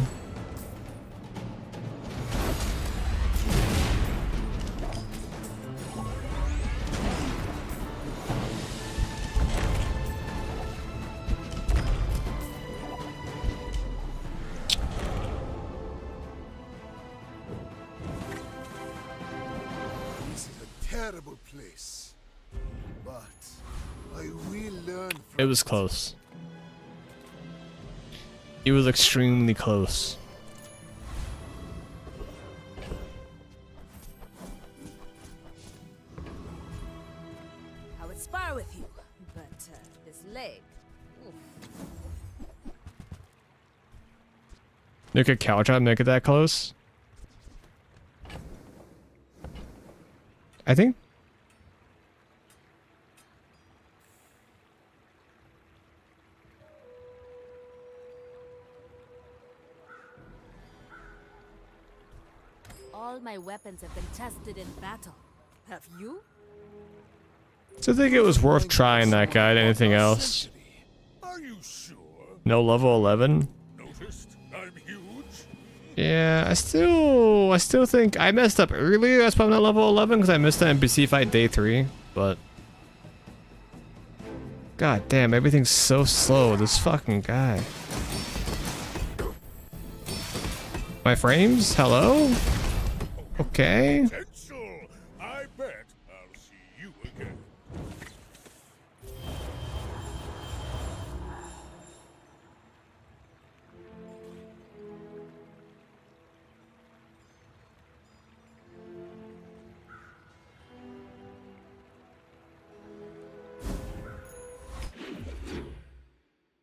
terrible place. But I will learn from It was close. It was extremely close. I would spar with you, but this leg. Oof. Look at Cal try to make it that close. I think. All my weapons have been tested in battle. Have you? So I think it was worth trying that guy to anything else. Are you sure? No level 11. Noticed I'm huge? Yeah, I still think I messed up earlier. That's probably not level 11 because I missed the NPC fight day 3. But god damn, everything's so slow. This fucking guy. My frames? Hello? Okay. I bet I'll see you again.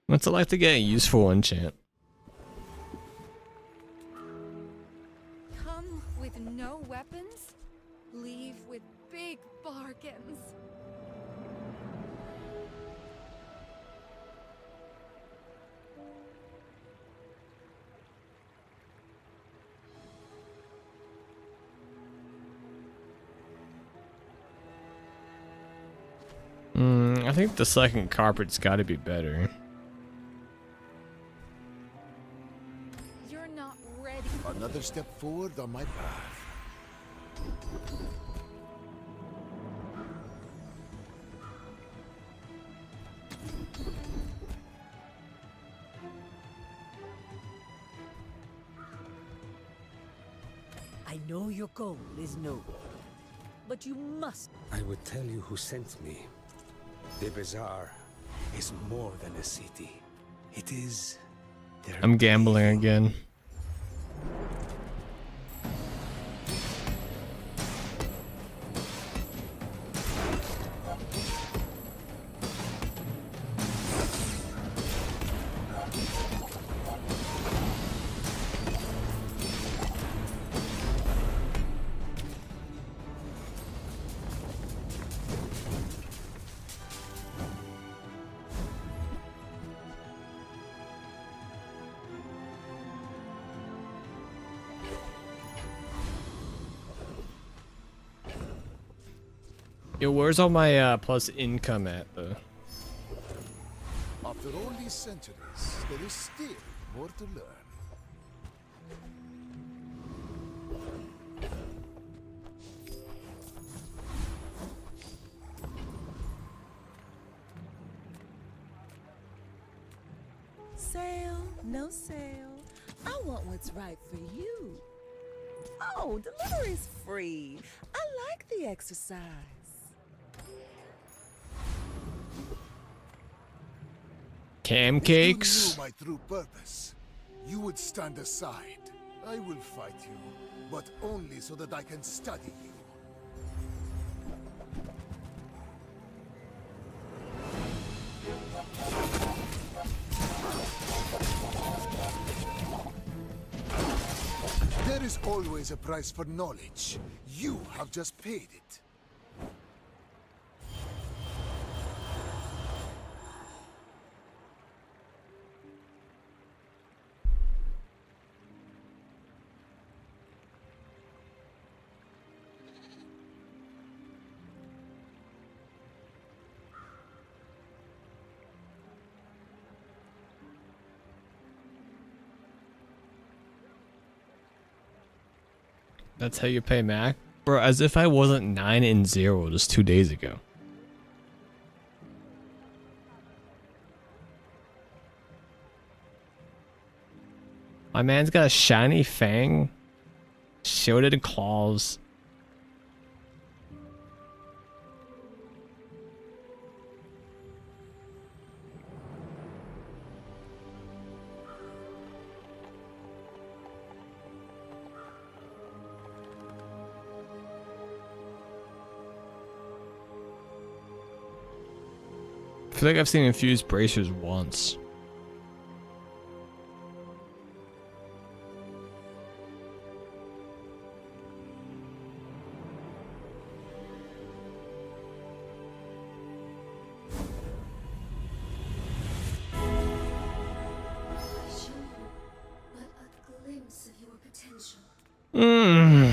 What's it like to get a useful enchant? Come with no weapons, leave with big bargains. I think the second carpet's gotta be better. You're not ready. Another step forward on my path. I know your goal is noble, but you must. I would tell you who sent me. The bazaar is more than a city. It is their I'm gambling again. Yo, where's all my plus income at though? After all these centuries, there is still more to learn. Sale, no sale. I want what's right for you. Oh, delivery's free. I like the exercise. Cam cakes? If you knew my true purpose, you would stand aside. I will fight you, but only so that I can study you. There is always a price for knowledge. You have just paid it. That's how you pay Mac? Bro, as if I wasn't 9-0 just 2 days ago. My man's got a shiny fang, shielded claws. feel like I've seen infused bracers once. Hmm.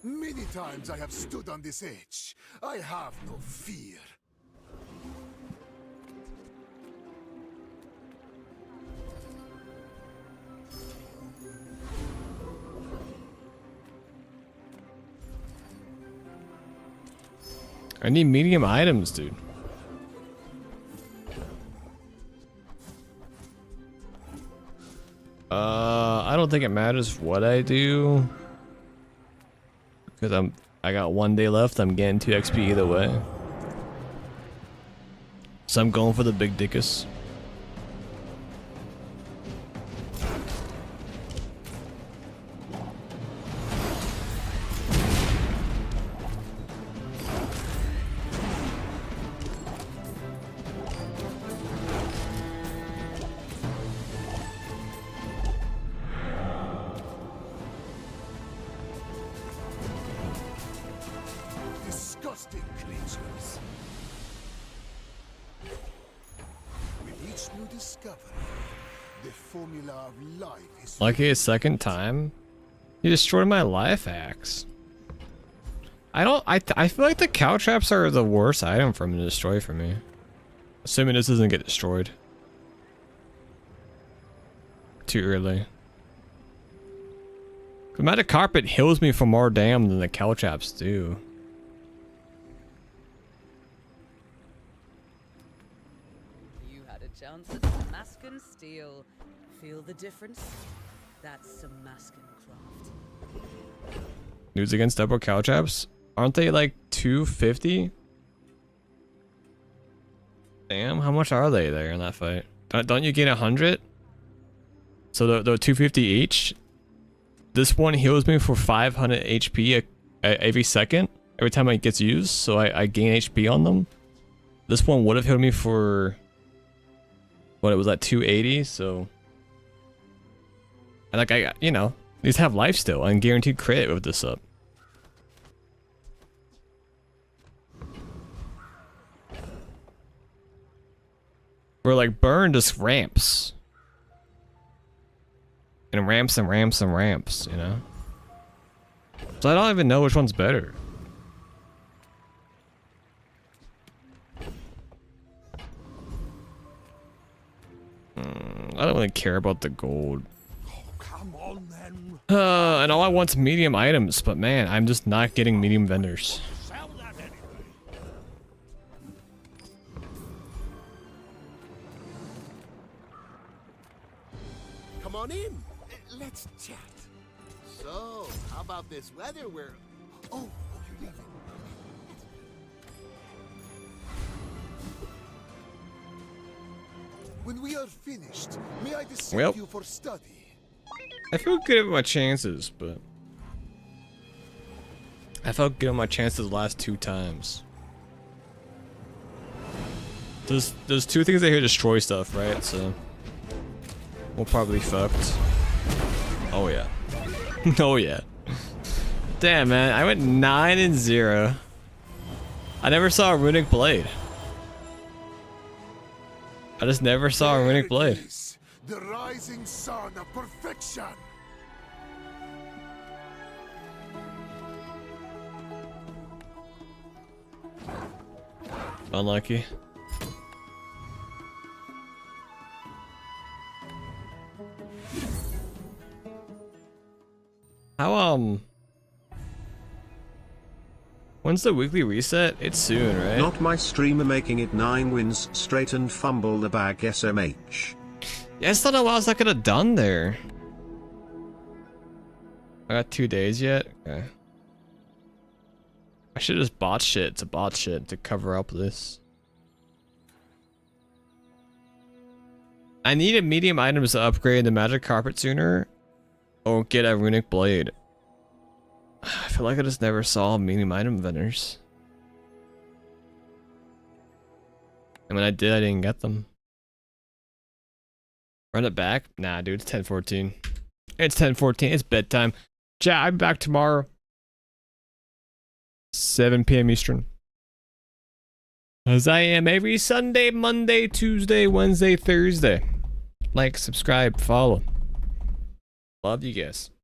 Many times I have stood on this edge. I have no fear. I need medium items, dude. I don't think it matters what I do. Because I got 1 day left, I'm getting 2 XP either way. So I'm going for the big dickus. Disgusting creatures. With each new discovery, the formula of life is... Lucky a second time? You destroyed my life axe. I feel like the cow traps are the worst item for him to destroy for me. Assuming this doesn't get destroyed. Too early. The magic carpet heals me from more damn than the cow traps do. You had a chance at some Maskin steel. Feel the difference? That's some Maskin craft. News against double cow traps? Aren't they like 250? Damn, how much are they there in that fight? Don't you get 100? So the 250 each. This one heals me for 500 HP every second, every time it gets used, so I gain HP on them. This one would have healed me for what, it was at 280, so and like you know, these have life still and guaranteed crit with this up. Where like burn just ramps. And ramps and ramps and ramps, you know? So I don't even know which one's better. I don't really care about the gold. Oh, come on then. And all I want's medium items, but man, I'm just not getting medium vendors. Sell that anyway. Come on in. Let's chat. So, how about this weather? Oh, you're leaving. When we are finished, may I descend you for study? I feel good about my chances, but I felt good on my chances the last 2 times. There's 2 things that here destroy stuff, right? So we'll probably be fucked. Oh yeah. Oh yeah. Damn man, I went 9-0. I never saw a runic blade. I just never saw a runic blade. The rising sun of perfection. Unlucky. When's the weekly reset? It's soon, right? Not my streamer making it 9 wins straight and fumble the bag SMH. Yeah, I just don't know what else I could have done there. I got 2 days yet? Okay. I should have just bought shit to bot shit to cover up this. I needed medium items to upgrade the magic carpet sooner. Or get a runic blade. I feel like I just never saw medium item vendors. And when I did, I didn't get them. Run it back? Nah, dude, it's 10:14. It's 10:14. It's bedtime. Chat, I'll be back tomorrow. 7 p.m. Eastern. As I am every Sunday, Monday, Tuesday, Wednesday, Thursday. Like, subscribe, follow. Love you guys.